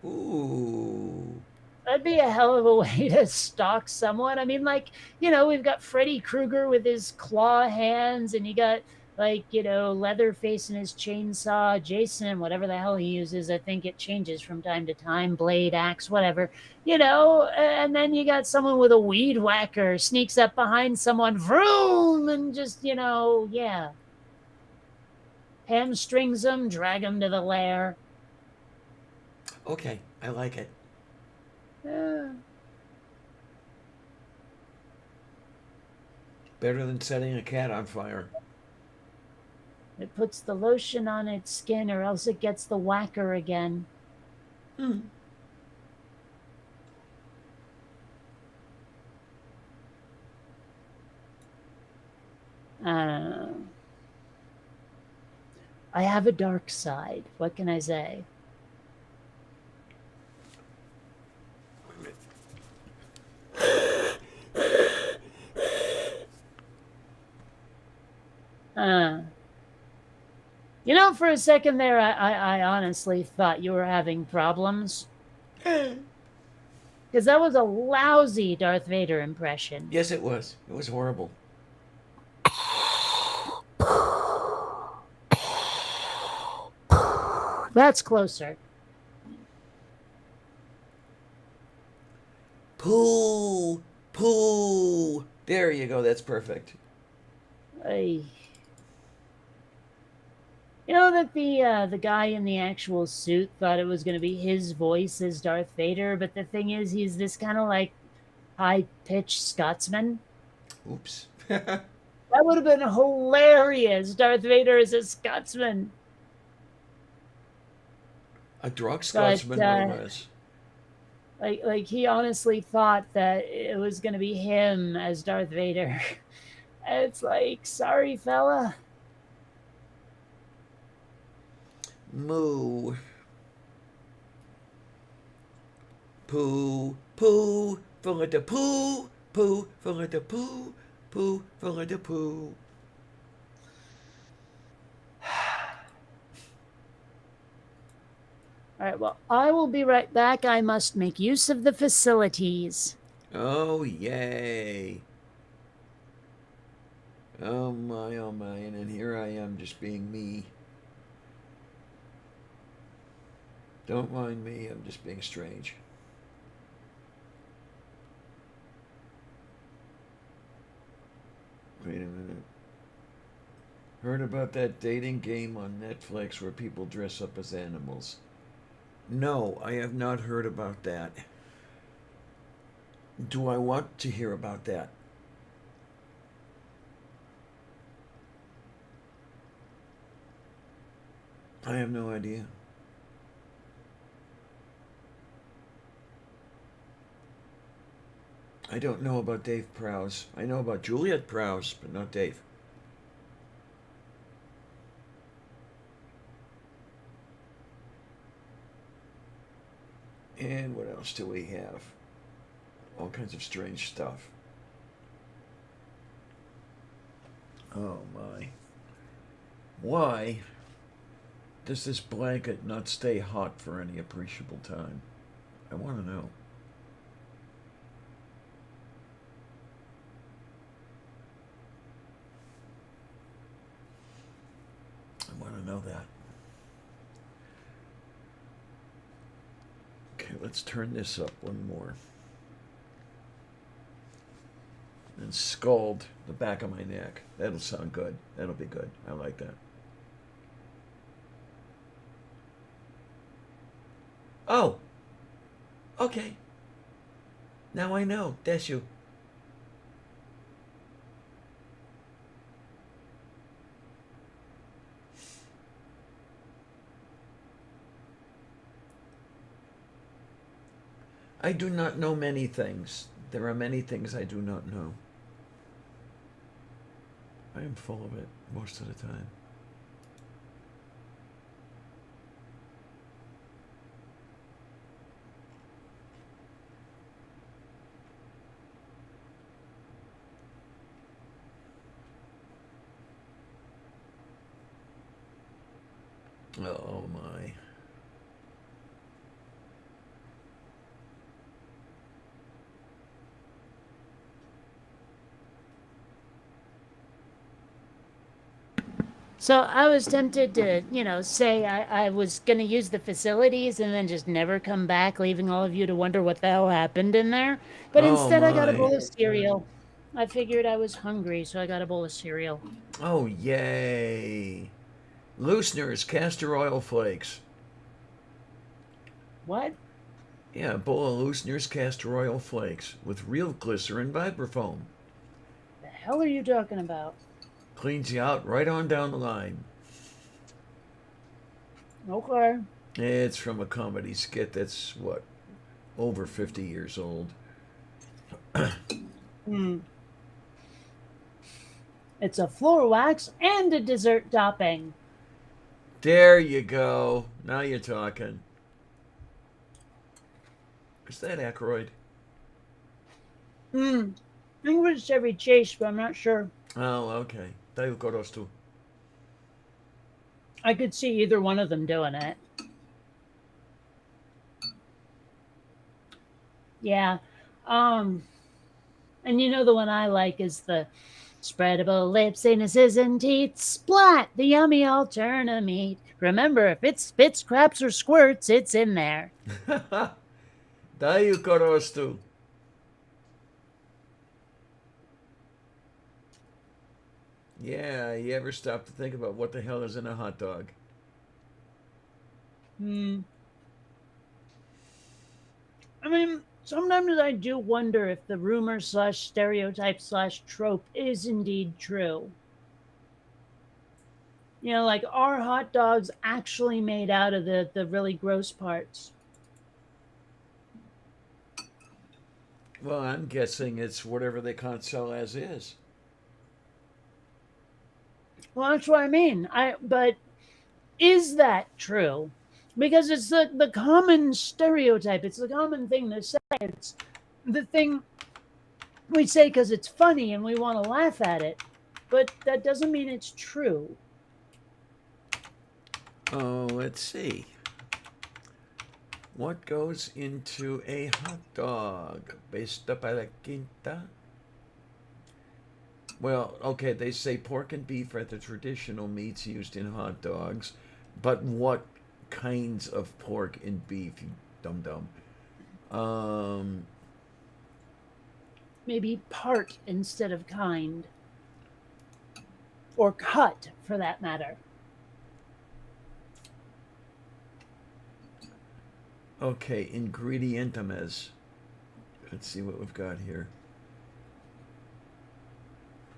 Ooh. That'd be a hell of a way to stalk someone. I mean, like, we've got Freddy Krueger with his claw hands, and you got, like, Leatherface and his chainsaw, Jason, whatever the hell he uses. I think it changes from time to time, blade, axe, whatever, and then you got someone with a weed whacker sneaks up behind someone, vroom, and just, yeah, hamstrings them, drag them to the lair. Okay, I like it. Yeah. Better than setting a cat on fire. It puts the lotion on its skin, or else it gets the whacker again. Hmm. I don't know. I have a dark side. What can I say? Uh, for a second there, I honestly thought you were having problems. Because that was a lousy Darth Vader impression. Yes, it was. It was horrible. That's closer. Pooh. Pooh. There you go. That's perfect. I, that the guy in the actual suit thought it was going to be his voice as Darth Vader, but the thing is, he's this kind of like high pitched Scotsman. Oops. That would have been hilarious. Darth Vader is a Scotsman. A drunk Scotsman, no less. Like he honestly thought that it was going to be him as Darth Vader. It's like, sorry, fella. Moo. Pooh. Pooh. Funger de pooh. Pooh. Funger de pooh. Pooh. Funger de pooh. All right, well, I will be right back. I must make use of the facilities. Oh, yay. Oh my, and here I am just being me. Don't mind me, I'm just being strange. Wait a minute. Heard about that dating game on Netflix where people dress up as animals? No, I have not heard about that. Do I want to hear about that? I have no idea. I don't know about Dave Prowse. I know about Juliet Prowse, but not Dave. And what else do we have? All kinds of strange stuff. Oh my. Why does this blanket not stay hot for any appreciable time? I want to know. I want to know that. Okay, let's turn this up one more. And scald the back of my neck. That'll sound good. That'll be good. I like that. Oh! Okay. Now I know. That's you. I do not know many things. There are many things I do not know. I am full of it most of the time. Oh my. So I was tempted to, say I was going to use the facilities and then just never come back, leaving all of you to wonder what the hell happened in there. But Oh instead, I got a my. bowl of cereal. I figured I was hungry, so I got a bowl of cereal. Oh yay. Loosener's castor oil flakes. What? Yeah, a bowl of Loosener's castor oil flakes with real glycerin vibrafoam. The hell are you talking about? Cleans you out right on down the line. Okay. It's from a comedy skit that's, what, over 50 years old. It's a floor wax and a dessert topping. There you go. Now you're talking. Is that Aykroyd? I think it was Chevy Chase, but I'm not sure. Oh, okay. Daju korostu. I could see either one of them doing it. Yeah. And the one I like is the spreadable lips, anuses, and teeth. Splat! The yummy alterna meat. Remember, if it spits, craps, or squirts, it's in there. Daju korostu. Yeah, you ever stop to think about what the hell is in a hot dog? I mean, sometimes I do wonder if the rumor slash stereotype slash trope is indeed true. Like, are hot dogs actually made out of the really gross parts? Well, I'm guessing it's whatever they can't sell as is. Well, that's what I mean. But is that true? Because it's the common stereotype. It's the common thing to say. It's the thing we say because it's funny and we want to laugh at it. But that doesn't mean it's true. Oh, let's see. What goes into a hot dog? Besta para quinta? Well, okay, they say pork and beef are the traditional meats used in hot dogs, but what kinds of pork and beef, you dum-dum? Maybe part instead of kind. or cut for that matter. Okay, ingredientames. Let's see what we've got here.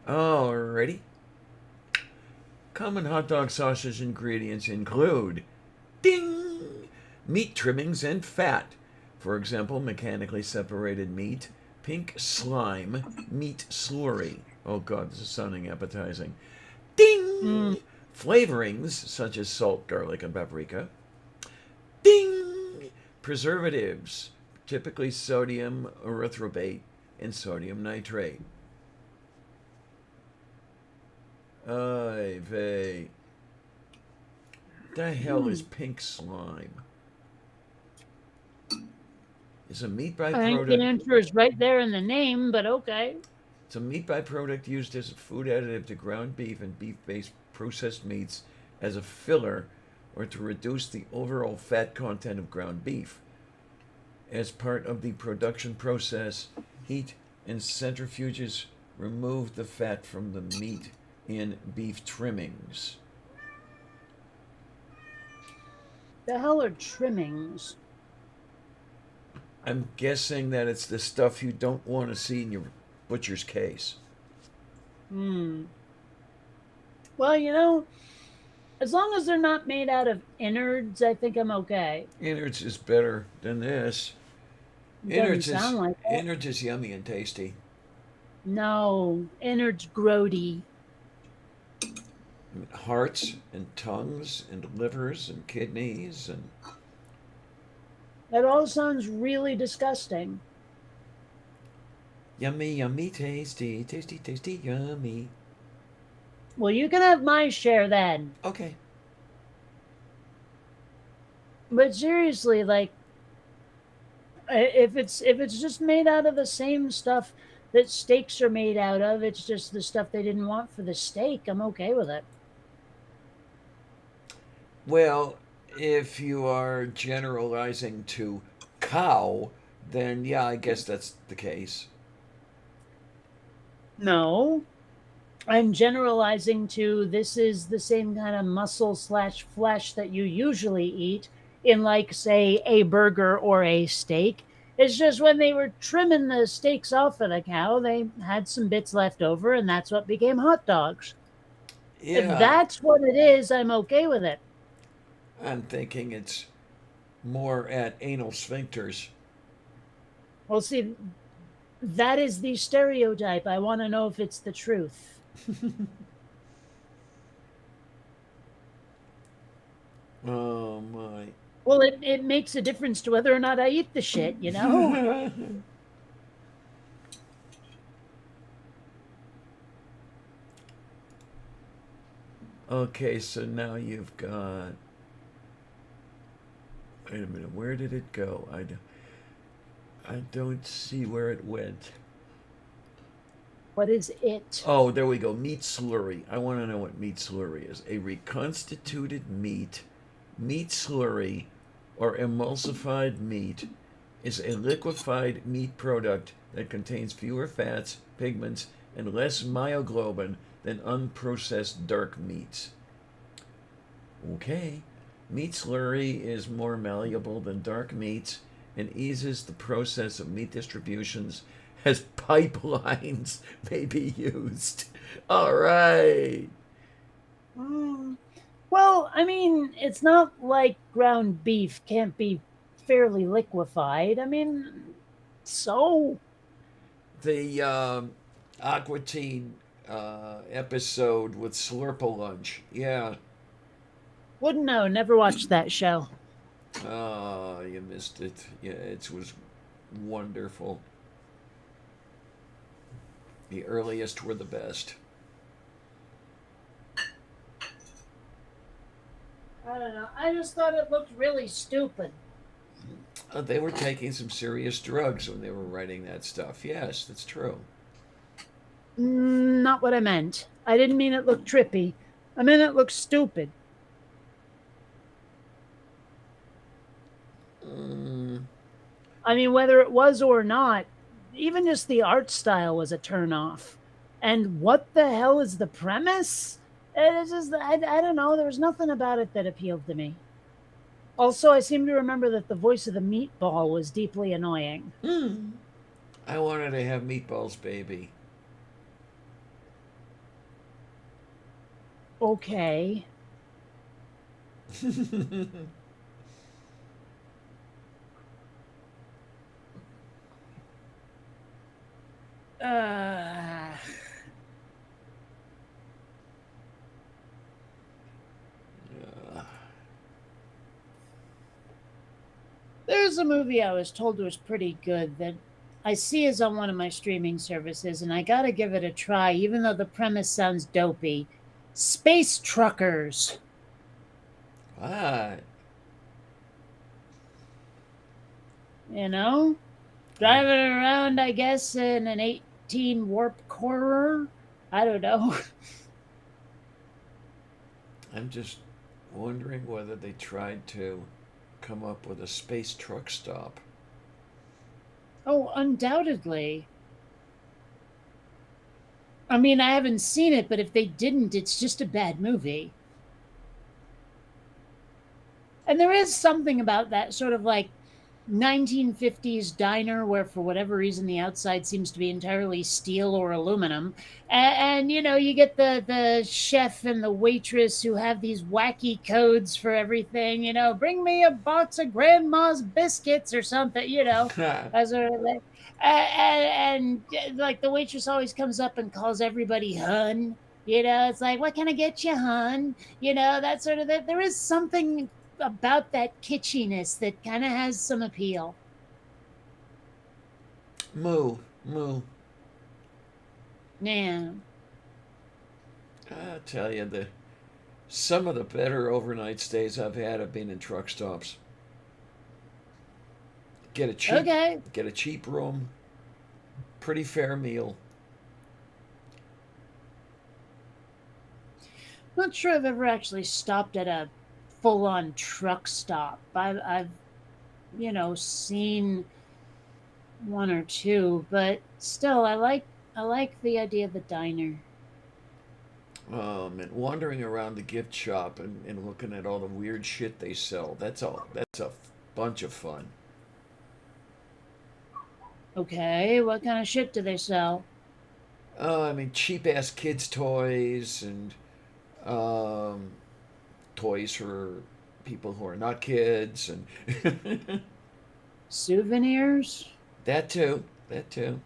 Alrighty. Common hot dog sausage ingredients include ding! Meat trimmings and fat. For example, mechanically separated meat, pink slime, meat slurry. Oh god, this is sounding appetizing. Ding! Flavorings such as salt, garlic, and paprika. Ding! Preservatives, typically sodium erythrobate and sodium nitrate. Ay vey. The hell is pink slime? Is a meat I think the byproduct. answer is right there in the name, but okay. It's a meat byproduct used as a food additive to ground beef and beef-based processed meats as a filler or to reduce the overall fat content of ground beef. As part of the production process, heat and centrifuges remove the fat from the meat in beef trimmings. The hell are trimmings? I'm guessing that it's the stuff you don't want to see in your butcher's case. Well, as long as they're not made out of innards, I think I'm okay. Innards is better than this. Doesn't sound like it. Innards is yummy and tasty. No, innards grody. Hearts and tongues and livers and kidneys and That all sounds really disgusting. yummy, yummy, tasty, tasty, tasty, yummy. Well, you can have my share then. Okay. But seriously, like, if it's just made out of the same stuff that steaks are made out of, it's just the stuff they didn't want for the steak, I'm okay with it. Well, if you are generalizing to cow, then yeah, I guess that's the case. No, I'm generalizing to this is the same kind of muscle slash flesh that you usually eat in, like, say, a burger or a steak. It's just when they were trimming the steaks off of the cow, they had some bits left over, and that's what became hot dogs. If Yeah, that's what it is, I'm okay with it. I'm thinking it's more at anal sphincters. Well, see, that is the stereotype. I want to know if it's the truth. Oh my. Well, it makes a difference to whether or not I eat the shit, you know? Okay, so now you've got. Wait a minute, where did it go? I don't see where it went. What is it? Oh, there we go. Meat slurry. I want to know what meat slurry is. A reconstituted meat, meat slurry, or emulsified meat is a liquefied meat product that contains fewer fats, pigments, and less myoglobin than unprocessed dark meats. Okay. Meat slurry is more malleable than dark meats and eases the process of meat distributions as pipelines may be used. All right. Well, I mean, it's not like ground beef can't be fairly liquefied. I mean, so. The Aqua Teen episode with Slurple Lunch. Yeah. Wouldn't know. Never watched that show. Oh, you missed it. Yeah, it was wonderful. The earliest were the best. I don't know. I just thought it looked really stupid. They were taking some serious drugs when they were writing that stuff. Yes, that's true. Not what I meant. I didn't mean it looked trippy. I meant it looked stupid. I mean, whether it was or not, even just the art style was a turnoff. And what the hell is the premise? It's just, I don't know. There was nothing about it that appealed to me. Also, I seem to remember that the voice of the meatball was deeply annoying. Hmm. I wanted to have meatballs, baby. Okay. Uh, there's a movie I was told was pretty good that I see is on one of my streaming services, and I gotta give it a try, even though the premise sounds dopey. Space Truckers, What? you know? I'm, Driving around, I guess, in an 18 warp corer. I don't know. I'm just wondering whether they tried to come up with a space truck stop. Oh, undoubtedly. I mean, I haven't seen it, but if they didn't, it's just a bad movie. And there is something about that sort of like 1950s diner where for whatever reason the outside seems to be entirely steel or aluminum, and you know, you get the chef and the waitress who have these wacky codes for everything, you know, bring me a box of grandma's biscuits or something, you know, as a and like the waitress always comes up and calls everybody hun, you know, it's like, what can I get you, hun, you know, that sort of that. There is something about that kitschiness that kind of has some appeal. Moo, moo. Yeah. I tell you, the some of the better overnight stays I've had have been in truck stops. Get a cheap, Okay. get a cheap room, pretty fair meal. Not sure I've ever actually stopped at a full on truck stop. I've, you know, seen one or two, but still, I like the idea of the diner. And wandering around the gift shop and looking at all the weird shit they sell. That's a bunch of fun. Okay, what kind of shit do they sell? I mean, cheap ass kids' toys and um, toys for people who are not kids, and Souvenirs? that too. That too.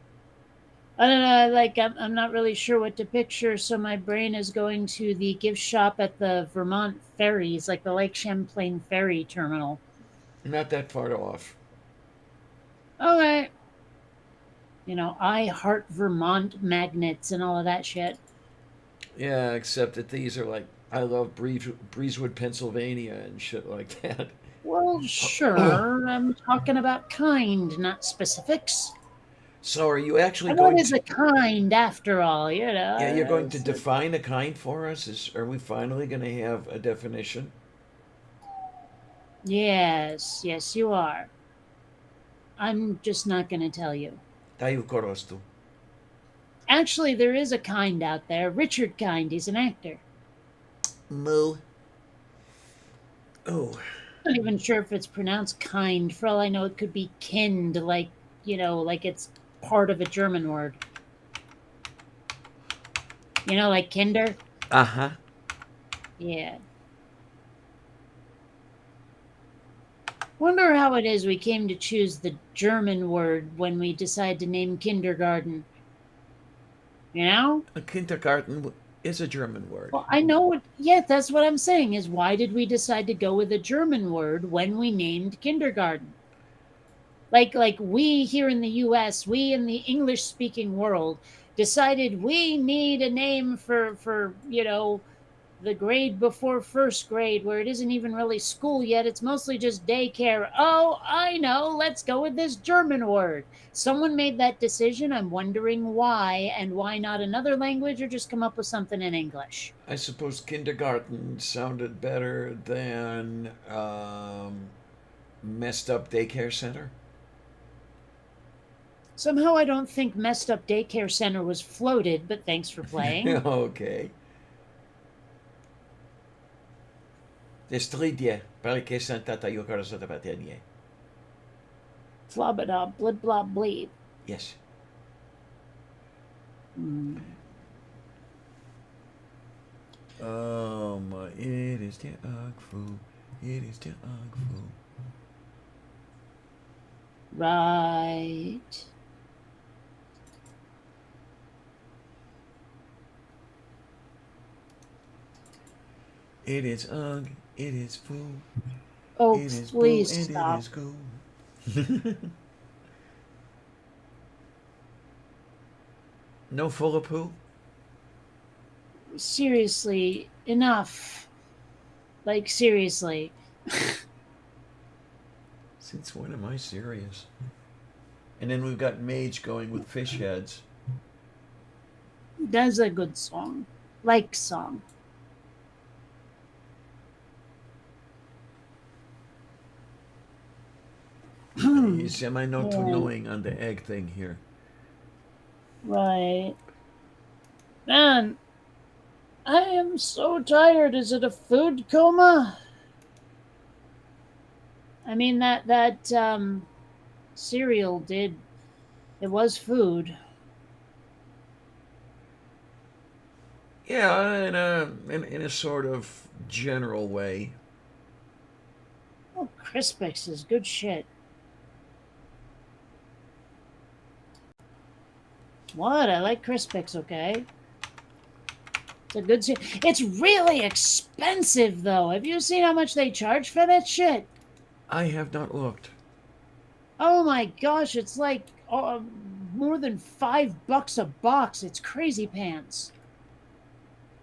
I don't know. Like, I'm not really sure what to picture, so my brain is going to the gift shop at the Vermont ferries, like the Lake Champlain ferry terminal. Not that far off. Okay. You know, I heart Vermont magnets and all of that shit. Yeah, except that these are like I love Breezewood, Pennsylvania, and shit like that. Well, sure. I'm talking about kind, not specifics. So, are you actually And what going is to? a kind after all? You Yeah, you're know, going to define a kind for us. Are we finally going to have a definition? yes, yes, you are. I'm just not going to tell you. Tayo Korostu. Actually, there is a kind out there. Richard Kind. He's an actor. Moo. Oh, I'm not even sure if it's pronounced kind. For all I know, it could be kind, like, you know, like it's part of a German word. You know, like kinder? uh huh. Yeah. Wonder how it is we came to choose the German word when we decide to name kindergarten. You know? A kindergarten is a German word. Well, I know what, yeah, that's what I'm saying is why did we decide to go with a German word when we named kindergarten? Like we here in the US, we in the English speaking world decided we need a name for, you know, the grade before first grade where it isn't even really school yet. It's mostly just daycare. Oh, I know. Let's go with this German word. Someone made that decision. I'm wondering why and why not another language or just come up with something in English. I suppose kindergarten sounded better than messed up daycare center. Somehow I don't think Messed Up Daycare Center was floated, but thanks for playing. Okay. Destridie, perché senta tayo cosa da batenie. Flabada, blib, blob, bleep. Yes. Mm. It is the Agfu. It is the Agfu. Right. It is Ugg. It is Foo. Oh, It is Boo please and stop. it is Goo. No full of poo? Seriously, enough. Like, seriously. Since when am I serious? And then we've got Mage going with fish heads. That's a good song. Like song. He's am I not too Yeah. annoying on the egg thing here? Right. Man, I am so tired. Is it a food coma? I mean that cereal did, it was food. Yeah, in a sort of general way. Oh, Crispix is good shit. What? I like Crispix, okay? It's a good It's really expensive though. Have you seen how much they charge for that shit? I have not looked. Oh my gosh, it's like more than $5 a box. It's crazy pants.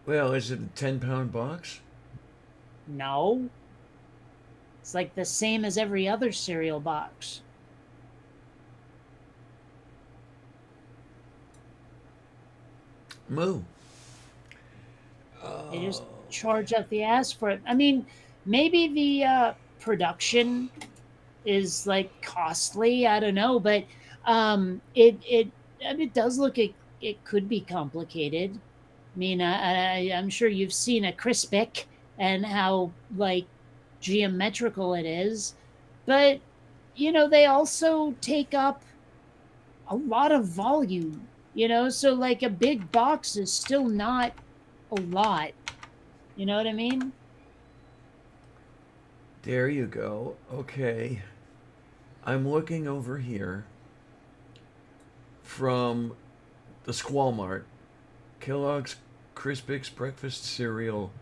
Well, is it a 10-pound box? No. It's like the same as every other cereal box. Moo. They just charge up the ass for it. I mean, maybe the production is like costly. I don't know, but I mean, it does look it could be complicated. I mean, I'm sure you've seen a Crispic and how like geometrical it is, but you know they also take up a lot of volume. You know, so like a big box is still not a lot. You know what I mean? There you go. Okay. I'm looking over here from the Squall Mart. Kellogg's Crispix breakfast cereal,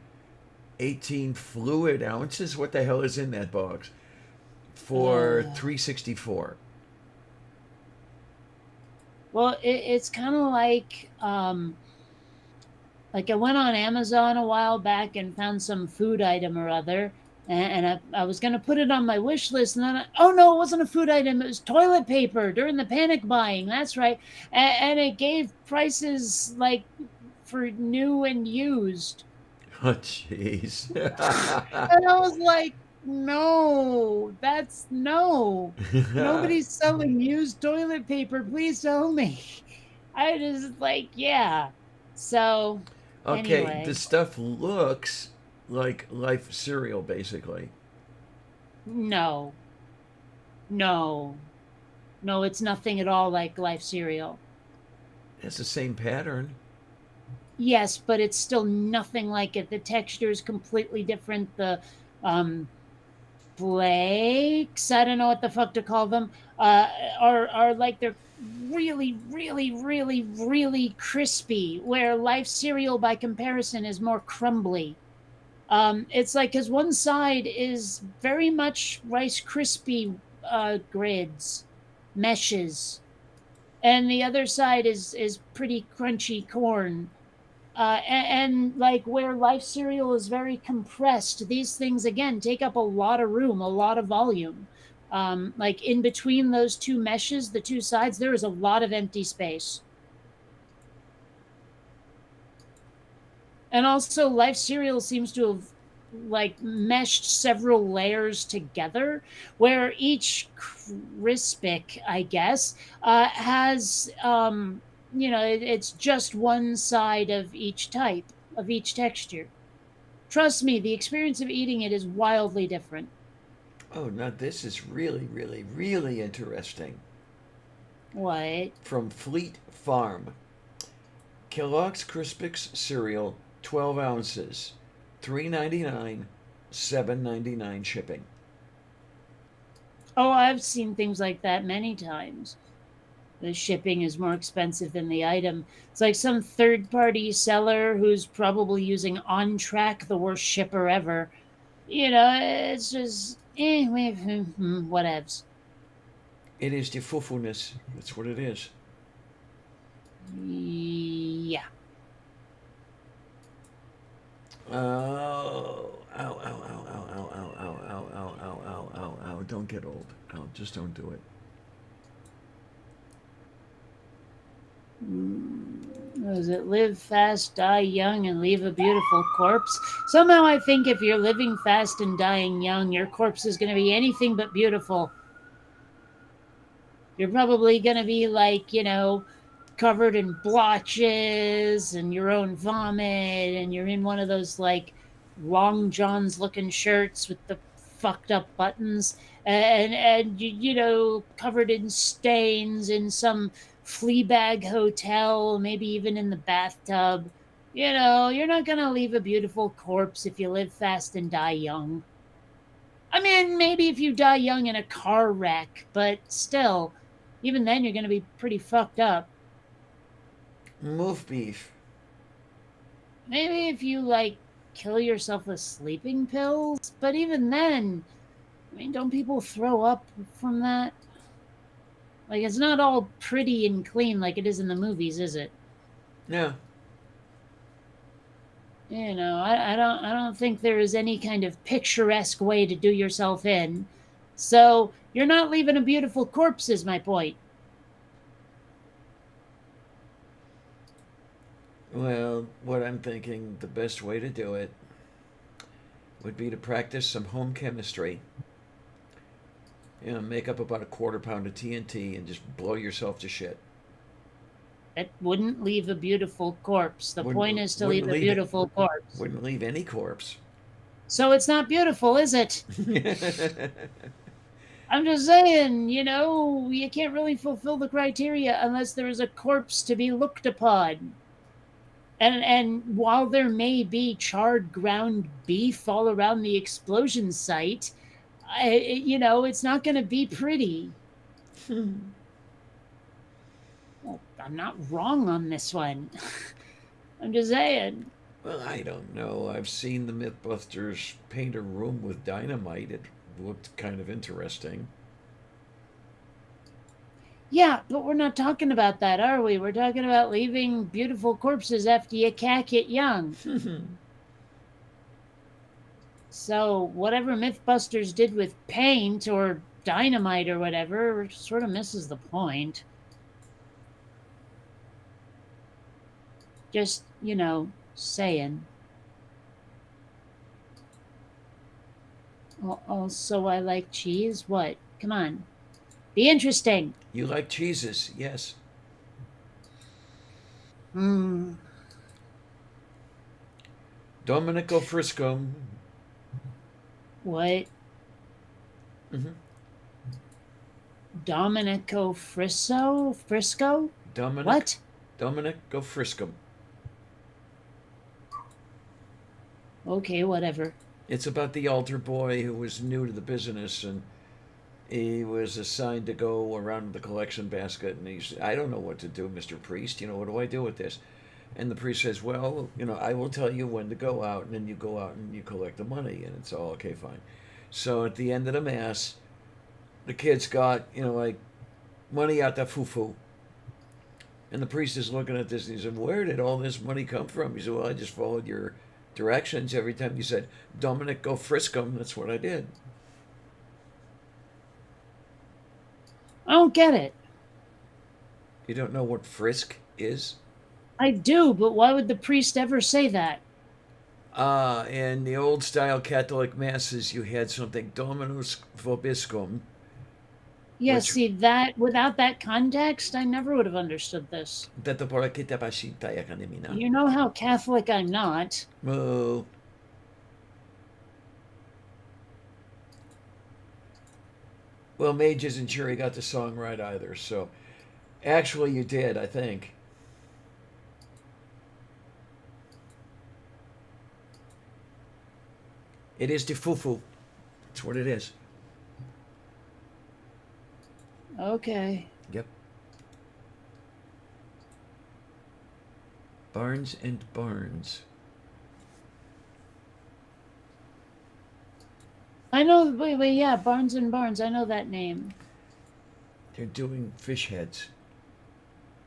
18 fluid ounces. What the hell is in that box? For $3.64. Well, it's kind of like I went on Amazon a while back and found some food item or other, and I was gonna put it on my wish list, and then oh no, it wasn't a food item. It was toilet paper during the panic buying. That's right, and it gave prices like for new and used, Oh, jeez. and I was like, no, that's no. Nobody's selling used toilet paper. Please tell me. I just like, yeah. So, Okay, anyway, the stuff looks like Life cereal, basically. no, no, no, it's nothing at all like Life cereal. It's the same pattern. Yes, but it's still nothing like it. The texture is completely different. The um, flakes, I don't know what the fuck to call them, are like they're really, really, really, really crispy. Where Life cereal, by comparison, is more crumbly. It's like because one side is very much Rice Krispie grids, meshes, and the other side is pretty crunchy corn. And like where Life cereal is very compressed, these things again take up a lot of room, a lot of volume. Like in between those two meshes, the two sides, there is a lot of empty space. And also, Life cereal seems to have like meshed several layers together, where each Crispic, I guess, has you know it's just one side of each type of each texture. Trust me, the experience of eating it is wildly different. Oh, now this is really, really, really interesting. What? From Fleet Farm. Kellogg's Crispix cereal, 12 ounces, $3.99, $7.99 shipping. Oh, I've seen things like that many times. The shipping is more expensive than the item. It's like some third party seller who's probably using On Track, the worst shipper ever. It's just whatevs. It is the fufuness. That's what it is. Yeah. Oh, ow, ow, ow, ow, ow, ow, ow, ow, ow, ow, ow, ow, ow. Don't get old. Ow, just don't do it. Was it live fast, die young, and leave a beautiful corpse? Somehow I think if you're living fast and dying young, your corpse is going to be anything but beautiful. You're probably going to be like, covered in blotches and your own vomit, and you're in one of those like long johns looking shirts with the fucked up buttons, and covered in stains in some flea bag hotel, maybe even in the bathtub. You're not going to leave a beautiful corpse if you live fast and die young. I mean, maybe if you die young in a car wreck, but still, even then you're going to be pretty fucked up. Move beef. Maybe if you like kill yourself with sleeping pills, but even then, I mean, don't people throw up from that? Like, it's not all pretty and clean like it is in the movies, is it? Yeah. I don't think there is any kind of picturesque way to do yourself in. So you're not leaving a beautiful corpse, is my point. Well, what I'm thinking the best way to do it would be to practice some home chemistry. Make up about a quarter pound of TNT and just blow yourself to shit. It wouldn't leave a beautiful corpse. The point is to leave a it. beautiful corpse. Wouldn't leave any corpse. So it's not beautiful, is it? I'm just saying, you can't really fulfill the criteria unless there is a corpse to be looked upon. And while there may be charred ground beef all around the explosion site, it's not going to be pretty. Well, I'm not wrong on this one. I'm just saying. Well, I don't know. I've seen the Mythbusters paint a room with dynamite. It looked kind of interesting. Yeah, but we're not talking about that, are we? We're talking about leaving beautiful corpses after you cack it young. So whatever Mythbusters did with paint or dynamite or whatever sort of misses the point. Just, saying. Also, I like cheese. What? Come on. Be interesting. You like cheeses, yes. Domenico Frisco. What? Domenico Frisco? What? Domenico Frisco. Okay, whatever. It's about the altar boy who was new to the business, and he was assigned to go around the collection basket, and he's, I don't know what to do, Mr. Priest. What do I do with this? And the priest says, well, I will tell you when to go out, and then you go out and you collect the money, and it's all okay, fine. So at the end of the mass, the kid's got, like money out the fufu. And the priest is looking at this, and he said, where did all this money come from? He said, well, I just followed your directions. Every time you said, Dominic, go frisk him, that's what I did. I don't get it. You don't know what frisk is? I do, but why would the priest ever say that? In the old style Catholic masses, you had something Dominus vobiscum. Yeah, see, that without that context, I never would have understood this. You know how Catholic I'm not. Oh. Well, Mage isn't sure he got the song right either, so actually you did, I think. It is the fufu. That's what it is. Okay. Yep. Barnes and Barnes. I know. Wait. Yeah, Barnes and Barnes. I know that name. They're doing fish heads.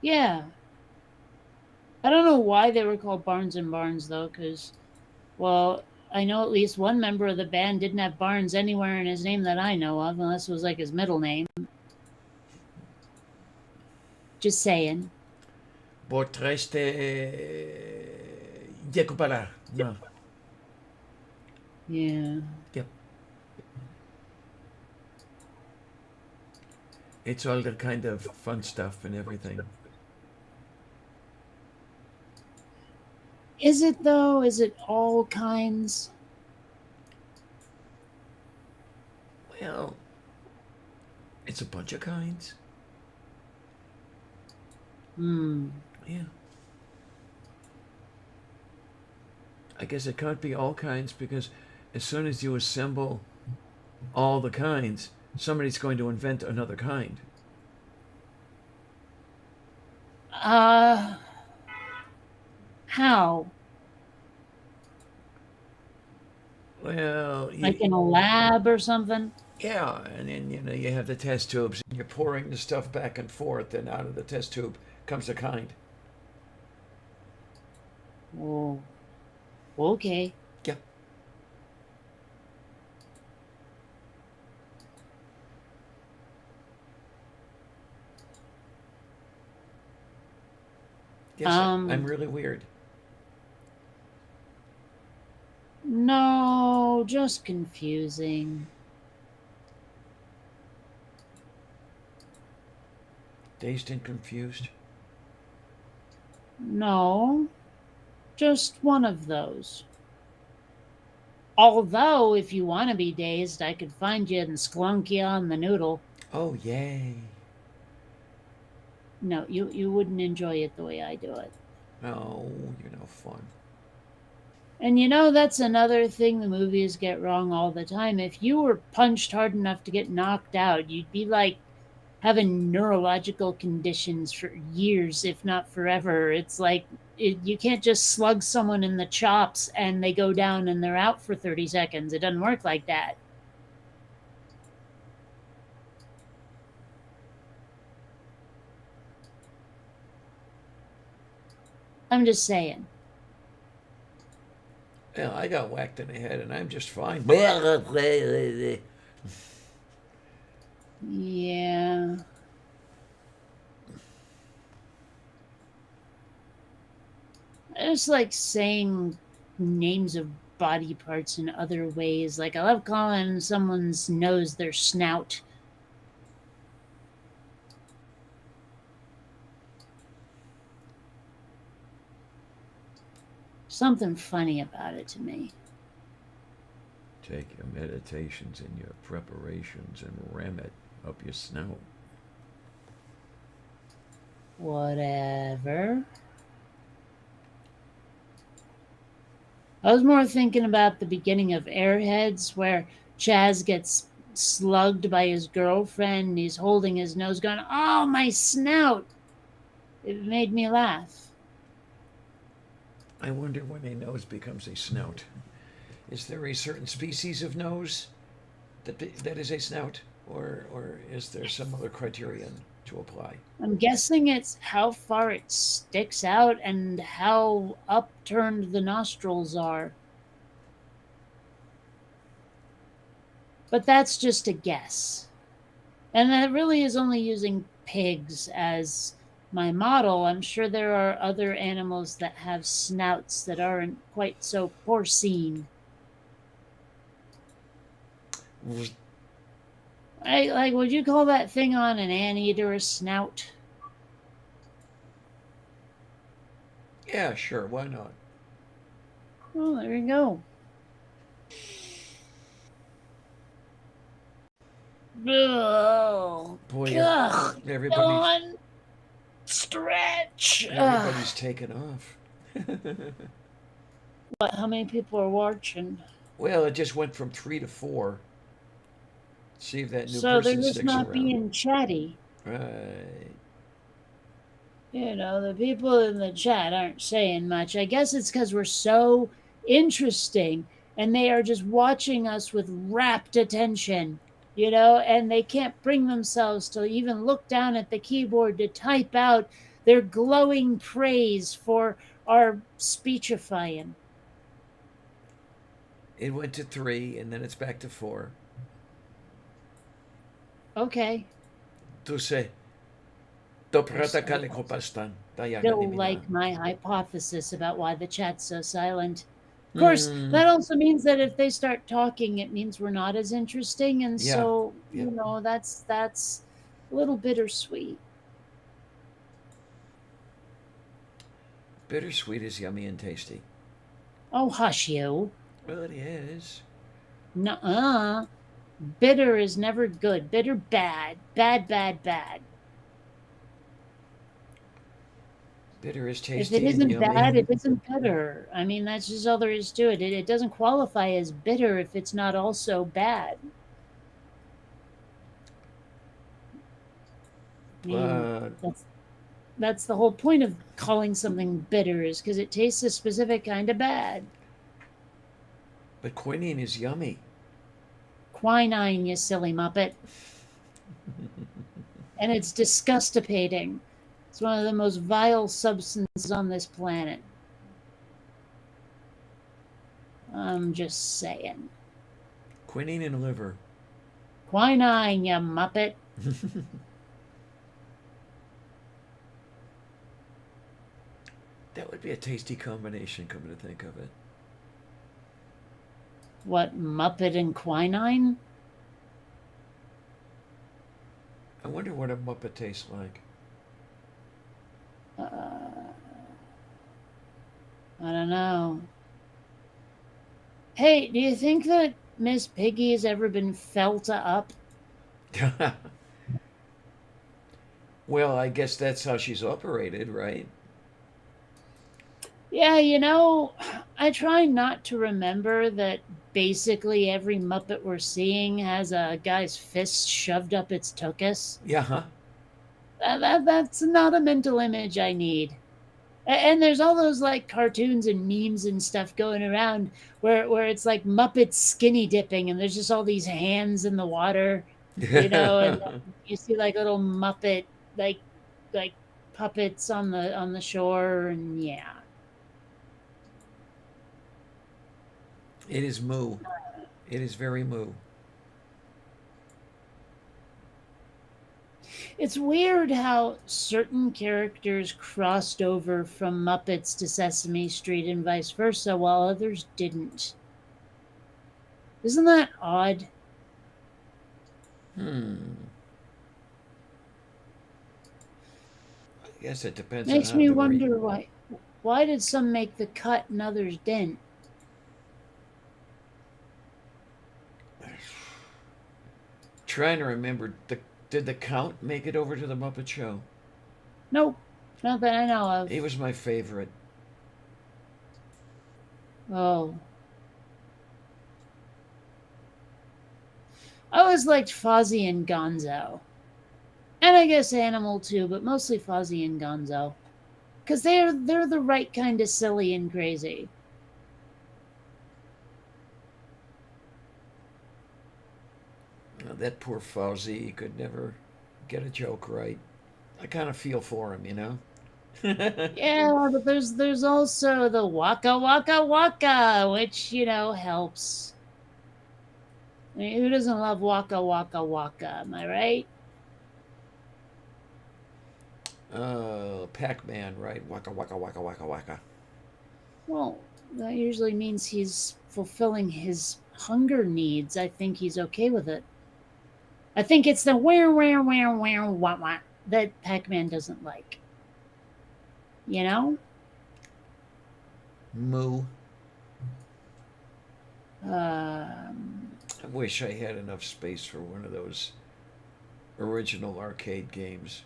Yeah. I don't know why they were called Barnes and Barnes though, because, well, I know at least one member of the band didn't have Barnes anywhere in his name that I know of, unless it was like his middle name. Just saying. Potreste Jacobala. No. Yeah. Yep. It's all the kind of fun stuff and everything. Is it though? Is it all kinds? Well, it's a bunch of kinds. Hmm. Yeah. I guess it can't be all kinds because as soon as you assemble all the kinds, somebody's going to invent another kind. How? Well, Like in a lab or something? yeah, and then you have the test tubes, and you're pouring the stuff back and forth, and out of the test tube comes a kind. Oh. Okay. Yeah. Yes, I'm really weird. No, just confusing. Dazed and confused. No, just one of those. Although, if you want to be dazed, I could find you and sklunk you on the noodle. Oh, yay. No, you wouldn't enjoy it the way I do it. No, you're no fun. And that's another thing the movies get wrong all the time. If you were punched hard enough to get knocked out, you'd be like having neurological conditions for years, if not forever. It's like you can't just slug someone in the chops and they go down and they're out for 30 seconds. It doesn't work like that. I'm just saying. Well, I got whacked in the head, and I'm just fine. Yeah. I just like saying names of body parts in other ways. Like, I love calling someone's nose their snout. Something funny about it to me. Take your meditations and your preparations and ram it up your snout. Whatever. I was more thinking about the beginning of Airheads, where Chaz gets slugged by his girlfriend and he's holding his nose going, "Oh, my snout!" It made me laugh. I wonder when a nose becomes a snout. Is there a certain species of nose that is a snout, or is there some other criterion to apply? I'm guessing it's how far it sticks out and how upturned the nostrils are. But that's just a guess. And that really is only using pigs as my model. I'm sure there are other animals that have snouts that aren't quite so porcine. Would you call that thing on an anteater a snout? Yeah, sure, why not? Well, there you go. Oh, Boy, ugh, everybody's yawn, stretch. Ugh. everybody's taken off. What? How many people are watching? Well, it just went from 3 to 4. See if that new So they're person just sticks not around. being chatty. Right. The people in the chat aren't saying much. I guess it's because we're so interesting and they are just watching us with rapt attention, and they can't bring themselves to even look down at the keyboard to type out their glowing praise for our speechifying. It went to 3, and then it's back to 4. Okay. Tu se, to They're prata silent. kaliko pastan, tayakan ni They'll mina. like my hypothesis about why the chat's so silent. Of course, Hmm. that also means that if they start talking, it means we're not as interesting, and Yeah. so Yep. that's a little bittersweet. Bittersweet is yummy and tasty. Oh, hush you! Well, it is. Nuh-uh. Bitter is never good. Bitter, bad, bad, bad, bad. Bitter is If it tasty and isn't bad, yummy. it isn't bitter. I mean, that's just all there is to it. It doesn't qualify as bitter if it's not also bad. I mean, But that's the whole point of calling something bitter is because it tastes a specific kind of bad. quinine is yummy. Quinine, you silly muppet. And it's disgustipating. It's one of the most vile substances on this planet. I'm just saying. Quinine and liver. Quinine, you muppet. That would be a tasty combination, come to think of it. What, muppet and quinine? I wonder what a Muppet tastes like. I don't know. Hey, do you think that Miss Piggy has ever been felt up? Well, I guess that's how she's operated, right? Yeah, I try not to remember that basically every Muppet we're seeing has a guy's fist shoved up its tuchus. Yeah, huh? That's not a mental image I need. And there's all those like cartoons and memes and stuff going around where it's like Muppets skinny dipping and there's just all these hands in the water, and then you see like little Muppet like puppets on the shore, and yeah. It is moo. It is very moo. It's weird how certain characters crossed over from Muppets to Sesame Street and vice versa, while others didn't. Isn't that odd? I guess it depends on Makes how me the re- wonder why did some make the cut and others didn't? Trying to remember, did the Count make it over to the Muppet Show? Nope, not that I know of. He was my favorite. Oh. I always liked Fozzie and Gonzo. And I guess Animal too, but mostly Fozzie and Gonzo. Because they're the right kind of silly and crazy. That poor Fauzi, he could never get a joke right. I kind of feel for him, you know? Yeah, but there's also the Waka Waka Waka, which, helps. I mean, who doesn't love Waka Waka Waka? Am I right? Pac-Man, right? Waka waka waka waka waka. Well, that usually means he's fulfilling his hunger needs. I think he's okay with it. I think it's the wah wah wah that Pac-Man doesn't like. You know? Moo. Um, I wish I had enough space for one of those original arcade games.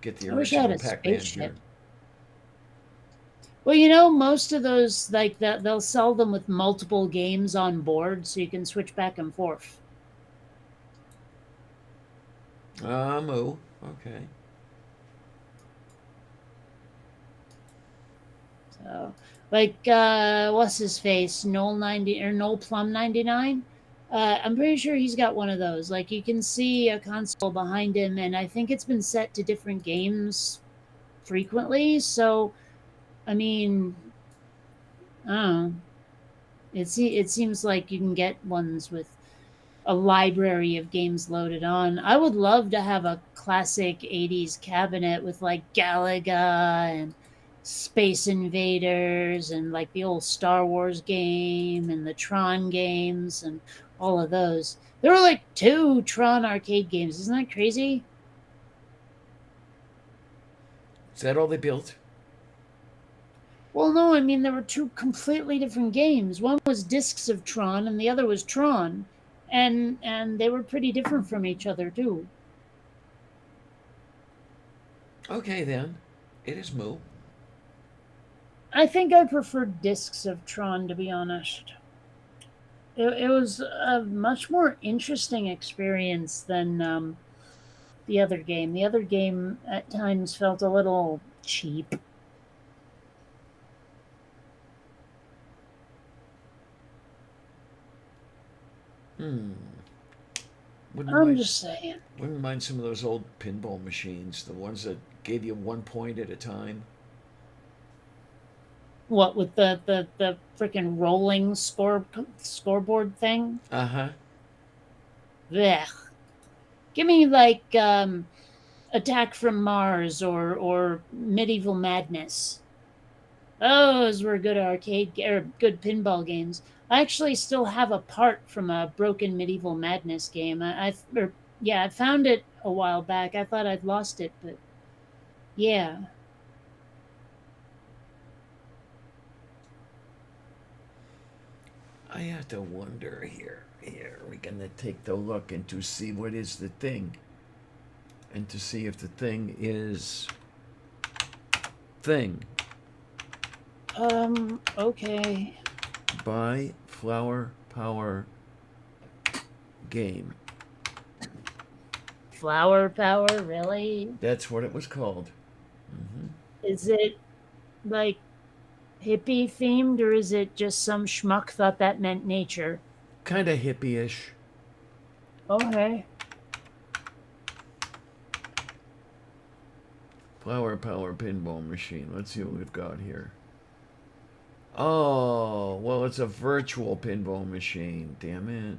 Get the I wish I had original a Pac-Man spaceship. here. Well, you know, most of those like that they'll sell them with multiple games on board, so you can switch back and forth. Moo. Okay. So, like, what's his face? Noel Plum 99. I'm pretty sure he's got one of those. Like, you can see a console behind him, and I think it's been set to different games frequently. So, I mean, I don't know. It seems like you can get ones with a library of games loaded on. I would love to have a classic 80s cabinet with like Galaga and Space Invaders and like the old Star Wars game and the Tron games and all of those. There were like 2 Tron arcade games. Isn't that crazy? Is that all they built? Well, no, I mean there were 2 completely different games. One was Discs of Tron and the other was Tron. And they were pretty different from each other too. Okay, then. It is Moo. I think I preferred Discs of Tron, to be honest. It was a much more interesting experience than the other game. The other game at times felt a little cheap. Hmm. Wouldn't I'm mind, just saying. wouldn't mind some of those old pinball machines, the ones that gave you 1 point at a time. What with the freaking rolling scoreboard thing? Uh-huh. Blech. Give me like Attack from Mars or Medieval Madness. Those were good or good pinball games. I actually still have a part from a broken Medieval Madness game. I found it a while back. I thought I'd lost it, but yeah. I have to wonder here. Here, we're gonna take the look and to see what is the thing. And to see if the thing is thing. Okay. Buy Flower Power game. Flower Power, really? That's what it was called. Is it like hippie themed or is it just some schmuck thought that meant nature? Kind of hippie-ish. Okay. Flower Power pinball machine. Let's see what we've got here. Oh, well, it's a virtual pinball machine. Damn it.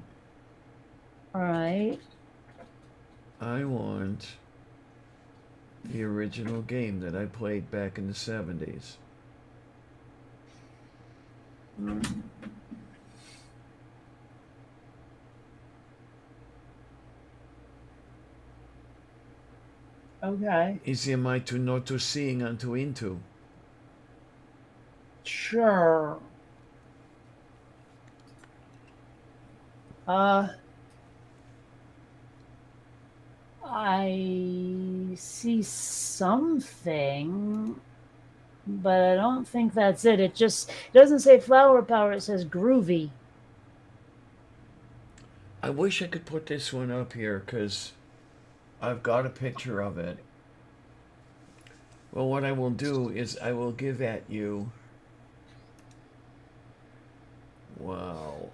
All right. I want the original game that I played back in the 70s. Okay. Easy am I to not to seeing and to into. Sure. I see something, but I don't think that's it. It doesn't say flower power, it says groovy. I wish I could put this one up here because I've got a picture of it. Well, what I will do is I will give at you. Wow.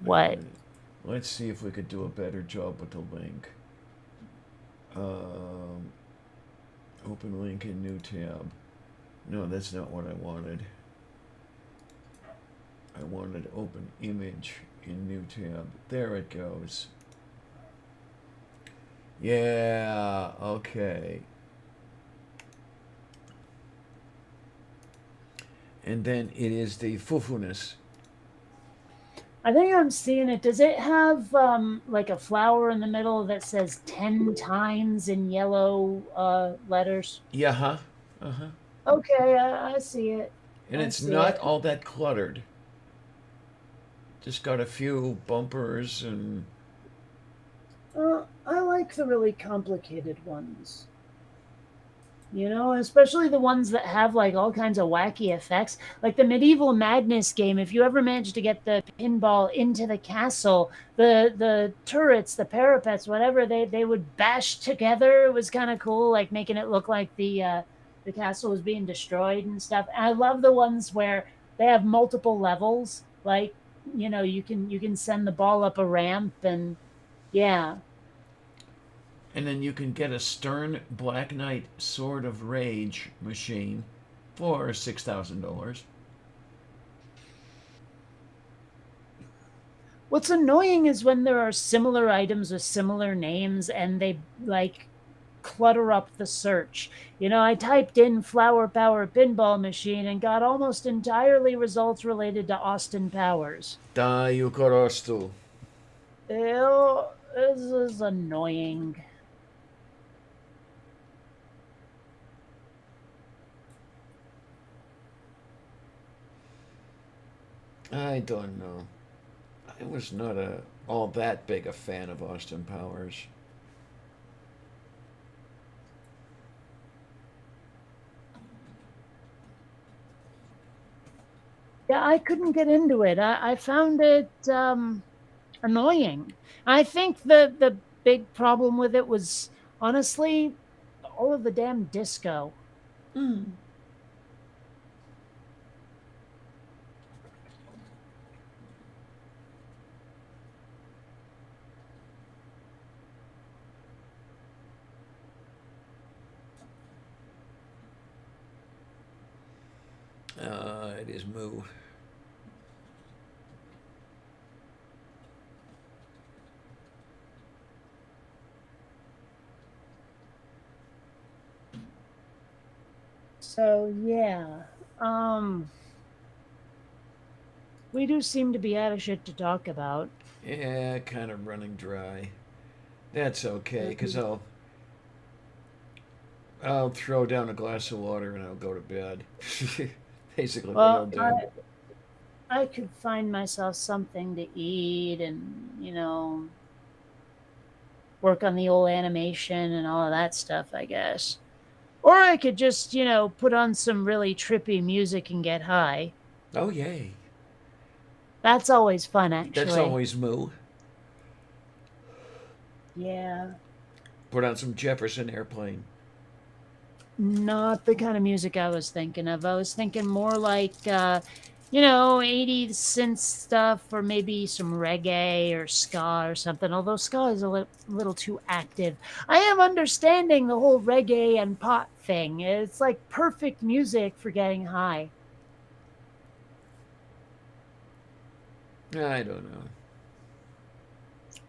What? Let's see if we could do a better job with the link. Open link in new tab. No, that's not what I wanted. I wanted open image in new tab. There it goes. Yeah, okay. And then it is the fufuness. I think I'm seeing it. Does it have like a flower in the middle that says 10 times in yellow letters? Yeah, huh? Uh-huh. Okay, I see it. And I it's see not it. all that cluttered. Just got a few bumpers and I like the really complicated ones. Especially the ones that have like all kinds of wacky effects. Like the Medieval Madness game, if you ever managed to get the pinball into the castle, the turrets, the parapets, whatever, they would bash together. It was kind of cool, like making it look like the castle was being destroyed and stuff. And I love the ones where they have multiple levels. Like, you can send the ball up a ramp and yeah. then you can get a Stern Black Knight Sword of Rage machine for $6,000. What's annoying is when there are similar items with similar names and they like clutter up the search. I typed in Flower Power Pinball Machine and got almost entirely results related to Austin Powers. Da Eucharisto. Ew, this is annoying. I don't know. I was not all that big a fan of Austin Powers. Yeah, I couldn't get into it. I found it annoying. I think the big problem with it was honestly all of the damn disco. It is Moo. So yeah, we do seem to be out of shit to talk about. Yeah, kind of running dry. That's okay, because I'll throw down a glass of water and I'll go to bed. Basically, what I'll Well, do. I could find myself something to eat and work on the old animation and all of that stuff, I guess. Or I could just put on some really trippy music and get high. Oh, yay. That's always fun, That's actually. always Moo. Yeah. Put on some Jefferson Airplane. Not the kind of music I was thinking of. I was thinking more like 80s synth stuff or maybe some reggae or ska or something, although ska is a little too active. I am understanding the whole reggae and pop thing. It's like perfect music for getting high. I don't know.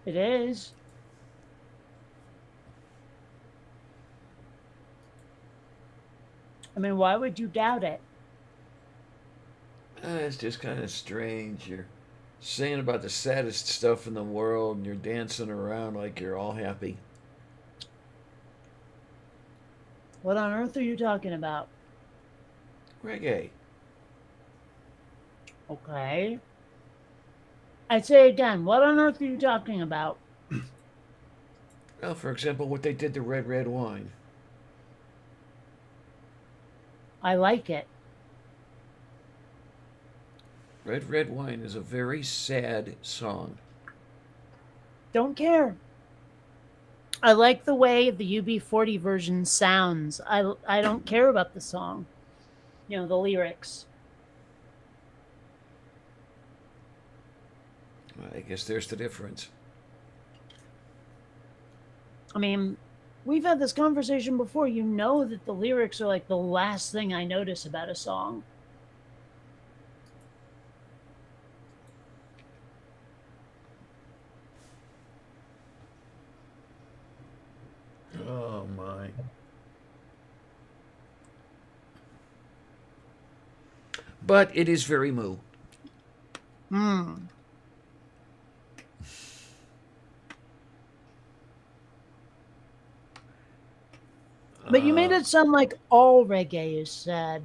It is. I mean, why would you doubt it? It's just kind of strange. You're saying about the saddest stuff in the world and you're dancing around like you're all happy. What on earth are you talking about? Reggae. Okay. I say again, what on earth are you talking about? Well, for example, what they did to Red Red Wine. I like it. Red Red Wine is a very sad song. Don't care. I like the way the UB40 version sounds. I don't care about the song. The lyrics. I guess there's the difference. I mean, we've had this conversation before. You know that the lyrics are like the last thing I notice about a song. Oh my. But it is very Moo. But you made it sound like all reggae is sad.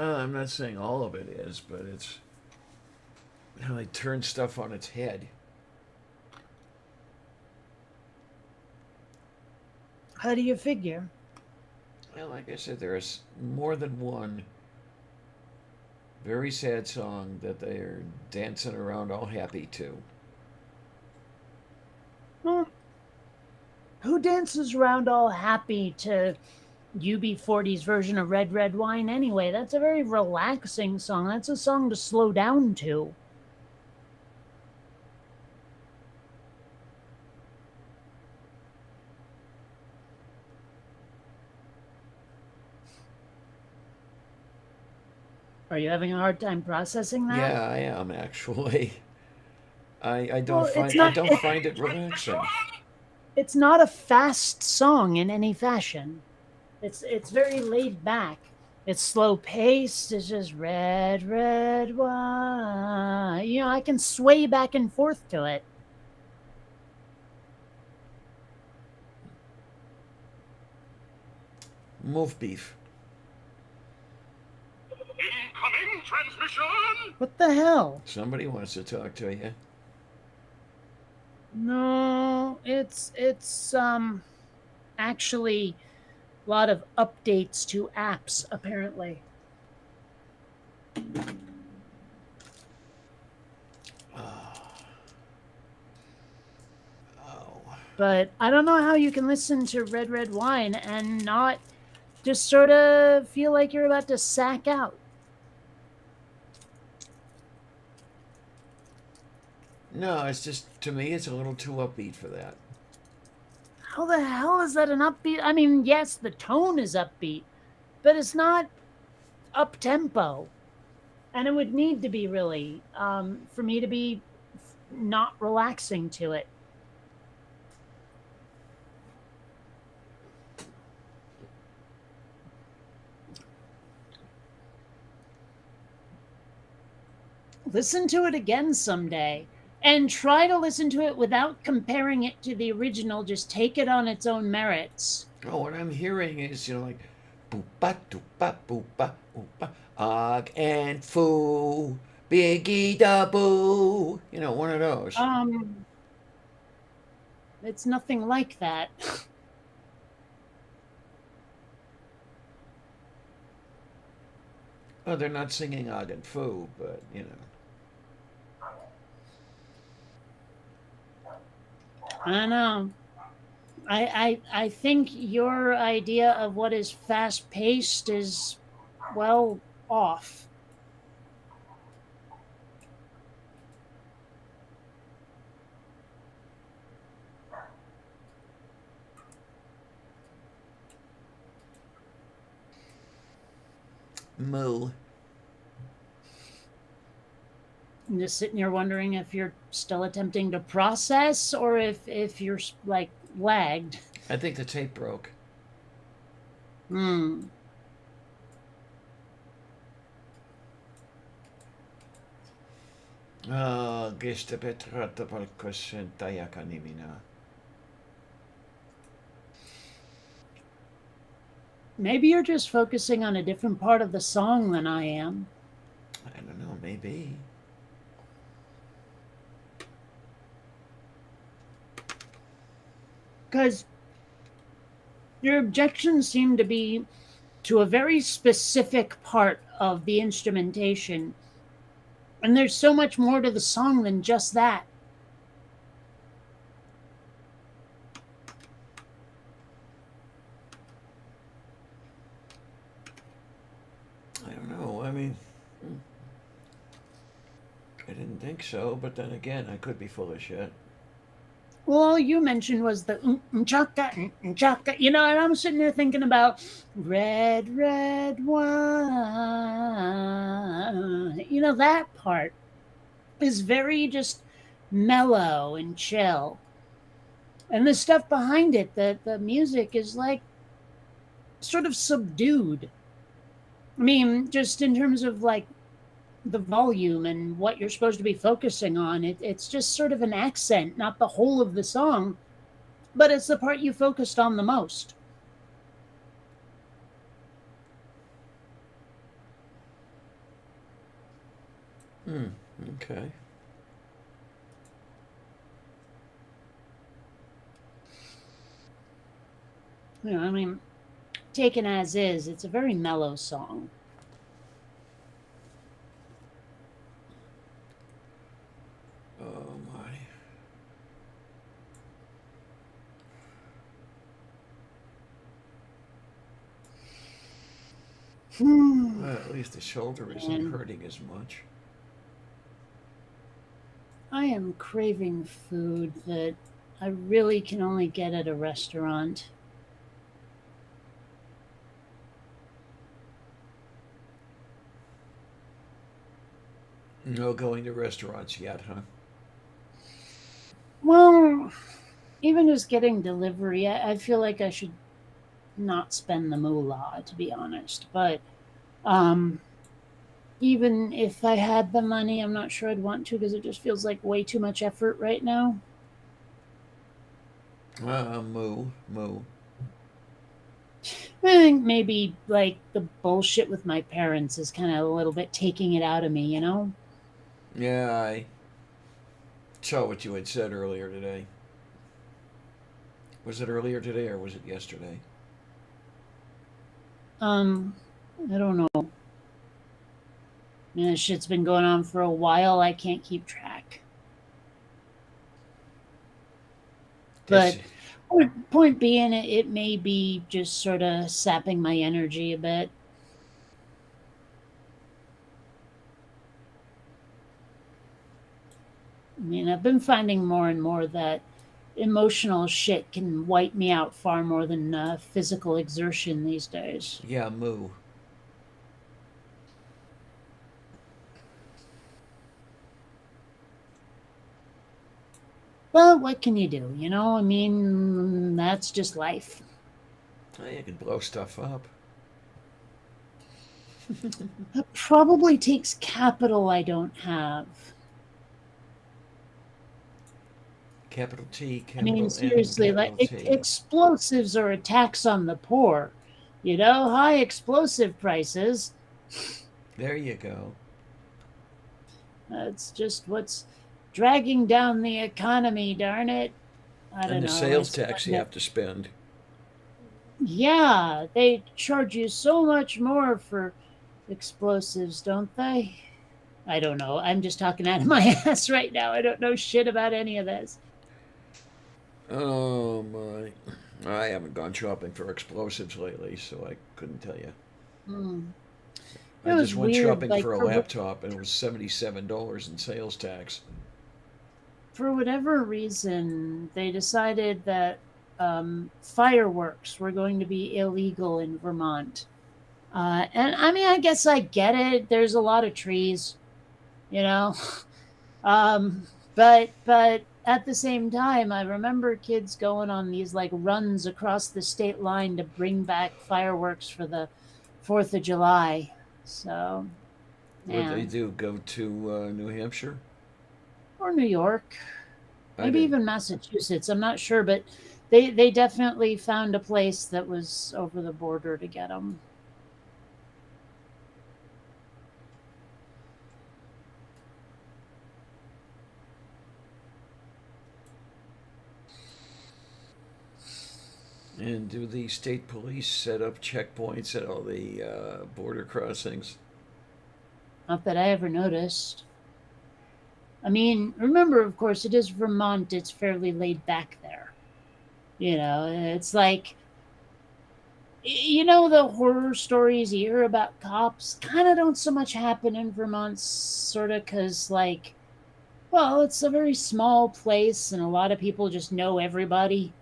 I'm not saying all of it is, but it's how they turn stuff on its head. How do you figure? Well, like I said, there's more than one very sad song that they're dancing around all happy to. Well, who dances around all happy to UB40's version of Red Red Wine anyway? That's a very relaxing song. That's a song to slow down to. Are you having a hard time processing that? Yeah, I am actually. I don't Well, find I don't find it relaxing. It's not a fast song in any fashion. It's very laid back. It's slow paced. It's just red, red wine. You know, I can sway back and forth to it. Move beef. Incoming transmission! What the hell? Somebody wants to talk to you. No, it's actually a lot of updates to apps apparently. Oh. But I don't know how you can listen to Red Red Wine and not just sort of feel like you're about to sack out. No, it's just, to me, it's a little too upbeat for that. How the hell is that an upbeat? I mean, yes, the tone is upbeat, but it's not up tempo. And it would need to be really for me to be not relaxing to it. Listen to it again someday and try to listen to it without comparing it to the original. Just take it on its own merits. Oh, what I'm hearing is, like, boopa doopa boopa oopa, og and foo, biggie da boo. One of those. It's nothing like that. Oh, they're not singing og and foo, but, I don't know. I think your idea of what is fast paced is, well, off. moo. I'm just sitting here wondering if you're still attempting to process or if you're like lagged. I think the tape broke. Hmm. Geste petrata palkosenta jakanimina. Maybe you're just focusing on a different part of the song than I am. I don't know, maybe. Because your objections seem to be to a very specific part of the instrumentation. And there's so much more to the song than just that. I don't know. I mean, I didn't think so, but then again, I could be full of shit. Well, all you mentioned was the chaka, chaka, and I'm sitting there thinking about red, red wine. That part is very just mellow and chill. And the stuff behind it, the music is like sort of subdued. I mean, just in terms of like the volume and what you're supposed to be focusing on. It's just sort of an accent, not the whole of the song, but it's the part you focused on the most. Okay. I mean, taken as is, it's a very mellow song. Oh my. Well, at least the shoulder isn't And hurting as much. I am craving food that I really can only get at a restaurant. No going to restaurants yet, huh? Well, even just getting delivery, I feel like I should not spend the moolah, to be honest. But um, even if I had the money, I'm not sure I'd want to because it just feels like way too much effort right now. Moo, moo. I think maybe like the bullshit with my parents is kind of a little bit taking it out of me, you know? Yeah, I saw what you had said earlier today. Was it earlier today or was it yesterday? Um, I don't know. I mean, this shit's been going on for a while. I can't keep track. This, But point being, it may be just sort of sapping my energy a bit. I mean, I've been finding more and more that emotional shit can wipe me out far more than physical exertion these days. yeah, moo. But what can you do? You know, I mean, that's just life. You can blow stuff up. It probably takes capital I don't have. Capital T, I mean, capital N, seriously, like capital T. explosives are a tax on the poor. You know, high explosive prices. There you go. That's just what's dragging down the economy, darn it. I And don't the know. sales tax you have to spend. Yeah, they charge you so much more for explosives, don't they? I don't know. I'm just talking out of my ass right now. I don't know shit about any of this. Oh my. I haven't gone shopping for explosives lately, so I couldn't tell you. Hmm. It I just was went weird. shopping Like for a laptop and it was $77 in sales tax. for whatever reason, they decided that fireworks were going to be illegal in Vermont. And I mean, I guess I get it. There's a lot of trees, you know. um, but at the same time, I remember kids going on these like runs across the state line to bring back fireworks for the 4th of July. So, What they yeah, do? Go to New Hampshire? or New York. I Maybe didn't. even Massachusetts. I'm not sure, but they definitely found a place that was over the border to get them. And do the state police set up checkpoints at all the border crossings? Not that I ever noticed. I mean, remember, of course, it is Vermont. It's fairly laid back there. You know, it's like, you know, the horror stories you hear about cops kind of don't so much happen in Vermont, sort of, because, like, well, it's a very small place and a lot of people just know everybody.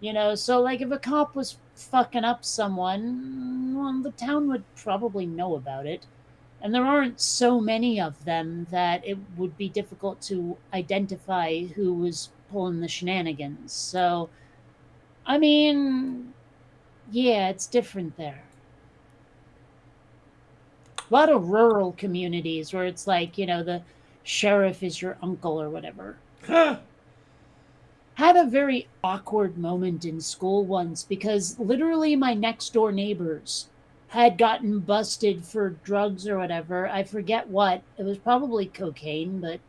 You know, so like if a cop was fucking up someone, well, the town would probably know about it. And there aren't so many of them that it would be difficult to identify who was pulling the shenanigans. So, I mean, yeah, it's different there. A lot of rural communities where it's like, you know, the sheriff is your uncle or whatever. Huh! Had a very awkward moment in school once because literally my next door neighbors had gotten busted for drugs or whatever. I forget what. It was probably cocaine, but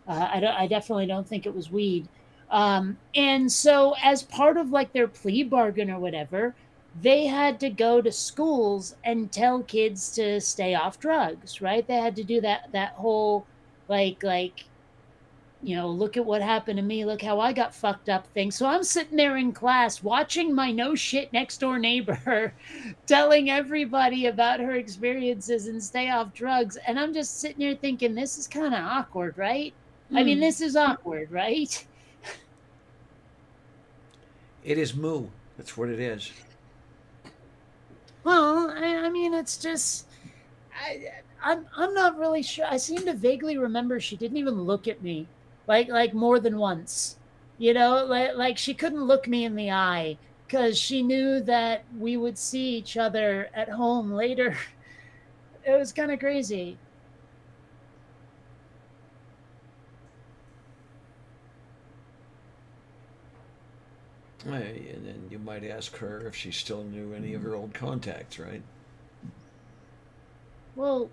I definitely don't think it was weed. And so, as part of like their plea bargain or whatever, they had to go to schools and tell kids to stay off drugs. Right? They had to do that whole like look at what happened to me, look how I got fucked up thing. So I'm sitting there in class watching my no shit next door neighbor telling everybody about her experiences and stay off drugs. And I'm just sitting there thinking, this is kind of awkward, right? I mean, this is awkward, right? It is moo. That's what it is. Well, I mean, it's just. I, I'm not really sure. I seem to vaguely remember she didn't even look at me, like more than once. Like she couldn't look me in the eye because she knew that we would see each other at home later. It was kind of crazy. And then you might ask her if she still knew any of her old contacts, right? Well,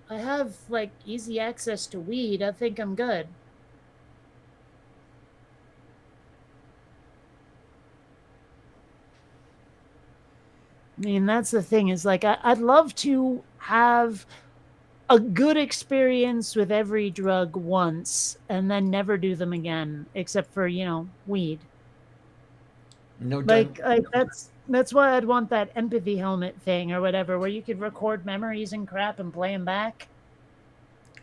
I have like easy access to weed. I think I'm good. I mean, that's the thing is like I'd love to have a good experience with every drug once and then never do them again, except for, weed. No time. Like that's why I'd want that empathy helmet thing or whatever, where you could record memories and crap and play them back.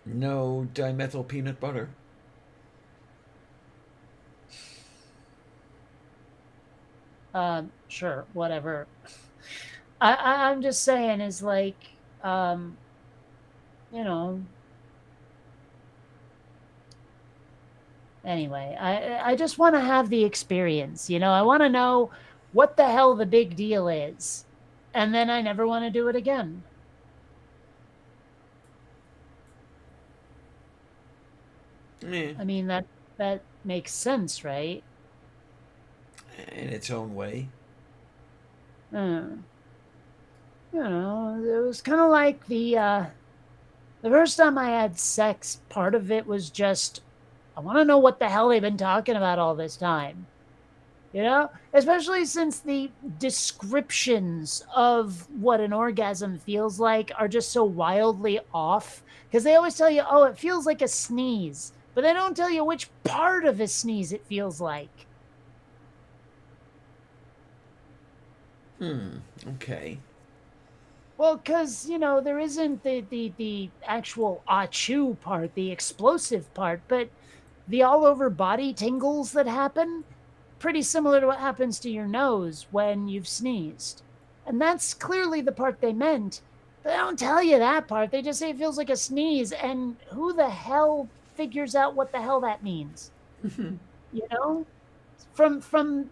No dimethyl peanut butter. Sure, whatever. I'm just saying is like, um, you know, anyway, I just want to have the experience. I want to know what the hell the big deal is, and then I never want to do it again. Eh, I mean that makes sense, right? in its own way. Uh, it was kind of like the first time I had sex. Part of it was just I want to know what the hell they've been talking about all this time. Especially since the descriptions of what an orgasm feels like are just so wildly off. Because they always tell you, oh, it feels like a sneeze, but they don't tell you which part of a sneeze it feels like. Okay. Well, because, there isn't the actual achoo part, the explosive part, but the all over body tingles that happen, pretty similar to what happens to your nose when you've sneezed. And that's clearly the part they meant. But they don't tell you that part. They just say it feels like a sneeze. And who the hell figures out what the hell that means? You know? From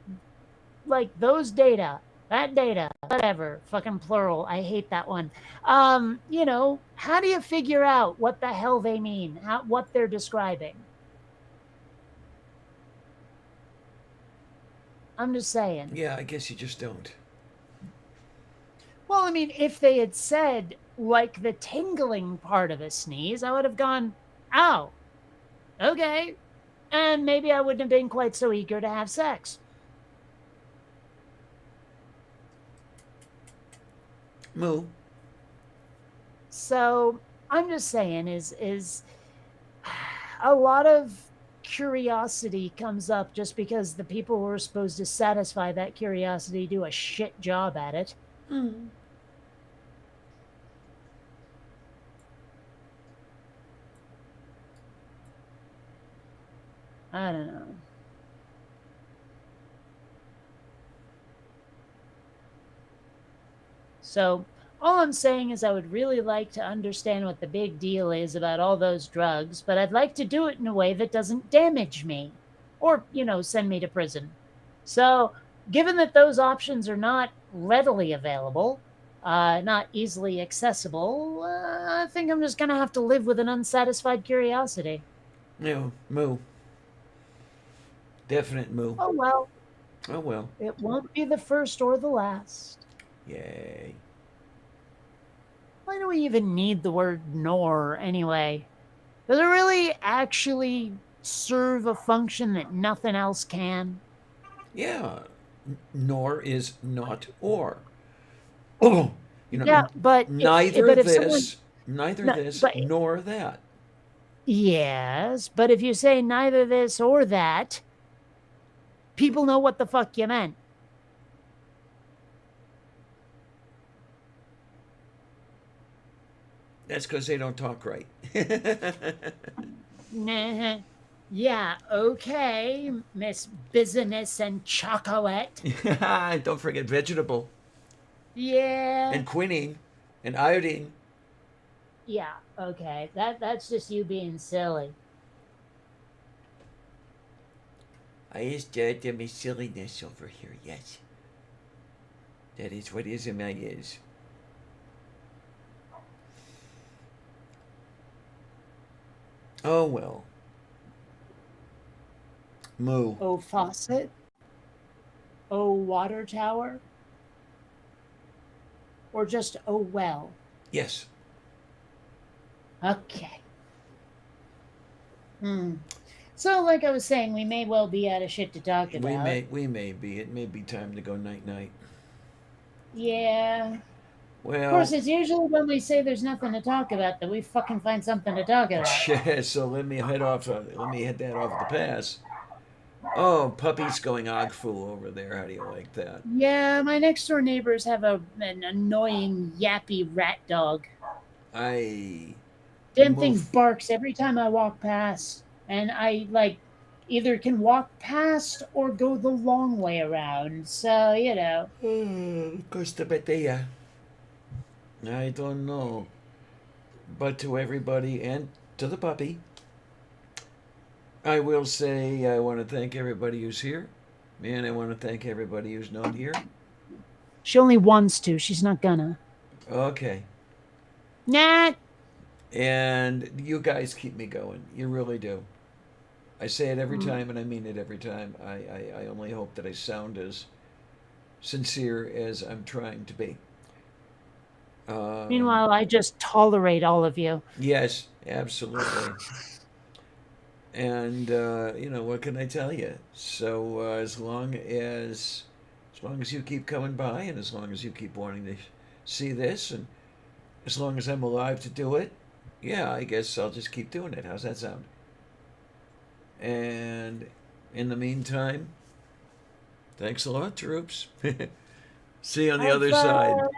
like those data, that data, whatever, fucking plural. I hate that one. How do you figure out what the hell they mean? What they're describing? I'm just saying. Yeah, I guess you just don't. Well, I mean, if they had said like the tingling part of a sneeze, I would have gone, "Oh, okay," and maybe I wouldn't have been quite so eager to have sex. Moo. So I'm just saying, is a lot of curiosity comes up just because the people who are supposed to satisfy that curiosity do a shit job at it. I don't know. So all I'm saying is I would really like to understand what the big deal is about all those drugs, but I'd like to do it in a way that doesn't damage me or, send me to prison. So, given that those options are not readily available, not easily accessible, I think I'm just going to have to live with an unsatisfied curiosity. No, moo. Definite moo. Oh, well, Oh well. it won't be the first or the last. Yay. Why do we even need the word nor anyway? Does it really actually serve a function that nothing else can? Yeah, nor is not or. Oh, Yeah, neither but if someone neither no, this but nor that. yes, but if you say neither this or that, people know what the fuck you meant. That's because they don't talk right. Nah. Yeah, okay, Miss Business and Chocolate. Don't forget vegetable Yeah. and quinine and iodine. Yeah, okay. That's just you being silly. I just my silliness over here. Yes, that is what ism I is. Oh well. Moo. Oh faucet, oh water tower, or just oh well. Yes. Okay. Hmm. So, like I was saying, we may well be out of shit to talk about. We may be. It may be time to go night night. Yeah. Of course, Well, it's usually when we say there's nothing to talk about that we fucking find something to talk about. yeah. So let me head off. Let me head that off the pass. Oh, puppy's going ogfoo over there. How do you like that? Yeah, my next door neighbors have an annoying yappy rat dog. I Damn thing move. barks every time I walk past, and I like either can walk past or go the long way around. So Costa Betea. I don't know. But to everybody and to the puppy, I will say I want to thank everybody who's here. And I want to thank everybody who's not here. she only wants to. She's not gonna. Okay. Nah. And you guys keep me going. You really do. I say it every Mm. time and I mean it every time. I only hope that I sound as sincere as I'm trying to be. Um, Meanwhile, I just tolerate all of you. yes, absolutely. And what can I tell you? So as long as you keep coming by, and as long as you keep wanting to see this, and as long as I'm alive to do it, yeah, I guess I'll just keep doing it. How's that sound? And in the meantime, thanks a lot, troops. See you on the Have other side. fun.